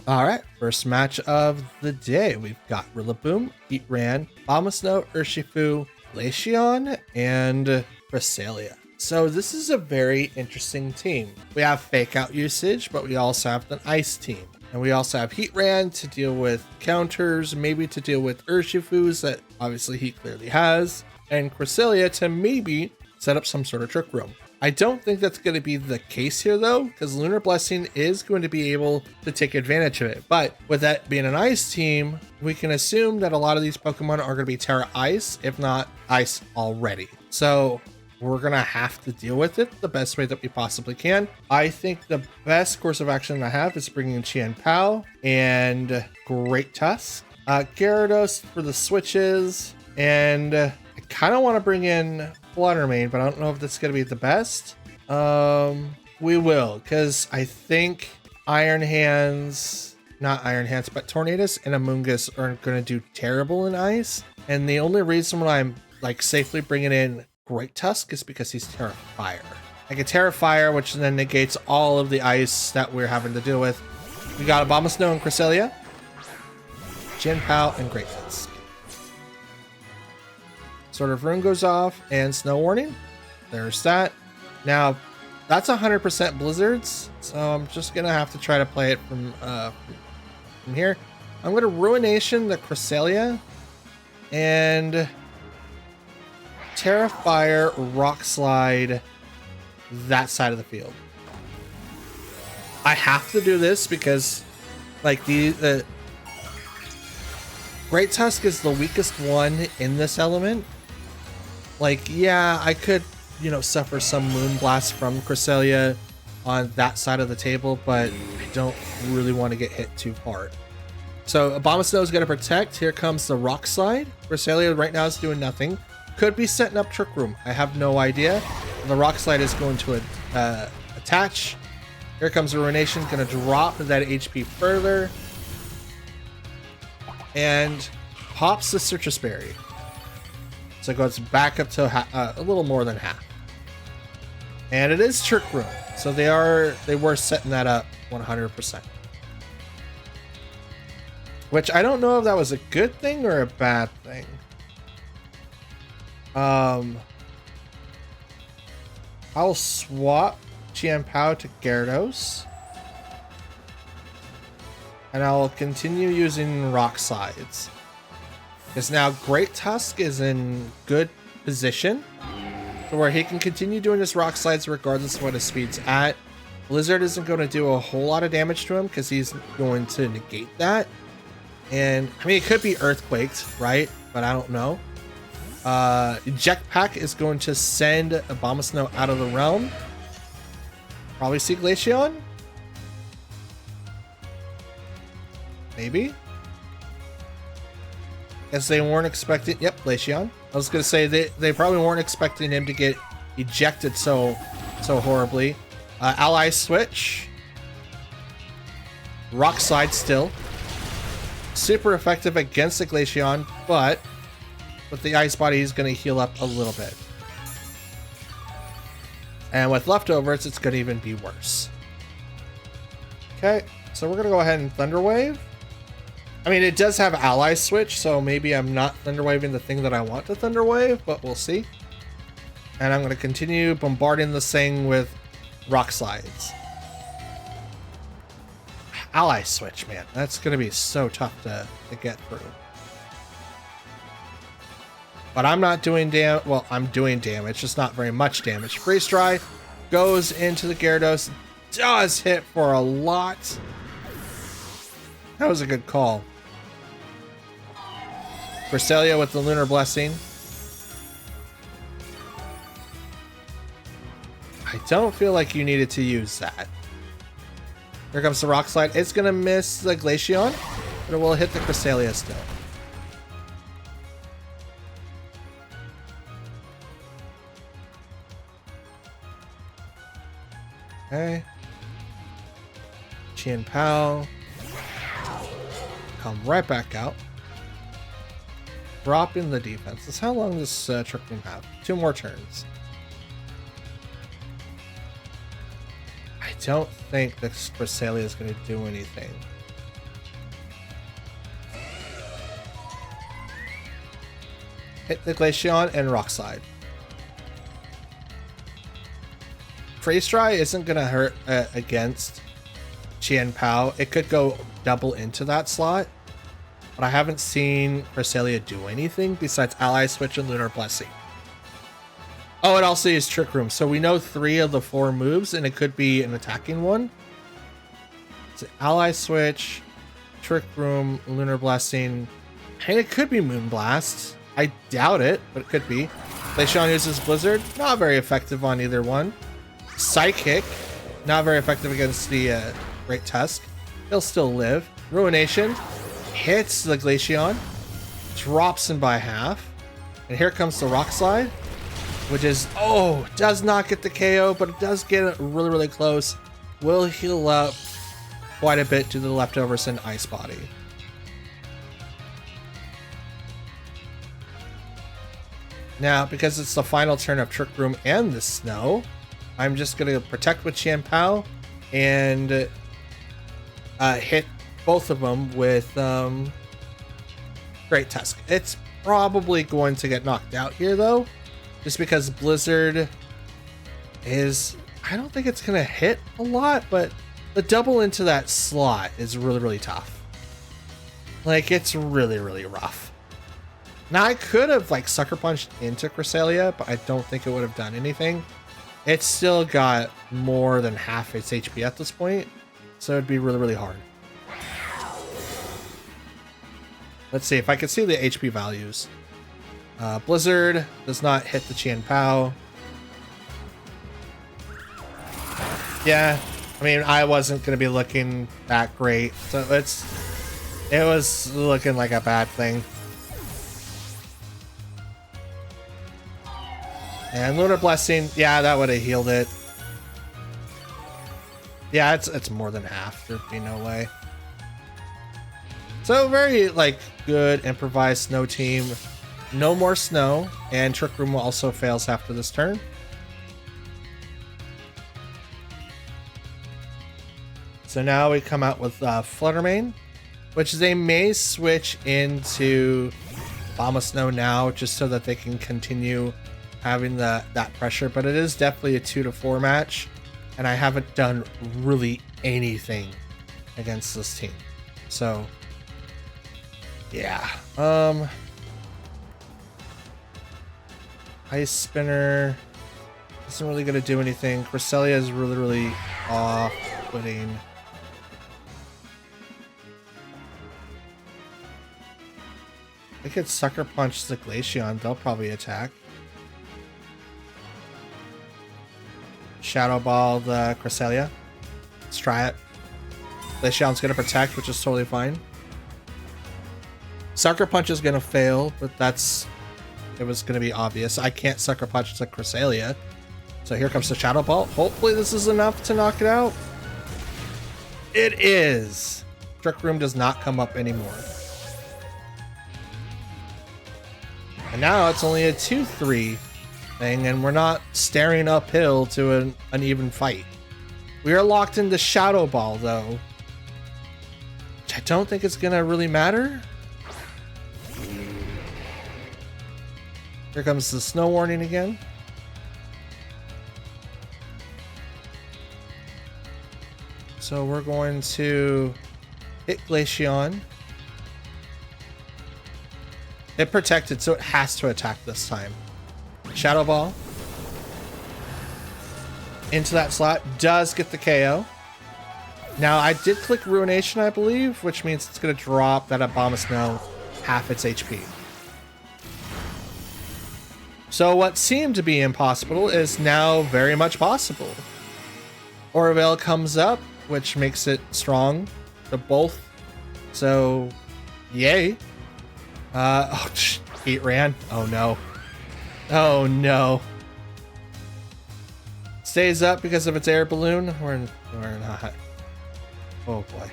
All right, first match of the day. We've got Rillaboom, Heatran, Abomasnow, Urshifu, Glaceon, and Cresselia. So this is a very interesting team. We have Fake Out usage, but we also have an Ice team. And we also have Heatran to deal with counters, maybe to deal with Urshifus that obviously he clearly has, and Cresselia to maybe set up some sort of Trick Room. I don't think that's going to be the case here though, because Lunar Blessing is going to be able to take advantage of it. But with that being an Ice team, we can assume that a lot of these Pokemon are going to be Terra Ice, if not Ice already. So we're going to have to deal with it the best way that we possibly can. I think the best course of action I have is bringing Chien Pao and Great Tusk. Gyarados for the switches, and I kind of want to bring in Flutter Mane, but I don't know if that's going to be the best. We will, because I think Iron Hands, not Iron Hands, but Tornadus and Amoonguss are going to do terrible in Ice. And the only reason why I'm like safely bringing in Great Tusk is because he's Terra Fire. I can Terra Fire, which then negates all of the Ice that we're having to deal with. We got Abomasnow and Cresselia, Chien Pao, and Great Tusk. Sword of Rune goes off, and Snow Warning. There's that. Now, that's 100% Blizzards, so I'm just gonna have to try to play it from here. I'm gonna Ruination the Cresselia, and Terra Fire, Rock Slide that side of the field. I have to do this because, like, the Great Tusk is the weakest one in this element. Like, yeah, I could, you know, suffer some Moonblast from Cresselia on that side of the table, but I don't really want to get hit too hard. So Abomasnow is going to Protect. Here comes the Rock Slide. Cresselia right now is doing nothing. Could be setting up Trick Room. I have no idea. The Rock Slide is going to attach. Here comes Ruination, going to drop that HP further. And pops the Citrus Berry. So it goes back up to a little more than half. And it is Trick Room. So they were setting that up 100%. Which I don't know if that was a good thing or a bad thing. I'll swap Chien Pao to Gyarados. And I'll continue using Rock Slides. Because now Great Tusk is in good position to where he can continue doing his Rock Slides regardless of what his speed's at. Blizzard isn't going to do a whole lot of damage to him because he's going to negate that. And, I mean, it could be Earthquaked, right? But I don't know. Jetpack is going to send Abomasnow out of the realm. Probably see Glaceon. Maybe? Guess they weren't expecting... Yep, Glaceon. I was going to say they probably weren't expecting him to get ejected so horribly. Ally switch. Rock slide still. Super effective against the Glaceon, but with the ice body, he's going to heal up a little bit. And with leftovers, it's going to even be worse. Okay, so we're going to go ahead and Thunder Wave. I mean, it does have Ally Switch, so maybe I'm not Thunder Waving the thing that I want to Thunder Wave, but we'll see. And I'm going to continue bombarding this thing with Rock Slides. Ally Switch, man. That's going to be so tough to get through. But I'm not doing damage. Well, I'm doing damage, just not very much damage. Freeze Dry goes into the Gyarados. Does hit for a lot. That was a good call. Cresselia with the Lunar Blessing. I don't feel like you needed to use that. Here comes the Rock Slide. It's going to miss the Glaceon, but it will hit the Cresselia still. Okay. Chien Pao. Come right back out. Drop in the defense. How long does Trick Room have? 2 more turns. I don't think the Cresselia is going to do anything. Hit the Glaceon and Rock Slide. Freeze Dry isn't going to hurt against Chien Pao. It could go double into that slot, but I haven't seen Cresselia do anything besides Ally Switch and Lunar Blessing. Oh, it also is Trick Room, so we know 3 of the 4 moves, and it could be an attacking one. So Ally Switch, Trick Room, Lunar Blessing, and it could be Moonblast. I doubt it, but it could be. Glaceon uses Blizzard, not very effective on either one. Psychic, not very effective against the Great Tusk. He'll still live. Ruination hits the Glaceon, drops him by half, and here comes the Rock Slide, which is, oh, does not get the KO, but it does get really, really close. Will heal up quite a bit to the leftovers and Ice Body. Now, because it's the final turn of Trick Room and the Snow, I'm just going to protect with Chien Pao and hit both of them with Great Tusk. It's probably going to get knocked out here, though, just because Blizzard is... I don't think it's going to hit a lot, but the double into that slot is really, really tough. Like, it's really, really rough. Now, I could have, like, Sucker Punched into Cresselia, but I don't think it would have done anything. It's still got more than half its HP at this point, so it'd be really, really hard. Let's see if I can see the HP values. Blizzard does not hit the Chien Pao. Yeah, I mean, I wasn't going to be looking that great, so it was looking like a bad thing. And Lunar Blessing, yeah, that would have healed it. Yeah, it's more than half. There'd be no way. So very, like, good improvised snow team. No more snow, and Trick Room also fails after this turn. So now we come out with Fluttermane, which they may switch into Bomb of Snow now, just so that they can continue having that pressure, but it is definitely a 2-4 match, and I haven't done really anything against this team. So yeah, Ice Spinner isn't really going to do anything. Cresselia is really, really off-putting. I could Sucker Punch the Glaceon. They'll probably attack. Shadow Ball the Cresselia. Let's try it. Glaceon's going to protect, which is totally fine. Sucker Punch is gonna fail, but it was gonna be obvious. I can't Sucker Punch to Cresselia. So here comes the Shadow Ball. Hopefully this is enough to knock it out. It is. Trick Room does not come up anymore. And now it's only a 2-3 thing, and we're not staring uphill to an even fight. We are locked into Shadow Ball, though. Which I don't think it's gonna really matter. Here comes the Snow Warning again. So we're going to hit Glaceon. It protected, so it has to attack this time. Shadow Ball. Into that slot. Does get the KO. Now, I did click Ruination, I believe, which means it's going to drop that Abomasnow half its HP. So what seemed to be impossible is now very much possible. Orville comes up, which makes it strong to both. So, yay. Heat ran. Oh no. Oh no. Stays up because of its air balloon. We're not. Oh boy.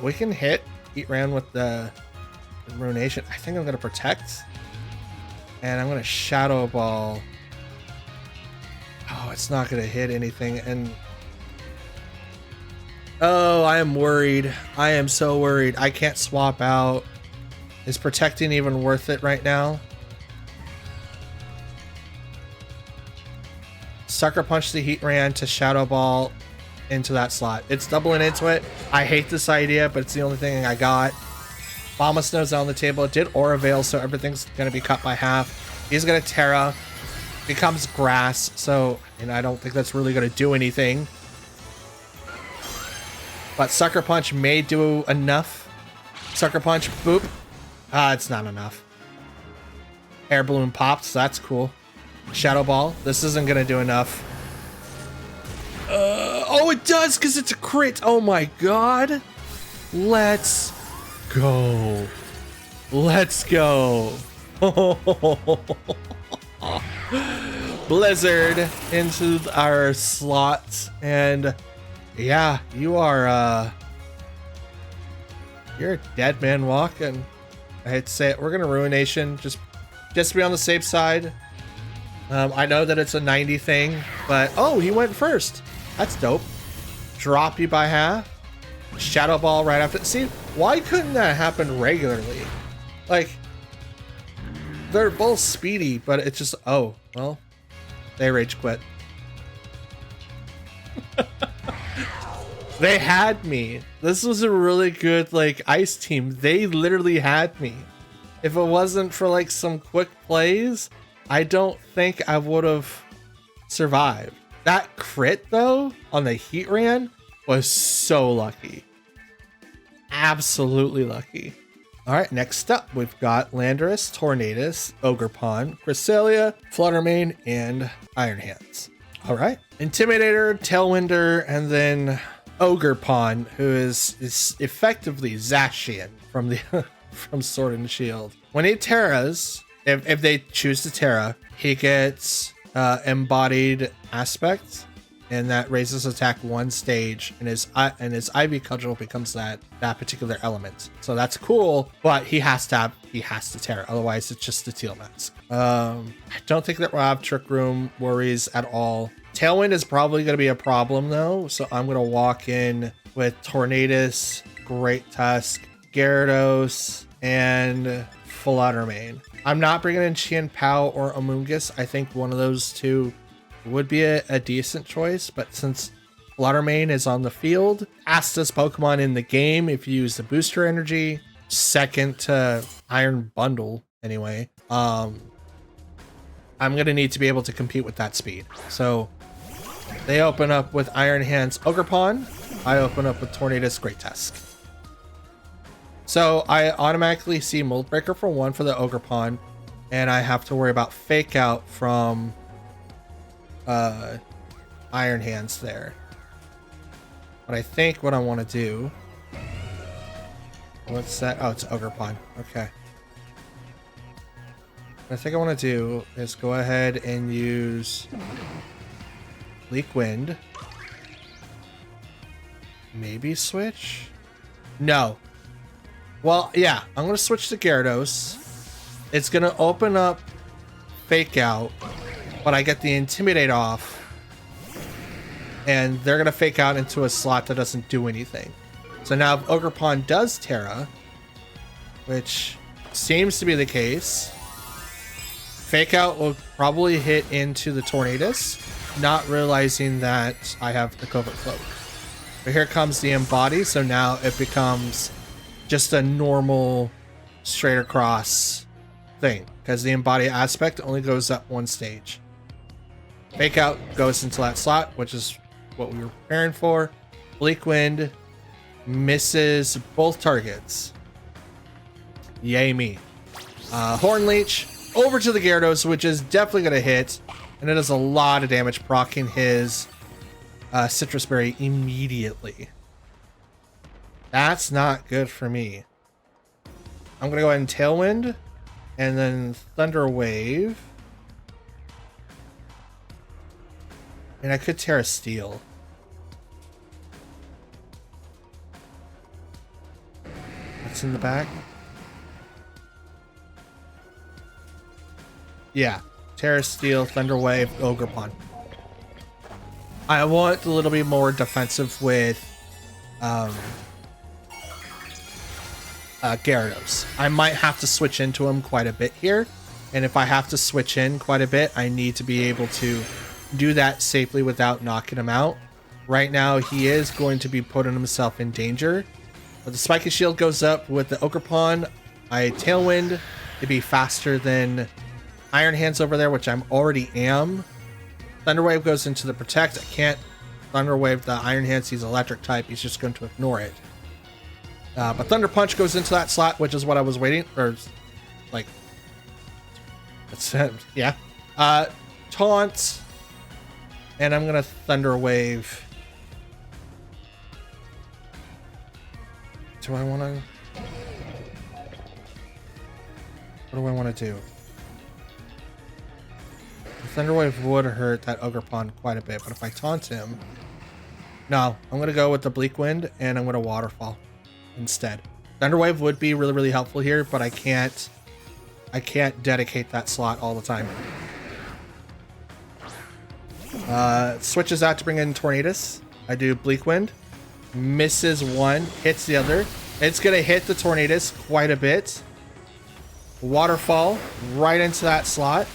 We can hit Heat ran with the Ruination. I think I'm gonna protect. And I'm gonna Shadow Ball. Oh, it's not gonna hit anything. And oh, I am worried. I am so worried. I can't swap out. Is protecting even worth it right now? Sucker Punch the Heat Ran to Shadow Ball into that slot. It's doubling into it. I hate this idea, but it's the only thing I got. Abomasnow's on the table. It did Aura Veil, so everything's going to be cut by half. He's going to Terra. Becomes Grass, so and I don't think that's really going to do anything. But Sucker Punch may do enough. Sucker Punch, boop. It's not enough. Air Balloon popped, so that's cool. Shadow Ball. This isn't going to do enough. Oh, it does, because it's a crit. Oh my god. Let's go. Let's go. Blizzard into our slots. And yeah, you are, you're a dead man walking. I hate to say it. We're going to Ruination. Just to be on the safe side. I know that it's a 90 thing, but oh, he went first. That's dope. Drop you by half. Shadow Ball right after. See, why couldn't that happen regularly? Like, they're both speedy, but it's just, oh, well, they rage quit. They had me. This was a really good, like, ice team. They literally had me. If it wasn't for, like, some quick plays, I don't think I would have survived. That crit, though, on the Heat Ran was so lucky. Absolutely lucky. All right, next up, we've got Landorus, Tornadus, Ogerpon, Cresselia, Fluttermane, and Iron Hands. All right. Intimidator, Tailwinder, and then Ogerpon, who is effectively Zacian from the from Sword and Shield. When he Terras, if they choose to Terra, he gets Embodied Aspect, and that raises attack one stage, and his Ivy Cudgel becomes that particular element. So that's cool, but he has to Terra, otherwise it's just the Teal Mask. I don't think that we'll have Trick Room worries at all. Tailwind is probably going to be a problem though, so I'm going to walk in with Tornadus, Great Tusk, Gyarados, and Fluttermane. I'm not bringing in Chien-Pao or Amoonguss. I think one of those two would be a decent choice, but since Fluttermane is on the field, fastest Pokemon in the game if you use the booster energy, second to Iron Bundle anyway, I'm gonna need to be able to compete with that speed. So they open up with Iron Hands Ogerpon. I open up with Tornadus Great Tusk. So I automatically see Mold Breaker for 1 for the Ogerpon, and I have to worry about Fake Out from Iron Hands there. But I think what I want to do What's that? Oh, it's Ogerpon. Okay. What I think I want to do is go ahead and use Bleak Wind. Maybe switch? No. Well, yeah, I'm going to switch to Gyarados. It's going to open up Fake Out, but I get the Intimidate off. And they're going to Fake Out into a slot that doesn't do anything. So now if Ogerpon does Terra, which seems to be the case, Fake Out will probably hit into the Tornadus, not realizing that I have the Covert Cloak. But here comes the Embody, so now it becomes just a normal straight across thing, because the Embody aspect only goes up one stage. Fake Out goes into that slot, which is what we were preparing for. Bleak Wind misses both targets. Yay me. Horn Leech over to the Gyarados, which is definitely going to hit, and it does a lot of damage, proccing his Citrus Berry immediately. That's not good for me. I'm going to go ahead and Tailwind, and then Thunder Wave. And I could Terra Steel. What's in the back? Yeah. Terra Steel, Thunder Wave, Ogerpon. I want a little bit more defensive with Gyarados. I might have to switch into him quite a bit here. And if I have to switch in quite a bit, I need to be able to do that safely without knocking him out. Right now, he is going to be putting himself in danger. But the Spiky Shield goes up with the Ogerpon. I Tailwind to be faster than Iron Hands over there, which I'm already am. Thunder Wave goes into the Protect. I can't Thunder Wave the Iron Hands. He's electric type. He's just going to ignore it. But Thunder Punch goes into that slot, which is what I was waiting, or like, that's yeah. Taunt, and I'm gonna Thunder Wave. Do I want to? What do I want to do? The Thunder Wave would hurt that Ogerpon quite a bit, but if I taunt him, no, I'm gonna go with the Bleak Wind, and I'm gonna Waterfall instead. Thunder Wave would be really, really helpful here, but I can't dedicate that slot all the time. Switches out to bring in Tornadus. I do Bleak Wind. Misses one, hits the other. It's gonna hit the Tornadus quite a bit. Waterfall right into that slot.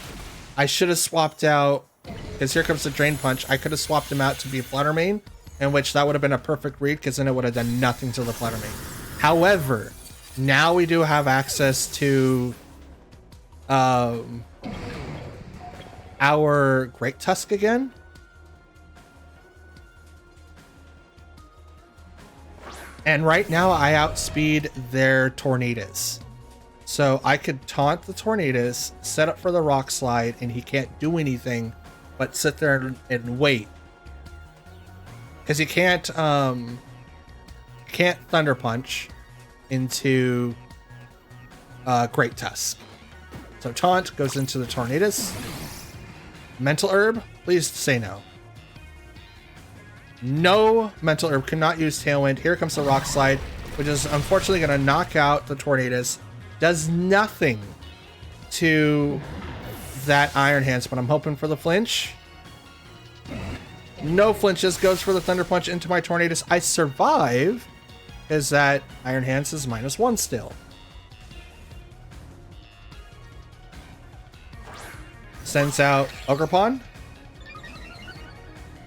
I should have swapped out, because here comes the Drain Punch. I could have swapped him out to be Flutter Mane, in which that would have been a perfect read, because then it would have done nothing to the Flutter Mane. However, now we do have access to our Great Tusk again. And right now I outspeed their Tornadus. So I could taunt the Tornadus, set up for the Rock Slide, and he can't do anything but sit there and wait. Because he can't Thunder Punch into Great Tusk. So Taunt goes into the Tornadus. Mental Herb, please say no. No Mental Herb, could not use Tailwind. Here comes the Rock Slide, which is unfortunately going to knock out the Tornadus. Does nothing to that Iron Hands, but I'm hoping for the flinch. No flinches, goes for the Thunder Punch into my Tornadus. I survive, is that Iron Hands is -1 still. Sends out Ogerpon.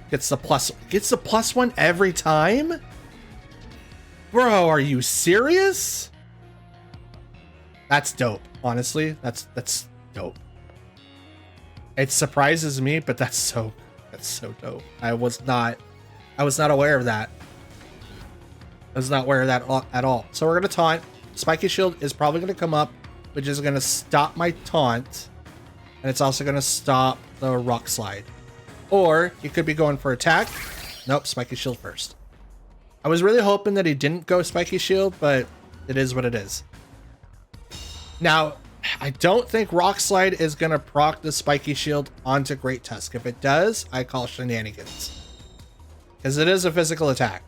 Gets the +1 every time? Bro, are you serious? That's dope. Honestly, that's dope. It surprises me, but that's so dope. I was not aware of that. I was not aware of that at all. So we're gonna taunt. Spiky Shield is probably gonna come up, which is gonna stop my taunt, and it's also gonna stop the Rock Slide. Or he could be going for attack. Nope, Spiky Shield first. I was really hoping that he didn't go Spiky Shield, but It is what it is. Now, I don't think Rock Slide is going to proc the Spiky Shield onto Great Tusk. If it does, I call shenanigans. Because it is a physical attack.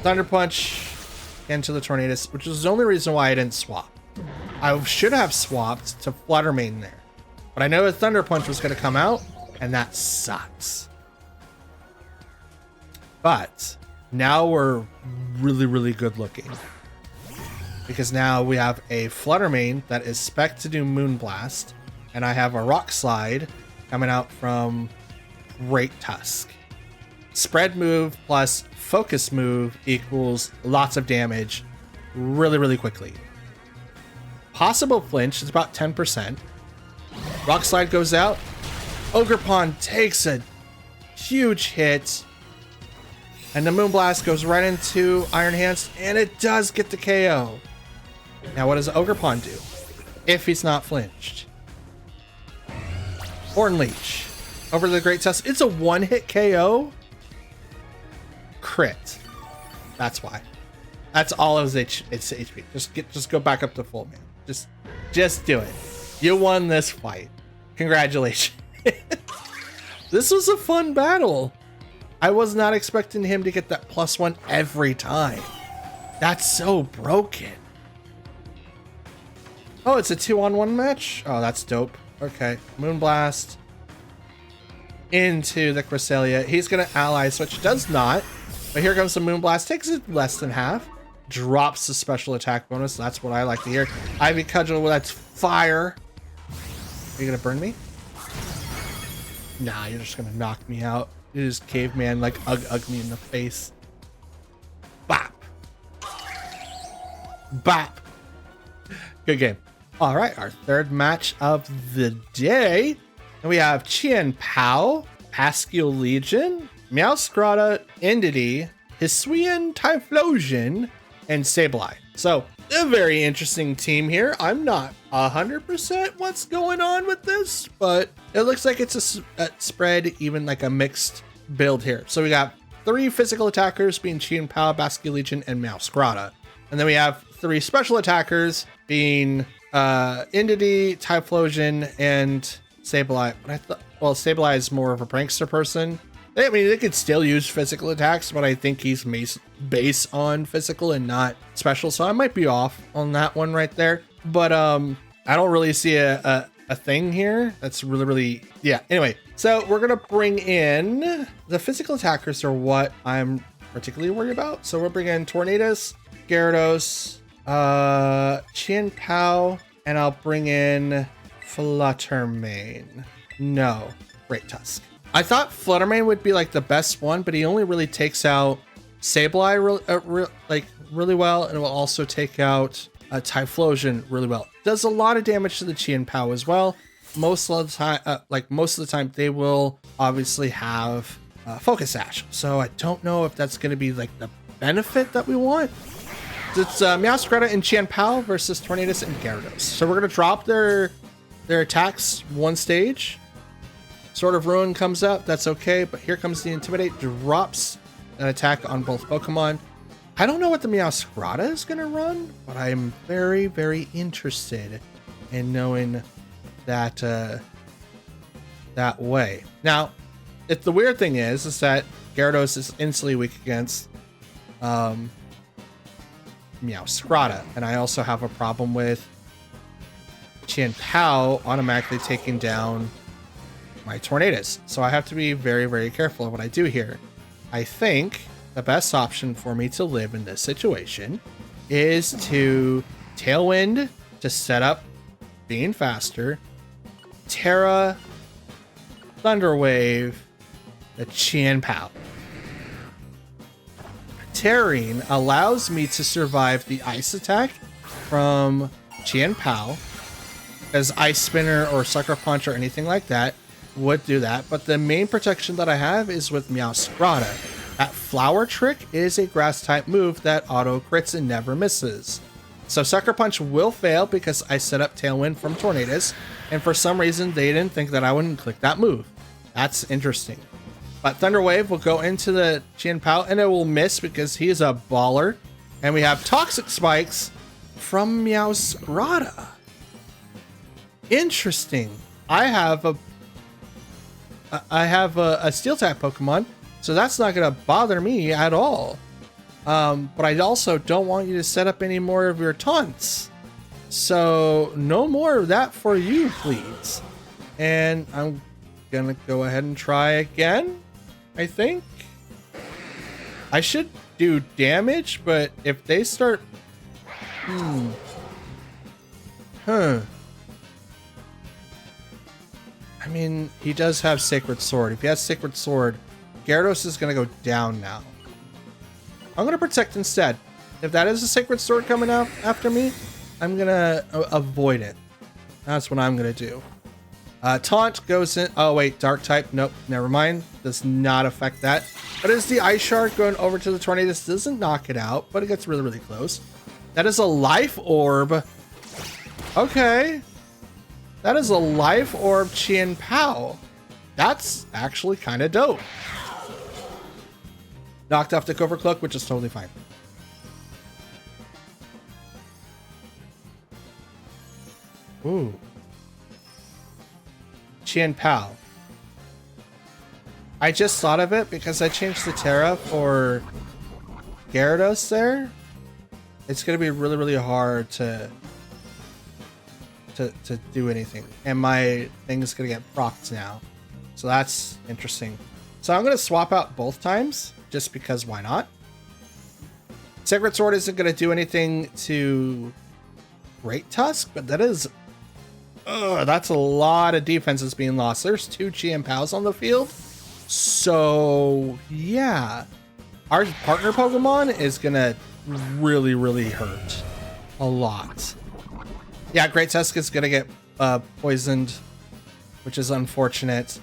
Thunder Punch into the Tornadus, which is the only reason why I didn't swap. I should have swapped to Flutter Mane there. But I know a Thunder Punch was going to come out, and that sucks. But now we're really, really good looking. Because now we have a Flutter Mane that is spec to do Moonblast, and I have a Rock Slide coming out from Great Tusk. Spread move plus focus move equals lots of damage really, really quickly. Possible flinch is about 10%. Rock Slide goes out. Ogerpon takes a huge hit. And the Moonblast goes right into Iron Hands, and it does get the KO. Now, what does Ogerpon do if he's not flinched? Horn Leech over the Great Tusk. It's a one-hit KO. Crit. That's why. That's all of its HP. Just go back up to full, man. Just do it. You won this fight. Congratulations. This was a fun battle. I was not expecting him to get that +1 every time. That's so broken. Oh, it's a 2-on-1 match? Oh, that's dope. Okay. Moonblast into the Cresselia. He's going to ally switch. Does not. But here comes the Moonblast. Takes it less than half. Drops the special attack bonus. That's what I like to hear. Ivy Cudgel, well, that's fire. Are you going to burn me? Nah, you're just going to knock me out. You just caveman, like, ug me in the face. Bop. Bop. Good game. All right, our third match of the day. And we have Chien Pao, Pascal Legion, Meowscarada, Entity, Hisuian Typhlosion, and Sableye. So, a very interesting team here. I'm not 100% what's going on with this, but it looks like it's a spread, even like a mixed build here. So we got 3 physical attackers being Chien Pao, Pascal Legion, and Meowscarada. And then we have 3 special attackers being Entity, Typhlosion, and Sableye. But I thought, well, Sableye is more of a prankster person. I mean, they could still use physical attacks, but I think he's base on physical and not special. So I might be off on that one right there. But I don't really see a thing here. That's really, yeah. Anyway, so we're going to bring in the physical attackers are what I'm particularly worried about. So we'll bring in Tornadus, Gyarados, Chien Pao, and I'll bring in Flutter Mane. No, Great Tusk. I thought Flutter Mane would be like the best one, but he only really takes out Sableye really well, and will also take out Typhlosion really well. Does a lot of damage to the Chien Pao as well. Most of the time, they will obviously have Focus Sash. So I don't know if that's going to be like the benefit that we want. It's Meowscarada and Chien Pao versus Tornadus and Gyarados. So we're going to drop their attacks one stage. Sword of Ruin comes up, that's okay, but here comes the Intimidate, drops an attack on both Pokemon. I don't know what the Meowscarada is going to run, but I'm very, very interested in knowing that that way. Now, if the weird thing is that Gyarados is instantly weak against Meowscarada, and I also have a problem with Chien Pao automatically taking down my Tornadus. So I have to be very, very careful of what I do here. I think the best option for me to live in this situation is to Tailwind to set up being faster, Terra, Thunder Wave, the Chien Pao. Terrain allows me to survive the ice attack from Chien Pao, as Ice Spinner or Sucker Punch or anything like that would do that, but the main protection that I have is with Meowscarada. That Flower Trick is a grass type move that auto crits and never misses. So Sucker Punch will fail because I set up Tailwind from Tornadus, and for some reason they didn't think that I wouldn't click that move. That's interesting. But Thunder Wave will go into the Chien-Pao and it will miss because he is a baller. And we have Toxic Spikes from Meowscarada. Interesting. I have a Steel type Pokemon, so that's not gonna bother me at all. But I also don't want you to set up any more of your taunts. So no more of that for you, please. And I'm gonna go ahead and try again. I think I should do damage, but if they start, I mean, he does have Sacred Sword. If he has Sacred Sword, Gyarados is gonna go down now. I'm gonna protect instead. If that is a Sacred Sword coming out after me, I'm gonna avoid it. That's what I'm gonna do. Taunt goes in. Oh wait, Dark type. Nope, never mind. Does not affect that. But it's the Ice Shard going over to the Tornado. This doesn't knock it out, but it gets really, really close. That is a Life Orb. Okay. That is a Life Orb Chien-Pao. That's actually kind of dope. Knocked off the Cover Cloak, which is totally fine. Ooh. Chien-Pao. I just thought of it because I changed the Terra for Gyarados there. It's going to be really, really hard to do anything. And my thing is going to get procced now. So that's interesting. So I'm going to swap out both times just because why not? Sacred Sword isn't going to do anything to Great Tusk, but that is... that's a lot of defenses being lost. There's 2 Chien-Paos on the field. So, yeah. Our partner Pokemon is going to really, really hurt. A lot. Yeah, Great Tusk is going to get poisoned, which is unfortunate.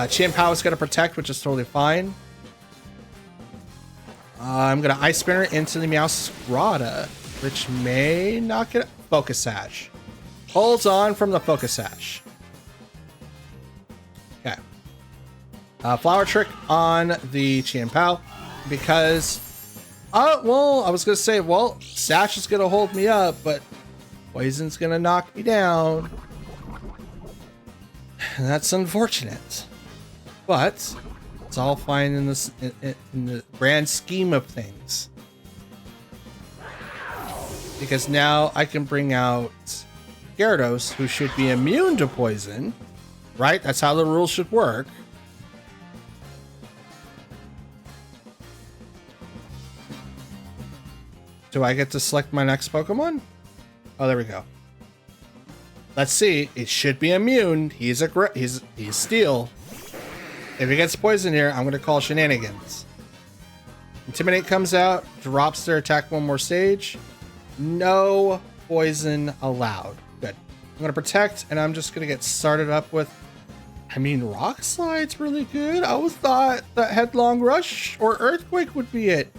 Chien-Pao is going to protect, which is totally fine. I'm going to Ice Spinner into the Meowscarada, which may knock it... Focus Sash. Holds on from the Focus Sash. Okay. Flower Trick on the Chien-Pao because... well, I was going to say, well, Sash is going to hold me up, but Poison's going to knock me down. And that's unfortunate. But it's all fine in this in the grand scheme of things. Because now I can bring out Gyarados, who should be immune to poison, right? That's how the rules should work. Do I get to select my next Pokemon? Oh, there we go. Let's see. It should be immune. He's Steel. If he gets poison here, I'm going to call shenanigans. Intimidate comes out, drops their attack one more stage. No poison allowed. Good. I'm going to protect, and I'm just going to get started up with... I mean, Rock Slide's really good. I always thought that Headlong Rush or Earthquake would be it.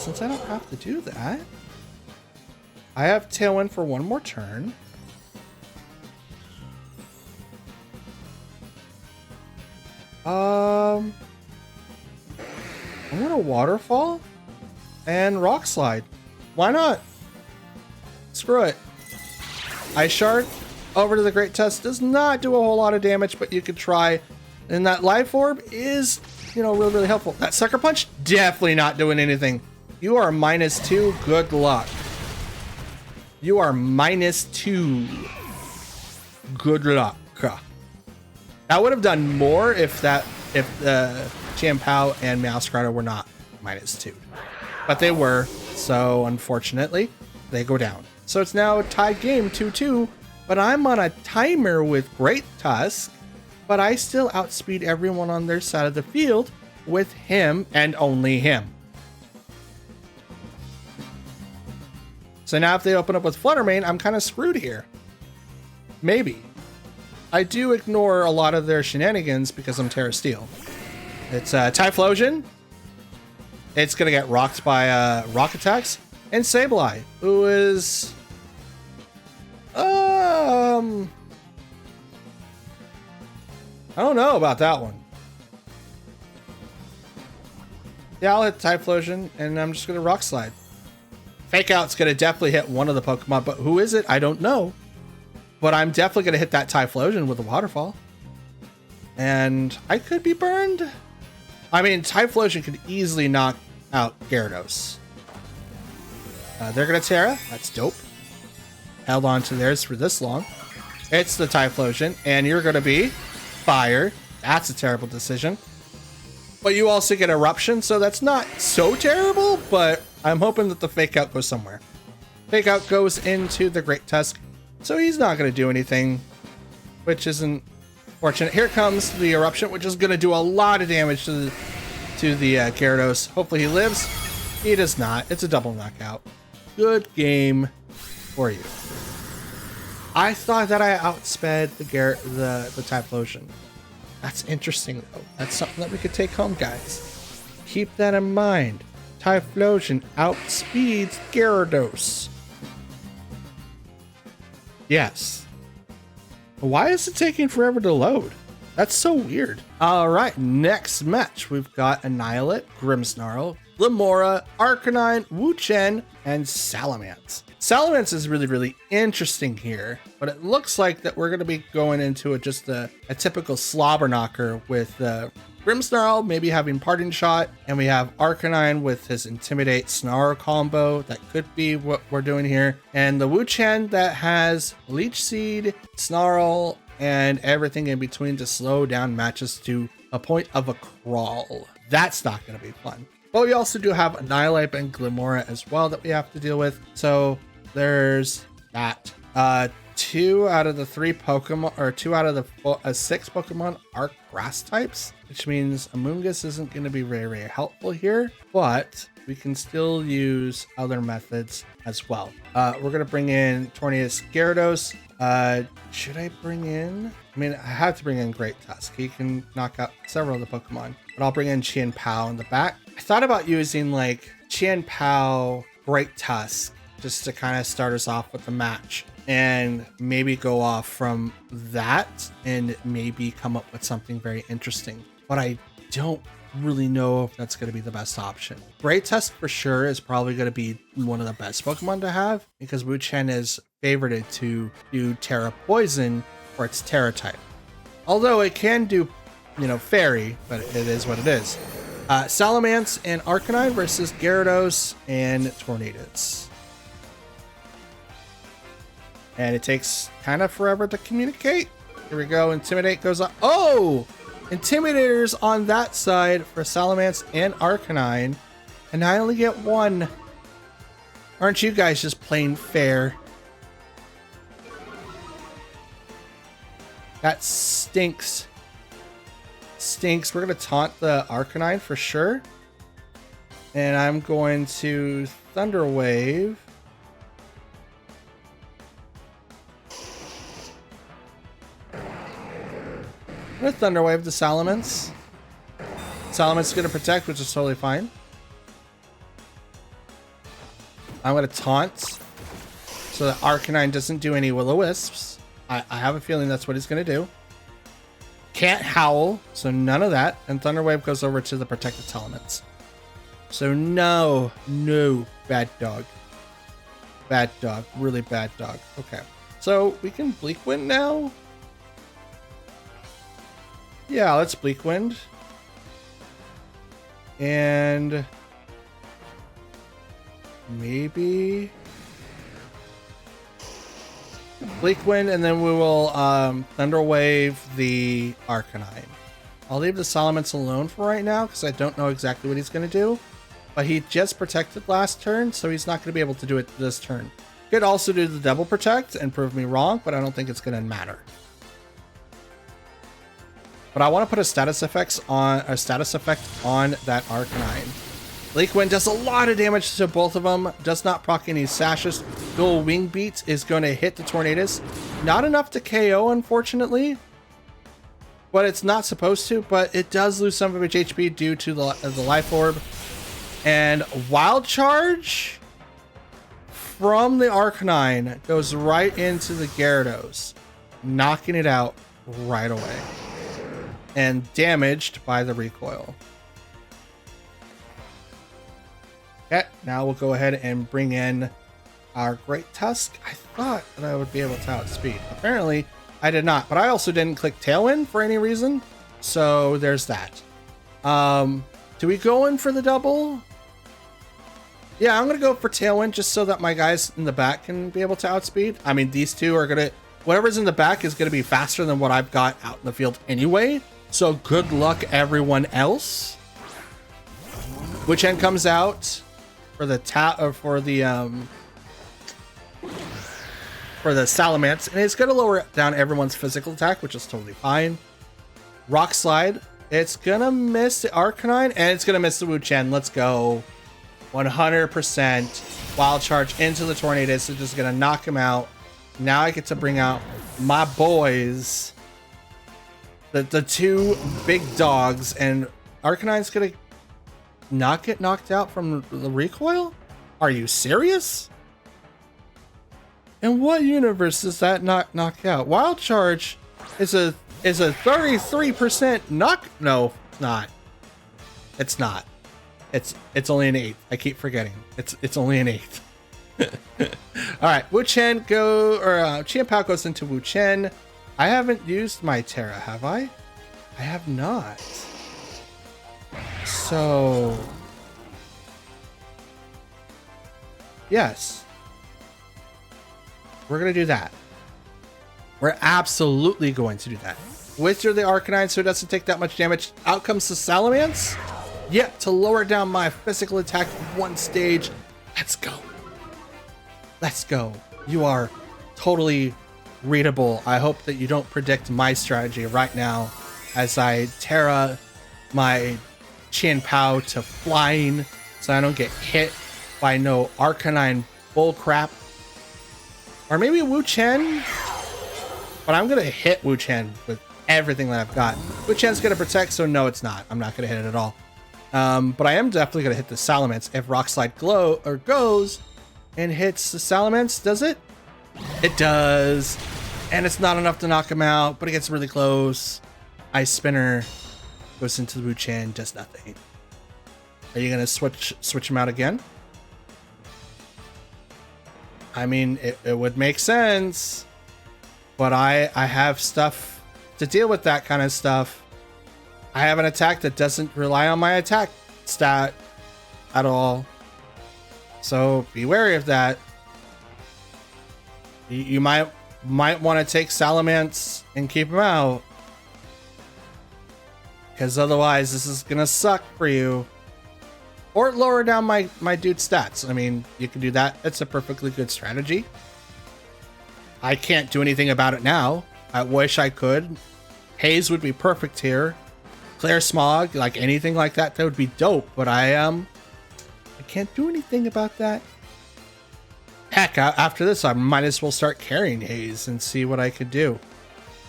Since I don't have to do that, I have Tailwind for one more turn. I'm gonna Waterfall and Rock Slide. Why not? Screw it. Ice Shard over to the Great Tusk does not do a whole lot of damage, but you could try. And that Life Orb is, you know, really, really helpful. That Sucker Punch, definitely not doing anything. You are -2. Good luck. You are -2. Good luck. I would have done more if Chien-Pao and Meowscarada were not -2. But they were, so unfortunately, they go down. So it's now a tied game, 2-2, but I'm on a timer with Great Tusk, but I still outspeed everyone on their side of the field with him and only him. So now if they open up with Flutter Mane, I'm kind of screwed here. Maybe. I do ignore a lot of their shenanigans because I'm Terra Steel. It's Typhlosion. It's going to get rocked by Rock Attacks. And Sableye, who is... I don't know about that one. Yeah, I'll hit Typhlosion, and I'm just going to Rock Slide. Fake Out's going to definitely hit one of the Pokemon, but who is it? I don't know. But I'm definitely going to hit that Typhlosion with a Waterfall. And I could be burned. I mean, Typhlosion could easily knock out Gyarados. They're going to Terra. That's dope. Held on to theirs for this long. It's the Typhlosion, and you're going to be Fire. That's a terrible decision. But you also get Eruption, so that's not so terrible, but I'm hoping that the Fake Out goes somewhere. Fake Out goes into the Great Tusk, so he's not going to do anything, which isn't fortunate. Here comes the Eruption, which is going to do a lot of damage to the Gyarados. Hopefully he lives. He does not. It's a double knockout. Good game for you. I thought that I outsped the Typhlosion. That's interesting, though. That's something that we could take home, guys. Keep that in mind. Typhlosion outspeeds Gyarados. Yes. Why is it taking forever to load? That's so weird. All right, next match. We've got Annihilate, Grimmsnarl, Glimmora, Arcanine, Wu-Chen, and Salamence. Salamence is really, really interesting here, but it looks like that we're going to be going into just a typical slobber knocker with Grimmsnarl maybe having Parting Shot, and we have Arcanine with his Intimidate Snarl combo. That could be what we're doing here. And the Wu-Chen that has Leech Seed, Snarl, and everything in between to slow down matches to a point of a crawl. That's not going to be fun. But we also do have Annihilate and Glimmora as well that we have to deal with. So there's that. 2 out of the 3 Pokemon, or 2 out of the 6 Pokemon are grass types, which means Amoonguss isn't going to be very, very helpful here, but we can still use other methods as well. We're going to bring in Tornadus Gyarados. Should I bring in? I mean, I have to bring in Great Tusk. He can knock out several of the Pokemon, but I'll bring in Chien Pao in the back. I thought about using like Chien Pao, Great Tusk, just to kind of start us off with the match and maybe go off from that and maybe come up with something very interesting. But I don't really know if that's going to be the best option. Great Tusk for sure is probably going to be one of the best Pokemon to have because Wu-Chen is favorited to do Terra Poison for its Terra type. Although it can do, Fairy, but it is what it is. Salamence and Arcanine versus Gyarados and Tornadus. And it takes kind of forever to communicate. Here we go. Intimidate goes up. Oh! Intimidators on that side for Salamence and Arcanine. And I only get 1. Aren't you guys just playing fair? That stinks. Stinks. We're going to taunt the Arcanine for sure. And I'm going to Thunder Wave. I'm going to Thunder Wave the Salamence. Salamence is going to protect, which is totally fine. I'm going to taunt so that Arcanine doesn't do any Will-O-Wisps. I have a feeling that's what he's going to do. Can't Howl, so none of that. And Thunder Wave goes over to the Protected Elements. So no, bad dog. Bad dog, really bad dog. Okay, so we can Bleak Wind now. Yeah, let's Bleak Wind. And maybe Bleak Wind, and then we will Thunder Wave the Arcanine. I'll leave the Salamence alone for right now because I don't know exactly what he's going to do. But he just protected last turn, so he's not going to be able to do it this turn. Could also do the double protect and prove me wrong, but I don't think it's going to matter. But I want to put a status effect on that Arcanine. Bleak Wind does a lot of damage to both of them. Does not proc any sashes. Dual Wing Beat is going to hit the Tornadus. Not enough to KO, unfortunately. But it's not supposed to. But it does lose some of its HP due to the Life Orb. And Wild Charge from the Arcanine goes right into the Gyarados, knocking it out right away. And damaged by the recoil. Okay, now we'll go ahead and bring in our Great Tusk. I thought that I would be able to outspeed. Apparently, I did not. But I also didn't click Tailwind for any reason. So there's that. Do we go in for the double? Yeah, I'm going to go for Tailwind just so that my guys in the back can be able to outspeed. I mean, these two are going to... Whatever's in the back is going to be faster than what I've got out in the field anyway. So good luck, everyone else. Which end comes out for the Salamence, and it's going to lower down everyone's physical attack, which is totally fine. Rock Slide, it's going to miss the Arcanine, and it's going to miss the Wu-Chen. Let's go. 100% Wild Charge into the Tornadus, so just going to knock him out. Now I get to bring out my boys, the two big dogs, and Arcanine's going to not get knocked out from the recoil? Are you serious? In what universe does that not knock out? Wild Charge is a 33% knock. No, it's not. It's not. It's only an 8. I keep forgetting. It's only an 8. All right, Wu-Chen Chien-Pao goes into Wu-Chen. I haven't used my Terra, have I? I have not. So, yes, we're going to do that. We're absolutely going to do that. Withdraw the Arcanine so it doesn't take that much damage. Out comes the Salamence. Yep, to lower down my physical attack one stage. Let's go. Let's go. You are totally readable. I hope that you don't predict my strategy right now as I Terra my Chien-Pao to flying so I don't get hit by no Arcanine bullcrap. Or maybe Wu-Chen, but I'm going to hit Wu-Chen with everything that I've got. Wu-Chen's going to protect, so no, it's not. I'm not going to hit it at all. But I am definitely going to hit the Salamence if Rock Slide goes and hits the Salamence. Does it? It does. And it's not enough to knock him out, but it gets really close. Ice Spinner goes into the Wu-Chen, does nothing. Are you going to switch him out again? I mean, it would make sense, but I have stuff to deal with that kind of stuff. I have an attack that doesn't rely on my attack stat at all. So be wary of that. You might want to take Salamence and keep him out, because otherwise this is gonna suck for you. Or lower down my dude's stats. I mean, you can do that. It's a perfectly good strategy. I can't do anything about it now. I wish I could. Haze would be perfect here. Clear Smog, like anything like that, that would be dope. But I can't do anything about that. Heck, after this, I might as well start carrying Haze and see what I could do.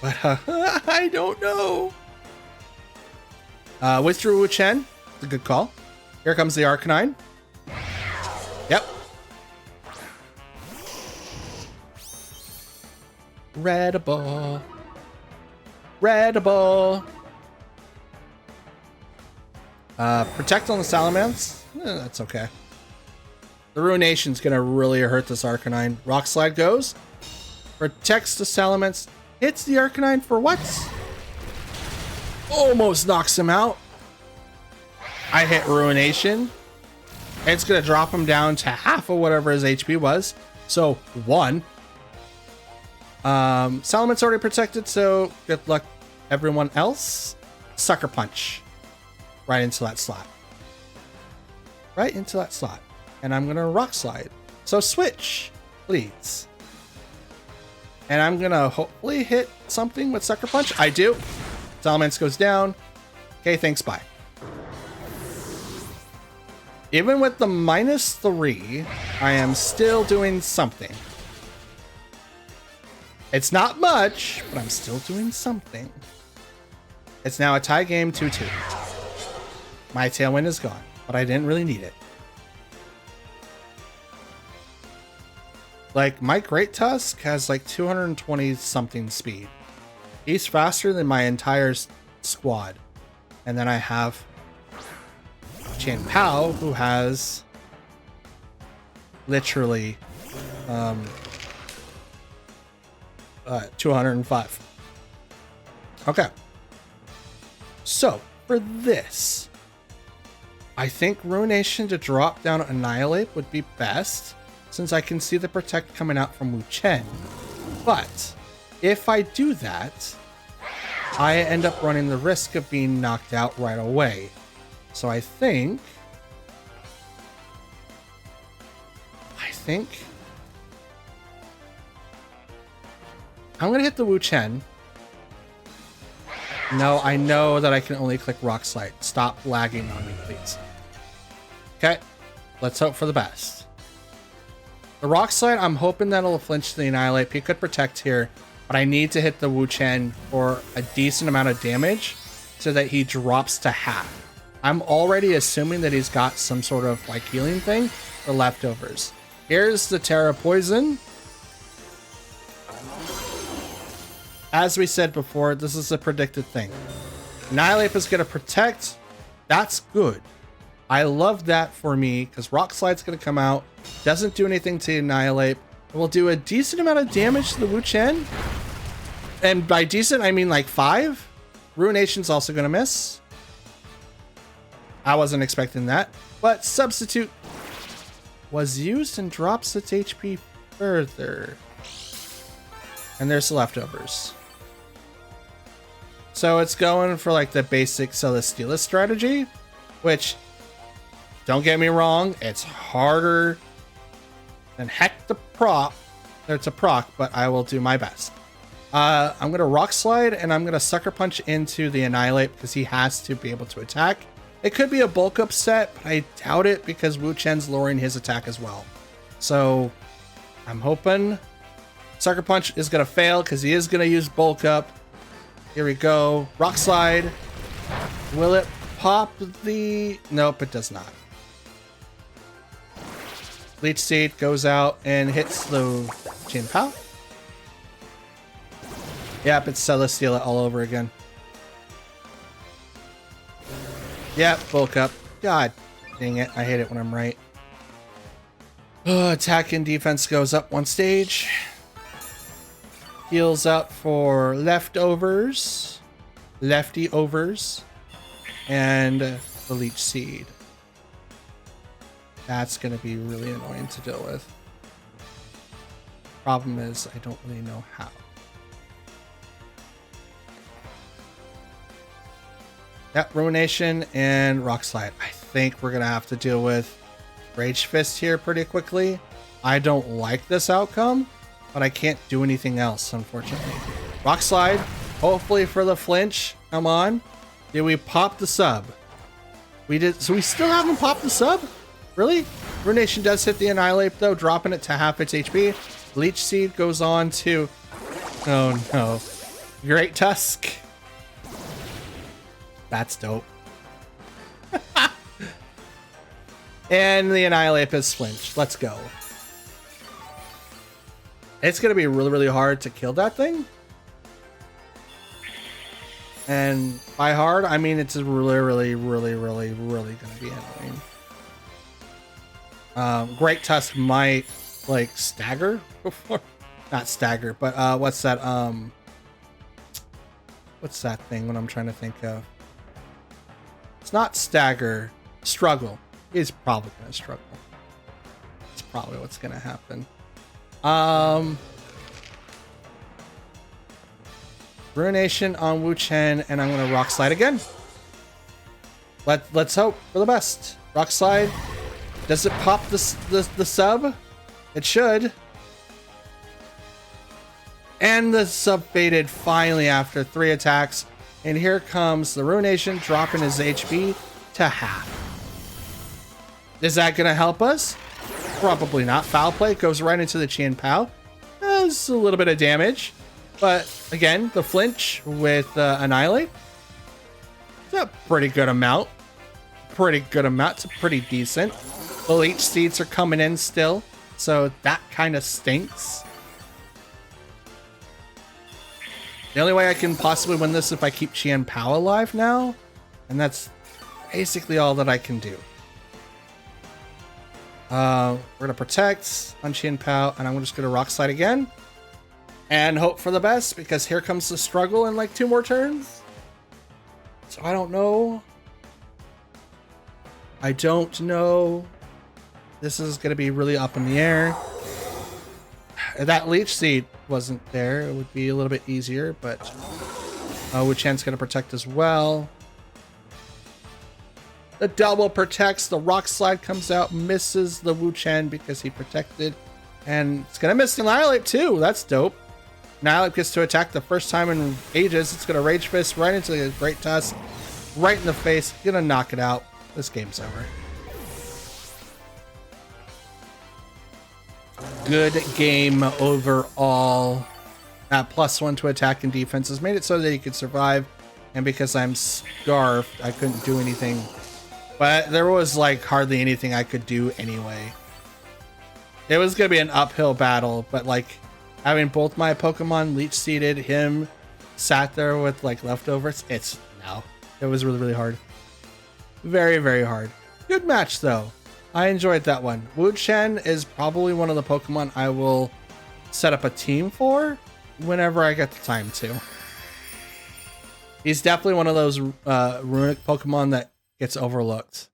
But I don't know. Withdraw Wu-Chen. It's a good call. Here comes the Arcanine. Yep. Readable. Readable. Protect on the Salamence. That's okay. The Ruination's gonna really hurt this Arcanine. Rock Slide goes. Protects the Salamence. Hits the Arcanine for what? Almost knocks him out. I hit Ruination. It's gonna drop him down to half of whatever his HP was. So 1. Salamence already protected, so good luck everyone else. Sucker Punch. Right into that slot. Right into that slot. And I'm gonna Rock Slide. So switch, please. And I'm gonna hopefully hit something with Sucker Punch. I do. Salamence goes down. Okay, thanks, bye. Even with the -3, I am still doing something. It's not much, but I'm still doing something. It's now a tie game, 2-2. My Tailwind is gone, but I didn't really need it. Like, my Great Tusk has like 220 something speed. He's faster than my entire squad. And then I have Chien-Pao, who has literally 205. Okay. So for this, I think Ruination to drop down Annihilate would be best, since I can see the Protect coming out from Wu Chen. But if I do that, I end up running the risk of being knocked out right away. So I think I'm gonna hit the Wu Chen. No, I know that I can only click Rock Slide. Stop lagging on me, please. Okay, let's hope for the best. The Rock Slide, I'm hoping that'll flinch the Annihilate. He could Protect here, but I need to hit the Wu Chen for a decent amount of damage so that he drops to half. I'm already assuming that he's got some sort of like healing thing for leftovers. Here's the Terra Poison. As we said before, this is a predicted thing. Annihilate is going to Protect. That's good. I love that for me because Rock Slide's going to come out. Doesn't do anything to Annihilate. It will do a decent amount of damage to the Wu Chen. And by decent, I mean like 5. Ruination's also going to miss. I wasn't expecting that. But Substitute was used and drops its HP further. And there's the leftovers. So it's going for like the basic Celesteela strategy, which, don't get me wrong, it's harder than heck to proc, but I will do my best. I'm going to Rock Slide and I'm going to Sucker Punch into the Annihilate because he has to be able to attack. It could be a bulk up set, but I doubt it because Wu Chen's lowering his attack as well. So I'm hoping Sucker Punch is going to fail because he is going to use bulk up. Here we go. Rock Slide. Will it pop the... Nope, it does not. Leech Seed goes out and hits the Chin Pao. Yep, it's Celesteela all over again. Yep, bulk up. God dang it. I hate it when I'm right. Attack and defense goes up 1 stage. Heals up for leftovers. Lefty overs. And the Leech Seed. That's going to be really annoying to deal with. Problem is, I don't really know how. Yep, Ruination and Rock Slide. I think we're going to have to deal with Rage Fist here pretty quickly. I don't like this outcome, but I can't do anything else, unfortunately. Rock Slide, hopefully for the flinch. Come on. Did we pop the sub? We did. So we still haven't popped the sub? Really? Ruination does hit the Annihilate, though, dropping it to half its HP. Leech Seed goes on to... Oh, no. Great Tusk. That's dope. And the Annihilate is flinched. Let's go. It's going to be really, really hard to kill that thing. And by hard, I mean it's really, really, really, really, really going to be annoying. Great Tusk might, like, stagger before. Not stagger, but what's that? What's that thing when I'm trying to think of? It's not stagger. Struggle. He's probably going to struggle. That's probably what's going to happen. Ruination on Wu Chen, and I'm going to Rock Slide again. Let's hope for the best. Rock Slide. Does it pop the sub? It should. And the sub faded finally after 3 attacks. And here comes the Ruination dropping his HP to half. Is that going to help us? Probably not. Foul Play goes right into the Chien Pao. Does a little bit of damage. But again, the flinch with Annihilate. It's a pretty good amount. Pretty good amount. It's pretty decent. The Leech Seeds are coming in still. So that kind of stinks. The only way I can possibly win this is if I keep Chien Pao alive now. And that's basically all that I can do. We're gonna protect on Chien-Pao, and I'm just gonna Rock Slide again. And hope for the best, because here comes the struggle in like 2 more turns. So I don't know. I don't know. This is gonna be really up in the air. That Leech Seed wasn't there. It would be a little bit easier, but Wu-Chan's gonna protect as well. The double protects. The Rock Slide comes out, misses the Wu-Chan because he protected. And it's gonna miss the Annihilate too. That's dope. Annihilate gets to attack the first time in ages. It's gonna Rage Fist right into the Great Tusk, right in the face. Gonna knock it out. This game's over. Good game overall. That +1 to attack and defense has made it so that you could survive. And because I'm scarfed, I couldn't do anything. But there was like hardly anything I could do anyway. It was gonna be an uphill battle, but like having both my Pokemon Leech Seeded, him sat there with like leftovers, it was really, really hard. Very, very hard. Good match though. I enjoyed that one. Wu-Chan is probably one of the Pokemon I will set up a team for whenever I get the time to. He's definitely one of those runic Pokemon that gets overlooked.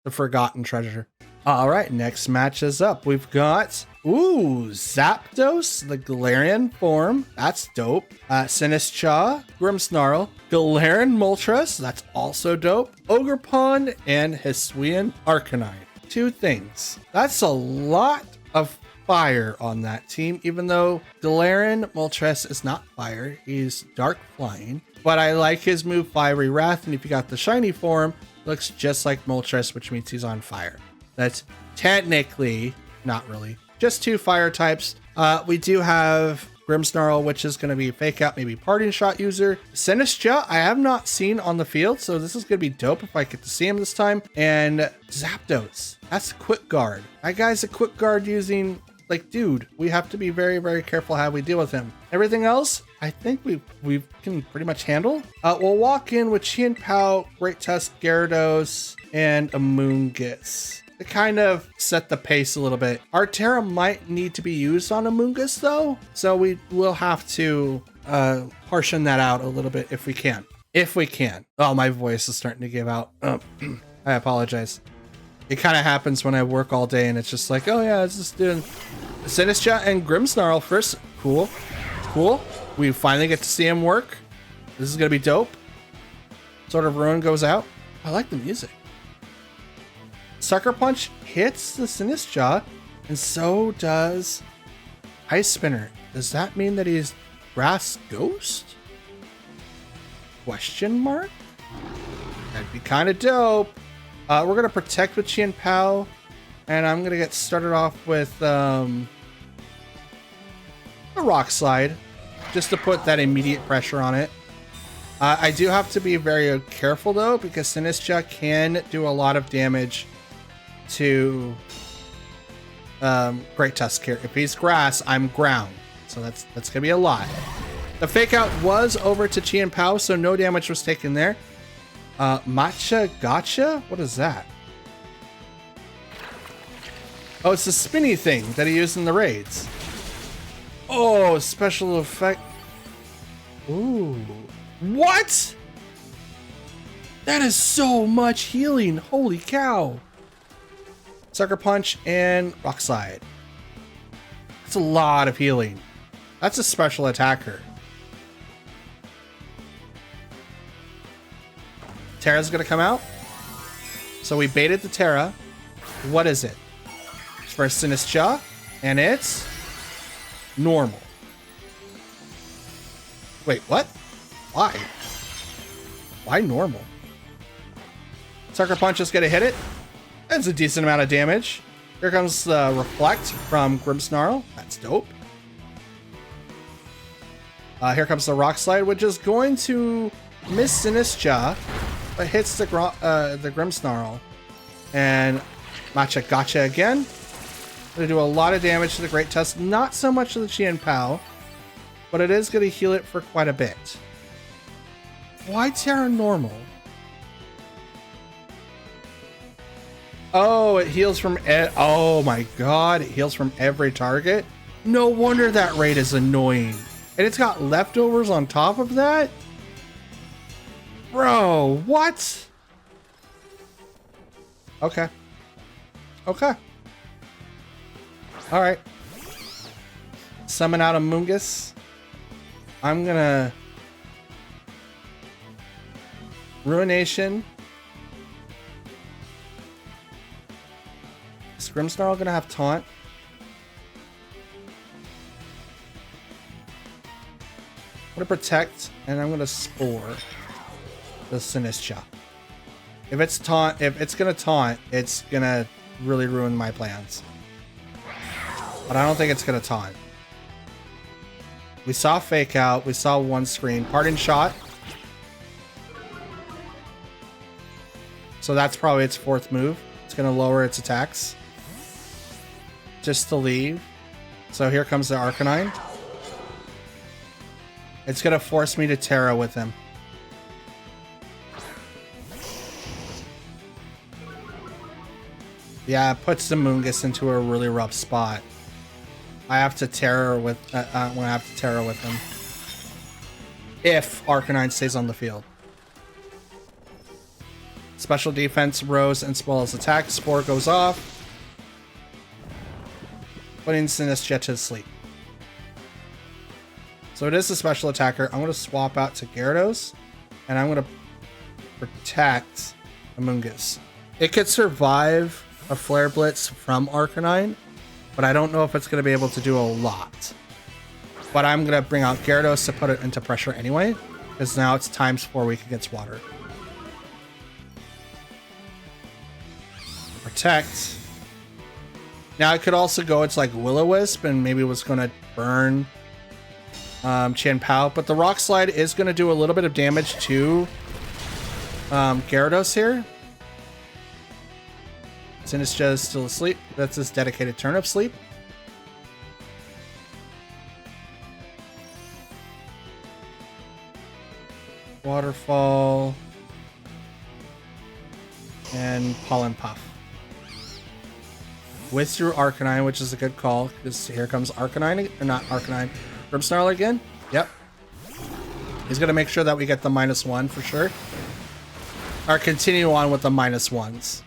The forgotten treasure. All right, next match is up. We've got, Zapdos, the Galarian form. That's dope. Sinistcha, Grimmsnarl, Galarian Moltres. That's also dope. Ogerpon, and Hisuian Arcanine. 2 things. That's a lot of fire on that team, even though Galarian Moltres is not fire. He's dark flying. But I like his move Fiery Wrath, and if you got the shiny form, looks just like Moltres, which means he's on fire. That's technically, not really, just 2 fire types. We do have Grimmsnarl, which is going to be Fake Out, maybe Parting Shot user. Sinistcha, I have not seen on the field, so this is going to be dope if I get to see him this time. And Zapdos, that's Quick Guard. That guy's a Quick Guard using, like, dude, we have to be very, very careful how we deal with him. Everything else, I think we can pretty much handle. We'll walk in with Chien-Pao, Great Tusk, Gyarados, and Amoonguss to kind of set the pace a little bit. Our Terra might need to be used on Amoonguss though, so we will have to portion that out a little bit if we can. If we can. Oh, my voice is starting to give out. I apologize. It kind of happens when I work all day and it's just like, oh yeah, it's just doing Sinistcha and Grimmsnarl first. Cool. Cool. We finally get to see him work. This is gonna be dope. Sort of Ruin goes out. I like the music. Sucker Punch hits the Sinistcha, and so does Ice Spinner. Does that mean that he's Grass Ghost? Question mark? That'd be kind of dope. We're gonna protect with Chien-Pao, and I'm gonna get started off with a Rock Slide, just to put that immediate pressure on it. I do have to be very careful though, because Sinistcha can do a lot of damage to Great Tusk here. If he's grass, I'm ground, so that's gonna be a lot. The Fake Out was over to Chien-Pao, so no damage was taken there. Matcha Gotcha? What is that? Oh, it's the spinny thing that he used in the raids. Oh, special effect. Ooh. What? That is so much healing. Holy cow. Sucker Punch and Rock Slide. That's a lot of healing. That's a special attacker. Terra's gonna come out. So we baited the Terra. What is it? It's for Sinistcha, and it's normal. Wait, what? Why? Why normal? Sucker Punch is gonna hit it. That's a decent amount of damage. Here comes the Reflect from Grimmsnarl. That's dope. Here comes the Rock Slide, which is going to miss Sinistcha, but hits the Grimmsnarl. And Matcha Gotcha again. Gonna do a lot of damage to the Great Tusk. Not so much to the Chien-Pao, but it is gonna heal it for quite a bit. Why Terra normal? Oh, it heals from oh my god, it heals from every target. No wonder that rate is annoying. And it's got leftovers on top of that? Bro, what? Okay. Okay. Alright. Summon out a Mungus. I'm gonna Ruination. Is Grimmsnarl gonna have taunt? I'm gonna protect and I'm gonna spore the Sinistcha. If it's gonna taunt, it's gonna really ruin my plans. But I don't think it's gonna taunt. We saw Fake Out, we saw one screen. Parting Shot. So that's probably its fourth move. It's gonna lower its attacks. Just to leave. So here comes the Arcanine. It's gonna force me to Terra with him. Yeah, it puts the Mungus into a really rough spot. I have to Terra with when I have to Terra with him. If Arcanine stays on the field. Special defense rose and Spell's attack. Spore goes off. Putting Sinistcha to sleep. So it is a special attacker. I'm going to swap out to Gyarados. And I'm going to protect Amoonguss. It could survive a Flare Blitz from Arcanine, but I don't know if it's going to be able to do a lot. But I'm going to bring out Gyarados to put it into pressure anyway, because now it's ×4 weak against water. Protect. Now I could also go, it's like Will-O-Wisp, and maybe was going to burn Chien-Pao, but the Rock Slide is going to do a little bit of damage to Gyarados here. Sinistcha is still asleep. That's his dedicated turn of sleep. Waterfall. And Pollen Puff. Withdraw Arcanine, which is a good call, because here comes Arcanine, or not Arcanine, Grimmsnarl again. Yep. He's going to make sure that we get the -1 for sure. Or continue on with the -1s.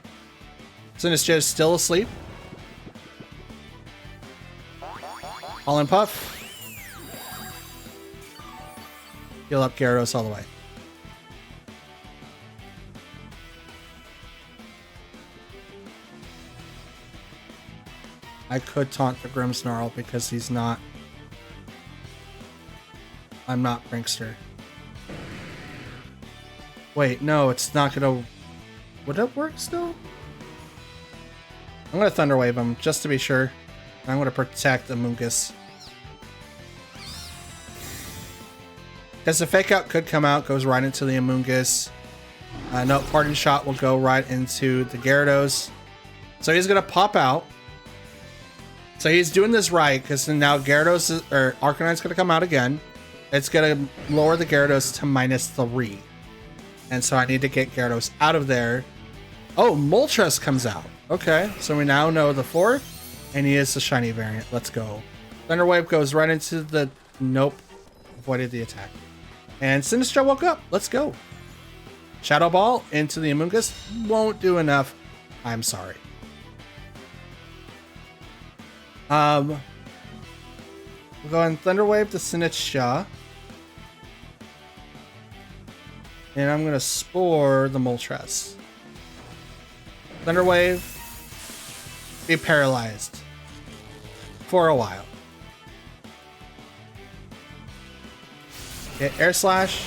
Sinistcha is still asleep. Pollen Puff. Heal up Gyarados all the way. I could taunt the Grimmsnarl because he's not... I'm not Prankster. Wait, no, it's not gonna... Would it work still? I'm gonna Thunder Wave him just to be sure. I'm gonna protect the Amoonguss. Because the Fake Out could come out, goes right into the Amoonguss. No, Parting Shot will go right into the Gyarados. So he's gonna pop out. So he's doing this right, because now Gyarados or Arcanine's gonna come out again. It's gonna lower the Gyarados to -3. And so I need to get Gyarados out of there. Oh, Moltres comes out. Okay, so we now know the fourth, and he is the shiny variant. Let's go. Thunder Wave goes right into the... Nope. Avoided the attack. And Sinistcha woke up. Let's go. Shadow Ball into the Amoonguss. Won't do enough. I'm sorry. We'll go and Thunder Wave to Sinistcha. And I'm going to Spore the Moltres. Thunder Wave. Be paralyzed. For a while. Hit Air Slash.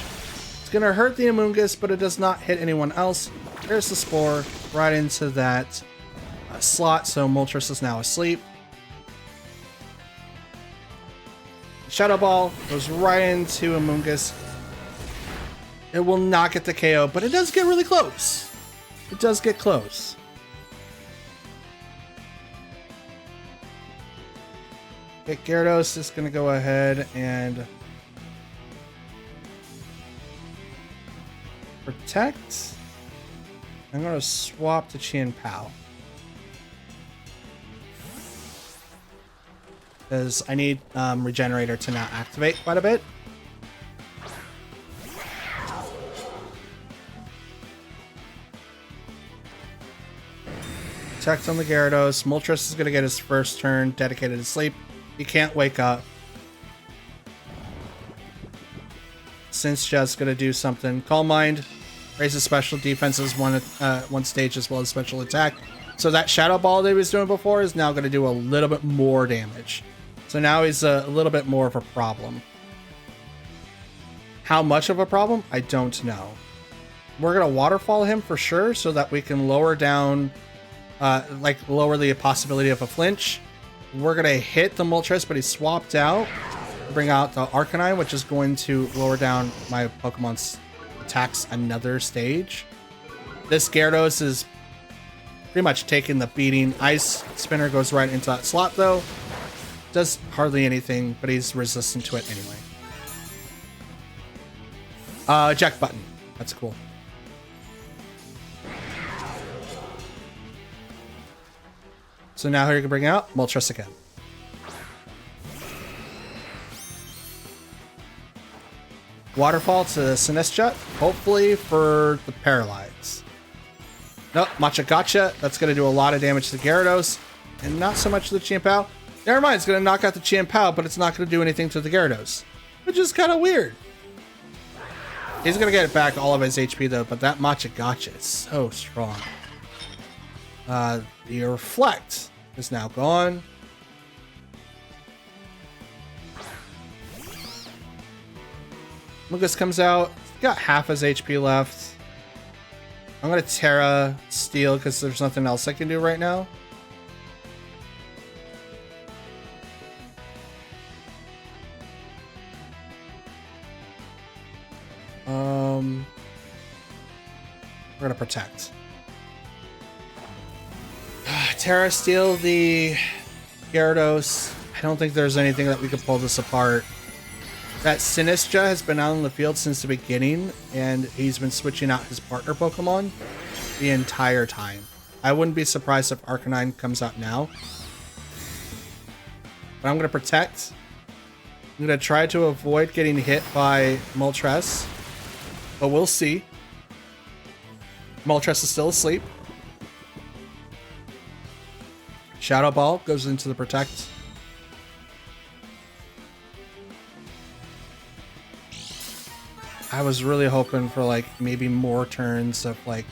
It's going to hurt the Amoonguss, but it does not hit anyone else. There's the Spore right into that slot, so Moltres is now asleep. Shadow Ball goes right into Amoonguss. It will not get the KO, but it does get really close. It does get close. Okay, Gyarados is going to go ahead and protect. I'm going to swap to Chien-Pao. because I need Regenerator to now activate quite a bit. Protect on the Gyarados. Moltres is going to get his first turn dedicated to sleep. He can't wake up. Sinceja's going to do something. Calm Mind raises special defenses one stage as well as special attack. So that Shadow Ball that he was doing before is now going to do a little bit more damage. So now he's a little bit more of a problem. How much of a problem? I don't know. We're going to Waterfall him for sure so that we can lower down, lower the possibility of a flinch. We're going to hit the Moltres, but he's swapped out. Bring out the Arcanine, which is going to lower down my Pokemon's attacks another stage. This Gyarados is pretty much taking the beating. Ice Spinner goes right into that slot though. Does hardly anything, but he's resistant to it anyway. Eject button. That's cool. So now here you can bring out Moltres again. Waterfall to Sinistcha, hopefully for the Paralyze. Nope, Matcha Gotcha. That's going to do a lot of damage to Gyarados, and not so much to the Chien-Pao. Never mind, it's going to knock out the Chien-Pao, but it's not going to do anything to the Gyarados, which is kind of weird. He's going to get back all of his HP though, but that Matcha Gotcha is so strong. The Reflect is now gone. Lucas comes out. He's got half his HP left. I'm going to Terra Steel because there's nothing else I can do right now. We're going to Protect. Terra Steel the Gyarados. I don't think there's anything that we could pull this apart. That Sinistcha has been out in the field since the beginning, and he's been switching out his partner Pokemon the entire time. I wouldn't be surprised if Arcanine comes out now. But I'm going to Protect. I'm going to try to avoid getting hit by Moltres, but we'll see. Moltres is still asleep. Shadow Ball goes into the Protect. I was really hoping for like maybe more turns of like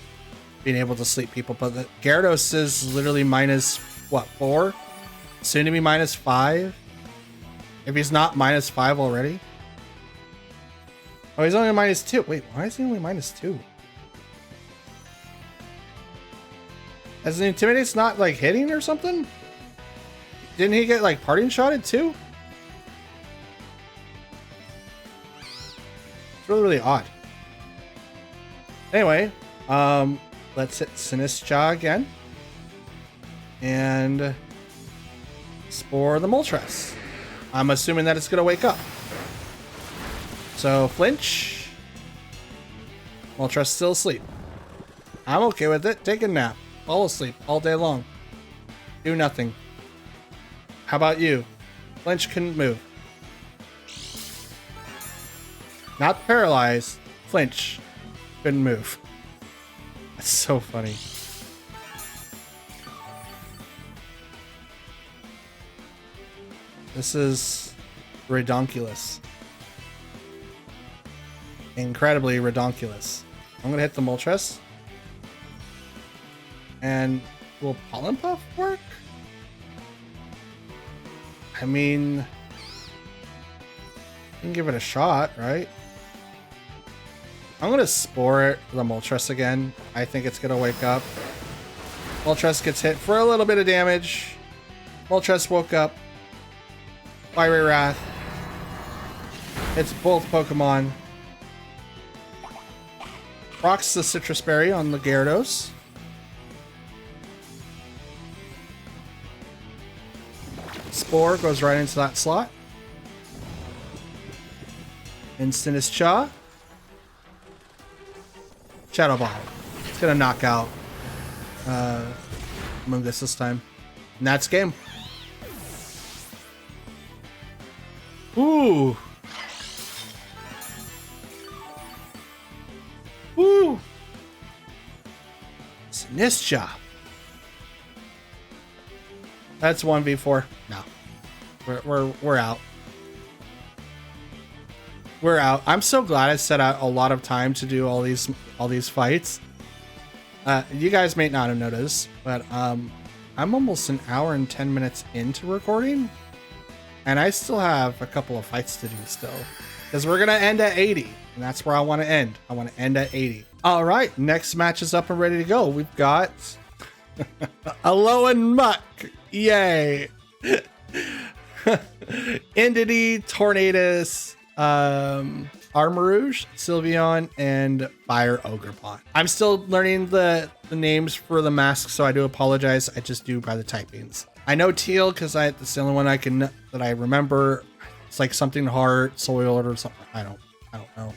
being able to sleep people, but the Gyarados is literally minus what, 4? Soon to be minus 5. If he's not minus 5 already. Oh, he's only minus 2. Wait, why is he only minus 2? As the Intimidate's not like hitting or something? Didn't he get like parting shotted too? Really odd. Anyway, let's hit Sinistcha again and Spore the Moltres. I'm assuming that it's gonna wake up. So flinch. Moltres still asleep. I'm okay with it. Take a nap. Fall asleep all day long. Do nothing. How about you? Flinch couldn't move. Not paralyzed, flinch, couldn't move. That's so funny. This is redonkulous. Incredibly redonkulous. I'm gonna hit the Moltres. And will Pollen Puff work? I mean, you can give it a shot, right? I'm going to Spore it the Moltres again. I think it's going to wake up. Moltres gets hit for a little bit of damage. Moltres woke up. Fiery Wrath. It's both Pokemon. Rocks the Citrus Berry on the Gyarados. Spore goes right into that slot. And Sinistcha. Shadow Ball. It's gonna knock out Mungus this time. And that's game. Ooh. Ooh. Sinistra. That's 1v4. No. We're out. We're out. I'm so glad I set out a lot of time to do all these fights. You guys may not have noticed, but I'm almost an hour and 10 minutes into recording, and I still have a couple of fights to do still, because we're gonna end at 80, and that's where I want to end. I want to end at 80. All right, next match is up and ready to go. We've got Alolan Muck. Yay. Entity, Tornadus, Armarouge, Sylveon, and Fire Ogerpon. I'm still learning the names for the masks, so I do apologize. I just do by the typings. I know Teal because that's the only one that I remember. It's like something hard, Soiled or something. I don't know.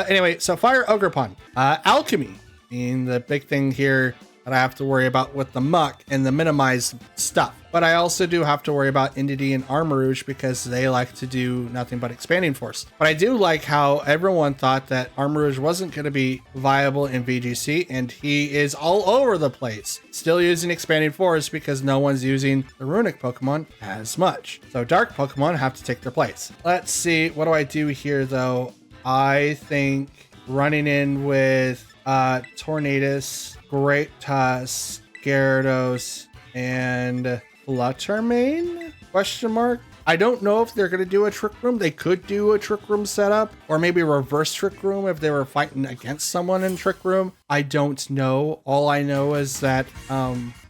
Anyway, so Fire Ogerpon. Alchemy being the big thing here that I have to worry about with the Muck and the minimized stuff. But I also do have to worry about Entity and Armarouge because they like to do nothing but Expanding Force. But I do like how everyone thought that Armarouge wasn't going to be viable in VGC, and he is all over the place. Still using Expanding Force because no one's using the Runic Pokemon as much. So Dark Pokemon have to take their place. Let's see, what do I do here though? I think running in with Tornadus, Great Tusk, Gyarados, and Fluttermane? Question mark. I don't know if they're going to do a Trick Room. They could do a Trick Room setup, or maybe a reverse Trick Room if they were fighting against someone in Trick Room. I don't know. All I know is that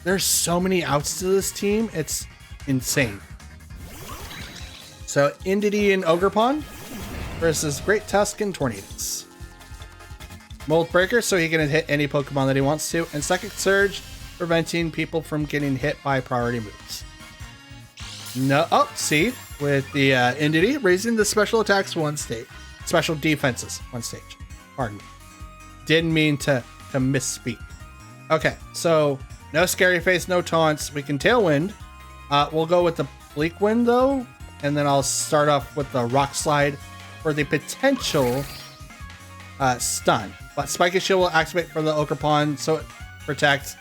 there's so many outs to this team. It's insane. So Entity and Ogerpon versus Great Tusk and Tornadus. Mold Breaker, so he can hit any Pokemon that he wants to, and Psychic Surge, preventing people from getting hit by priority moves. No, oh, see, with the Entity, raising the special attacks one stage, special defenses one stage. Pardon me. Didn't mean to misspeak. Okay, so no Scary Face, no taunts. We can Tailwind. We'll go with the Bleak Wind though, and then I'll start off with the Rock Slide for the potential stun. But Spiky Shield will activate for the Ogerpon, so it protects.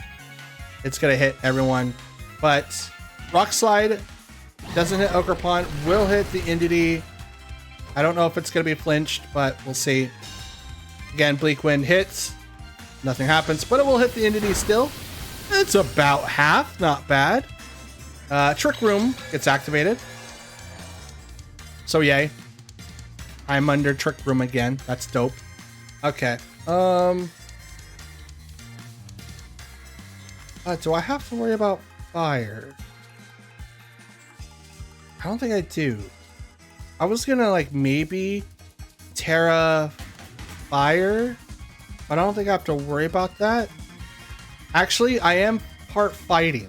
It's going to hit everyone. But Rock Slide doesn't hit Ogerpon, will hit the Entity. I don't know if it's going to be flinched, but we'll see. Again, Bleak Wind hits. Nothing happens, but it will hit the Entity still. It's about half, not bad. Trick Room gets activated. So yay. I'm under Trick Room again. That's dope. Okay. Do I have to worry about fire? I don't think I do. I was gonna like maybe Terra fire, but I don't think I have to worry about that. Actually, I am part fighting,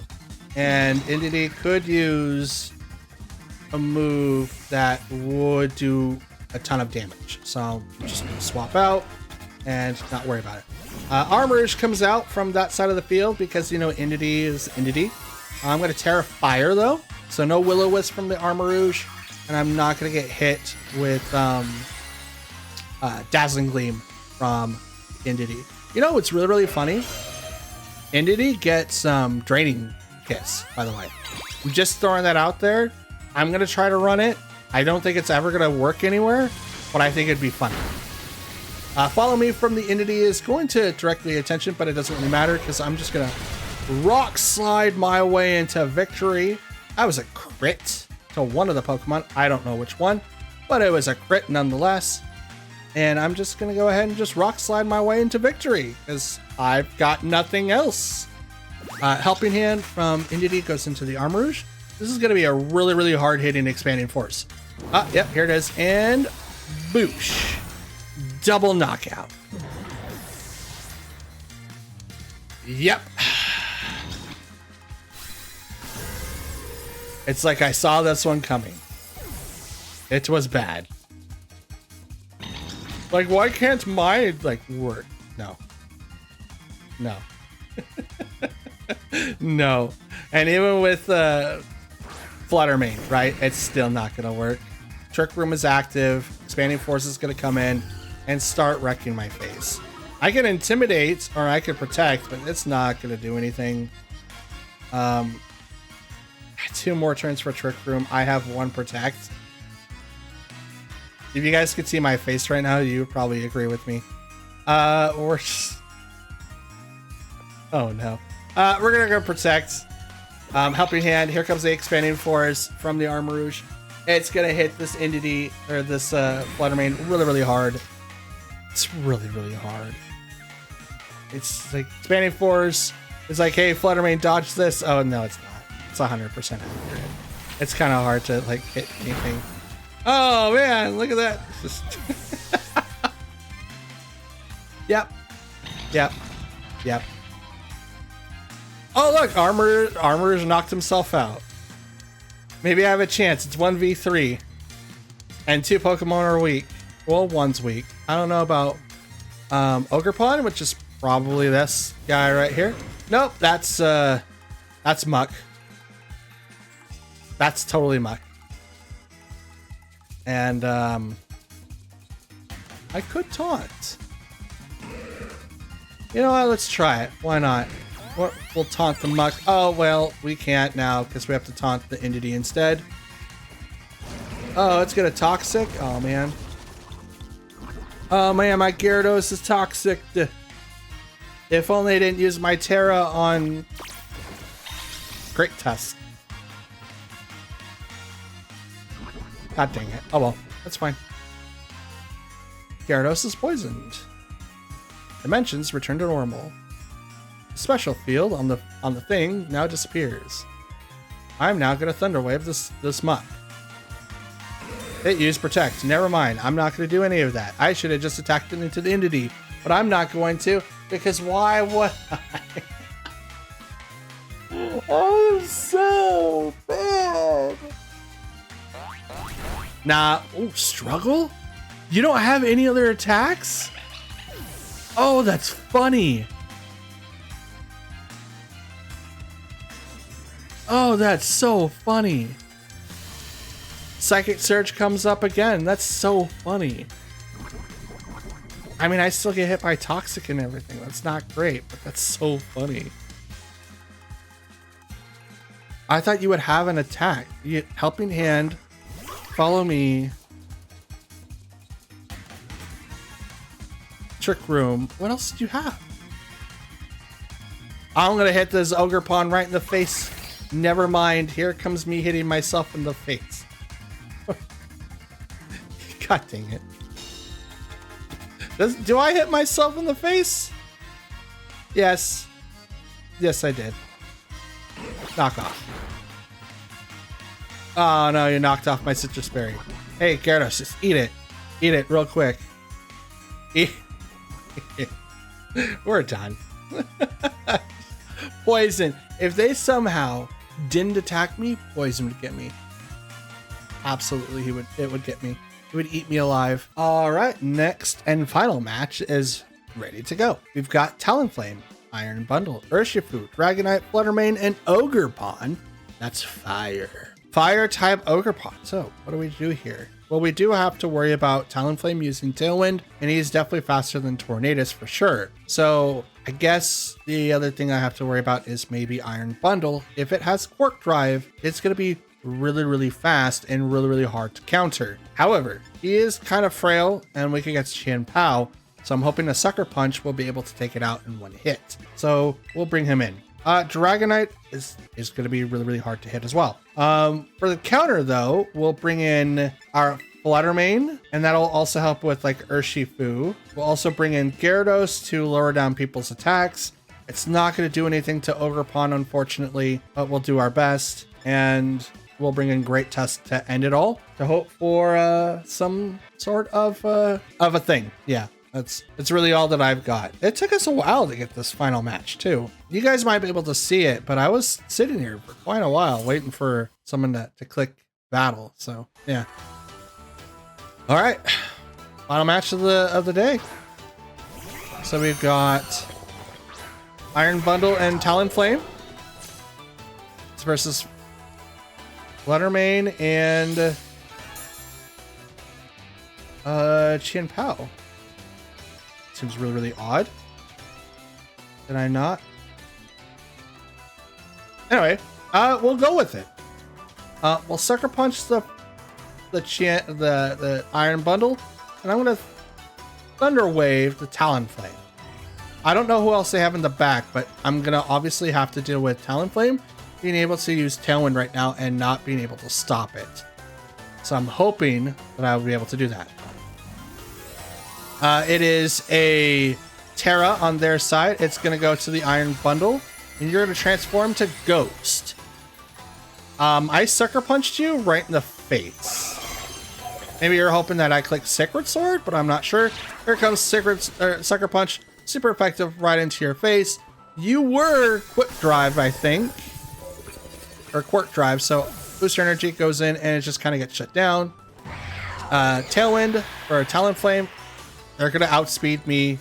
and Entity could use a move that would do a ton of damage. So I'm just gonna swap out and not worry about it. Armarouge comes out from that side of the field because, you know, Entity is Entity. I'm going to Terra Fire, though. So no Will-O-Wisp from the Armarouge. And I'm not going to get hit with Dazzling Gleam from Entity. You know what's really, really funny? Entity gets Draining Kiss, by the way. I'm just throwing that out there. I'm going to try to run it. I don't think it's ever going to work anywhere, but I think it'd be funny. Follow Me from the Entity is going to direct the attention, but it doesn't really matter because I'm just going to Rock Slide my way into victory. That was a crit to one of the Pokemon. I don't know which one, but it was a crit nonetheless. And I'm just going to go ahead and just Rock Slide my way into victory because I've got nothing else. Helping Hand from Entity goes into the Armarouge. This is going to be a really, really hard-hitting Expanding Force. Yep, here it is. And boosh. Double knockout. Yep. It's like I saw this one coming. It was bad. Like, why can't mine, like, work? No. No. No. And even with Fluttermane, right? It's still not going to work. Trick Room is active. Expanding Force is going to come in and start wrecking my face. I can Intimidate or I can Protect, but it's not going to do anything. 2 more turns for Trick Room. I have 1 Protect. If you guys could see my face right now, you would probably agree with me. Or just... Oh no. We're gonna go Protect. Helping Hand. Here comes the Expanding Force from the Armarouge. It's gonna hit this entity or this Fluttermane really hard. It's really hard. It's like Expanding Force is like, hey, Fluttermane, dodge this. Oh no, it's not. It's 100% accurate. It's kind of hard to like hit anything. Oh man, look at that. Just Yep. Oh look, Armor's knocked himself out. Maybe I have a chance. It's 1v3. And 2 Pokemon are weak. Well, 1's weak. I don't know about Ogerpon, which is probably this guy right here. Nope, that's Muck. That's totally Muck. And I could taunt. You know what? Let's try it. Why not? We'll taunt the Muck. Oh, well, we can't now because we have to taunt the entity instead. Oh, it's gonna Toxic. Oh, man. Oh, man, my Gyarados is toxic. If only I didn't use my Terra on Great Tusk. God dang it. Oh, well, that's fine. Gyarados is poisoned. Dimensions return to normal. The special field on the thing now disappears. I'm now gonna Thunder Wave this Muck. It used Protect. Never mind. I'm not gonna do any of that. I should have just attacked it into the entity, but I'm not going to because why would I? Oh, so bad. Nah. Oh, Struggle? You don't have any other attacks? Oh, that's funny. Oh, that's so funny. Psychic Surge comes up again. That's so funny. I mean, I still get hit by Toxic and everything. That's not great, but that's so funny. I thought you would have an attack. Helping Hand. Follow me. Trick Room. What else did you have? I'm gonna hit this Ogerpon right in the face. Never mind. Here comes me hitting myself in the face. God dang it. Do I hit myself in the face? Yes. Yes, I did. Knock off. Oh no, you knocked off my Citrus Berry. Hey, Gyarados, just eat it. Eat it real quick. Eat. We're done. Poison. If they somehow didn't attack me, Poison would get me. Absolutely, it would get me. It would eat me alive. All right, next and final match is ready to go. We've got Talonflame, Iron Bundle, Urshifu, Dragonite, Fluttermane, and Ogerpon. That's fire. Fire type Ogerpon. So what do we do here? Well, we do have to worry about Talonflame using Tailwind, and he's definitely faster than Tornadus for sure. So I guess the other thing I have to worry about is maybe Iron Bundle. If it has Quark Drive, it's going to be really fast and really hard to counter. However, he is kind of frail, and we can get Chien Pao, so I'm hoping a Sucker Punch will be able to take it out in one hit. So we'll bring him in. Dragonite is going to be really hard to hit as well. For the counter though, we'll bring in our Fluttermane, and that'll also help with like Urshifu. We'll also bring in Gyarados to lower down people's attacks. It's not going to do anything to Ogerpon, unfortunately, but we'll do our best. And we'll bring in Great Tusk to end it all, to hope for some sort of a thing. Yeah. That's really all that I've got. It took us a while to get this final match too. You guys might be able to see it, but I was sitting here for quite a while waiting for someone to click battle. So yeah. All right, final match of the day. So we've got Iron Bundle and Talonflame. It's versus Fluttermane and Chien Pao. Seems really, really odd. Did I not? Anyway, we'll go with it. We'll Sucker Punch the Iron Bundle, and I'm gonna Thunder Wave the Talonflame. I don't know who else they have in the back, but I'm gonna obviously have to deal with Talonflame being able to use Tailwind right now and not being able to stop it. So I'm hoping that I'll be able to do that. It is a Terra on their side. It's gonna go to the Iron Bundle, and you're gonna transform to Ghost. I Sucker Punched you right in the face. Maybe you're hoping that I click Sacred Sword, but I'm not sure. Here comes Sucker Punch. Super effective right into your face. You were Quick Drive, I think. Or Quirk Drive, so Booster Energy goes in and it just kind of gets shut down. Tailwind or Talonflame. They're going to outspeed me.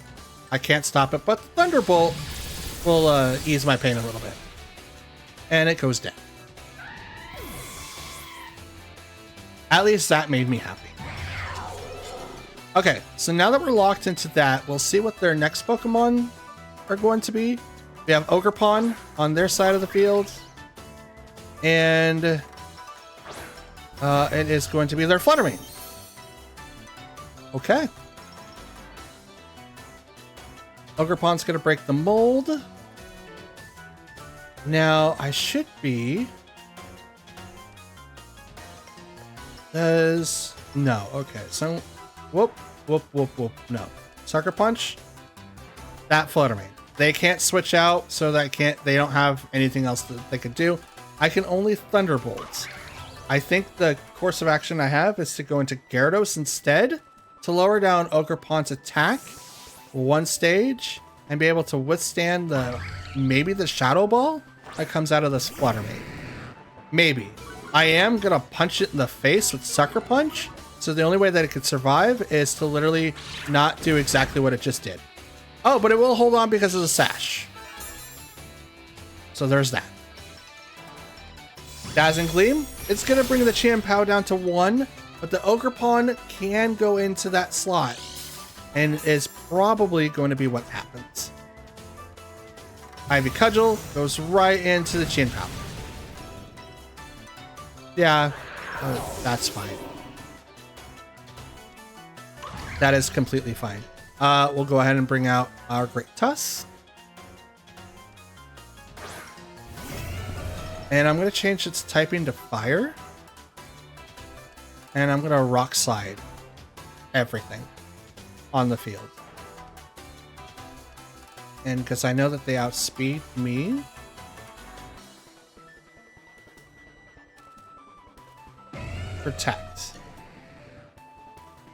I can't stop it, but Thunderbolt will ease my pain a little bit. And it goes down. At least that made me happy. Okay, so now that we're locked into that, we'll see what their next Pokemon are going to be. We have Ogerpon on their side of the field. And it is going to be their Fluttermane. Okay. Ogerpon's going to break the mold. Now, I should be... No, okay, so... Whoop, no. Sucker Punch. That Fluttermane. They can't switch out, so they don't have anything else that they could do. I can only Thunderbolt. I think the course of action I have is to go into Gyarados instead to lower down Ogerpon's attack one stage and be able to withstand maybe the Shadow Ball that comes out of this Fluttermane. Maybe. I am going to punch it in the face with Sucker Punch, so the only way that it could survive is to literally not do exactly what it just did. Oh, but it will hold on because of the Sash. So there's that. Dazzling Gleam. It's going to bring the Chien Pao down to 1, but the Ogerpon can go into that slot and is probably going to be what happens. Ivy Cudgel goes right into the Chien Pao. Yeah, that's fine. That is completely fine. We'll go ahead and bring out our Great Tusk. And I'm going to change its typing to Fire. And I'm going to Rock Slide everything on the field. And because I know that they outspeed me. Protect.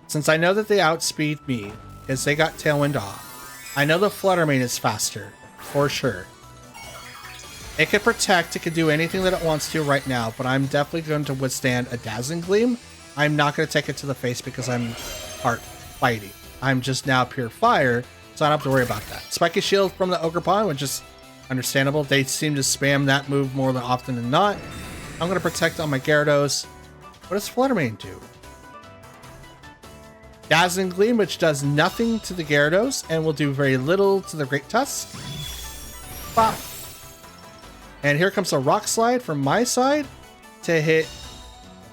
Since I know that they outspeed me, because they got Tailwind off, I know the Fluttermane is faster, for sure. It can protect, it can do anything that it wants to right now, but I'm definitely going to withstand a Dazzling Gleam. I'm not going to take it to the face because I'm heart fighting. I'm just now pure fire, so I don't have to worry about that. Spiky Shield from the Ogerpon, which is understandable. They seem to spam that move more than often than not. I'm going to protect on my Gyarados. What does Fluttermane do? Dazzling Gleam, which does nothing to the Gyarados and will do very little to the Great Tusk. Bop. And here comes a Rock Slide from my side to hit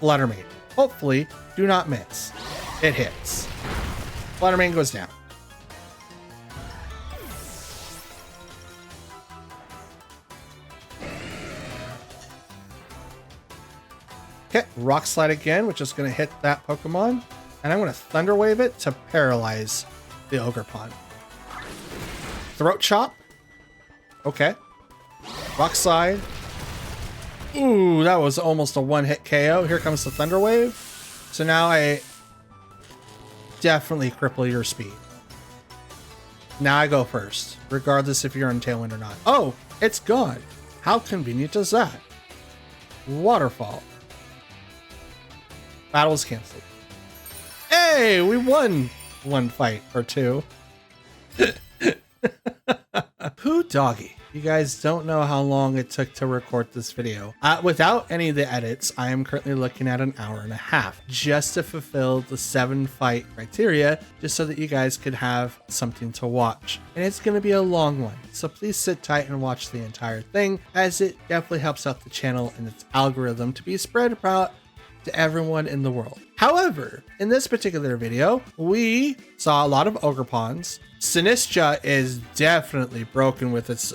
Fluttermane. Hopefully, do not miss. It hits. Fluttermane goes down. Okay, Rock Slide again, which is going to hit that Pokemon. And I'm going to Thunder Wave it to paralyze the Ogerpon. Throat Chop. Okay. Rock Slide. Ooh, that was almost a one-hit KO. Here comes the Thunder Wave. So now I definitely cripple your speed. Now I go first, regardless if you're on Tailwind or not. Oh, it's gone. How convenient is that? Waterfall. Battle's canceled. Hey, we won one fight or two. Poo doggy. You guys don't know how long it took to record this video. Without any of the edits, I am currently looking at an hour and a half just to fulfill the 7 fight criteria, just so that you guys could have something to watch. And it's going to be a long one, so please sit tight and watch the entire thing, as it definitely helps out the channel and its algorithm to be spread about to everyone in the world. However, in this particular video, we saw a lot of Ogrepons. Sinistra is definitely broken with its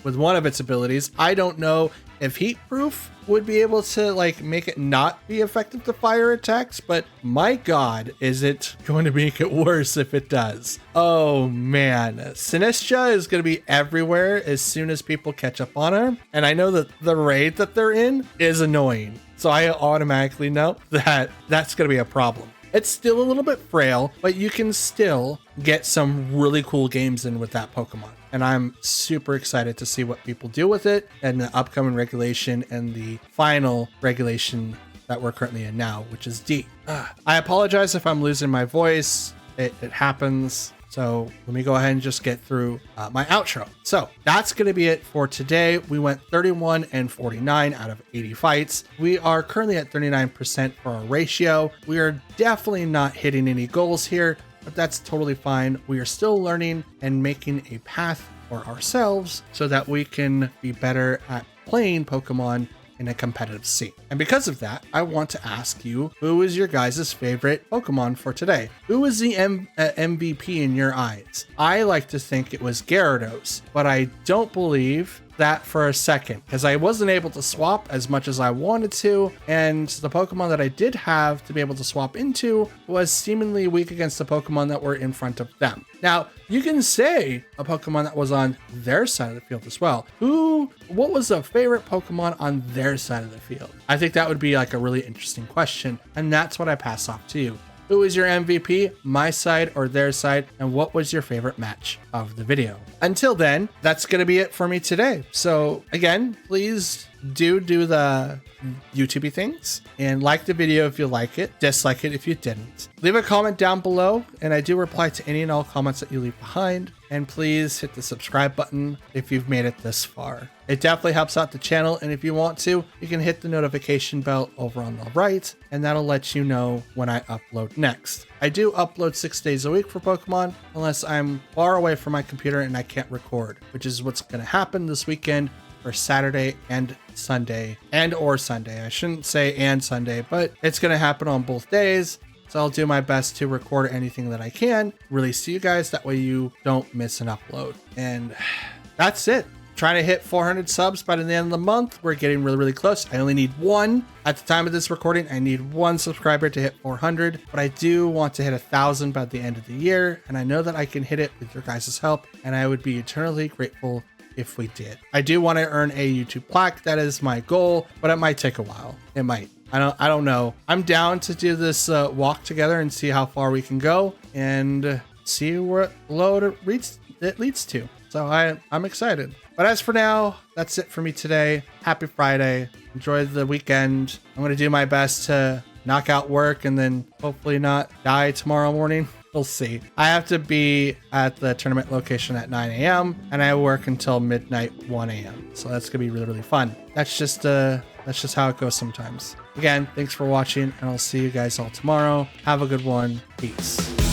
with one of its abilities. I don't know if Heat Proof would be able to like make it not be effective to fire attacks, but my god, is it going to make it worse if it does. Oh man, Sinistra is going to be everywhere as soon as people catch up on her, and I know that the raid that they're in is annoying, so I automatically know that that's going to be a problem. It's still a little bit frail, but you can still get some really cool games in with that Pokemon. And I'm super excited to see what people do with it and the upcoming regulation and the final regulation that we're currently in now, which is D. I apologize if I'm losing my voice. It happens. So let me go ahead and just get through my outro. So that's going to be it for today. We went 31 and 49 out of 80 fights. We are currently at 39% for our ratio. We are definitely not hitting any goals here, but that's totally fine. We are still learning and making a path for ourselves so that we can be better at playing Pokemon in a competitive scene. And because of that, I want to ask you, who is your guys' favorite Pokemon for today? Who is the MVP in your eyes? I like to think it was Gyarados, but I don't believe that for a second, because I wasn't able to swap as much as I wanted to, and the Pokemon that I did have to be able to swap into was seemingly weak against the Pokemon that were in front of them. Now, you can say a Pokemon that was on their side of the field as well. What was the favorite Pokemon on their side of the field? I think that would be like a really interesting question, and that's what I pass off to you. Who is your MVP, my side or their side, and what was your favorite match of the video? Until then, that's going to be it for me today. So again, please do the YouTube things and like the video if you like it, dislike it if you didn't. Leave a comment down below, and I do reply to any and all comments that you leave behind. And please hit the subscribe button if you've made it this far. It definitely helps out the channel, and if you want to, you can hit the notification bell over on the right, and that'll let you know when I upload next. I do upload 6 days a week for Pokemon, unless I'm far away from my computer and I can't record, which is what's going to happen this weekend for Saturday and Sunday, or Sunday. I shouldn't say and Sunday, but it's going to happen on both days. So I'll do my best to record anything that I can, release to you guys. That way you don't miss an upload. And that's it. Trying to hit 400 subs by the end of the month. We're getting really, really close. I only need one. At the time of this recording, I need one subscriber to hit 400, but I do want to hit 1,000 by the end of the year. And I know that I can hit it with your guys' help, and I would be eternally grateful if we did. I do want to earn a YouTube plaque. That is my goal, but it might take a while. It might. I don't know. I'm down to do this walk together and see how far we can go and see where it leads to. So I'm excited. But as for now, that's it for me today. Happy Friday. Enjoy the weekend. I'm going to do my best to knock out work and then hopefully not die tomorrow morning. We'll see. I have to be at the tournament location at 9 a.m. and I work until midnight 1 a.m. So that's gonna be really, really fun. That's just how it goes sometimes. Again, thanks for watching, and I'll see you guys all tomorrow. Have a good one. Peace.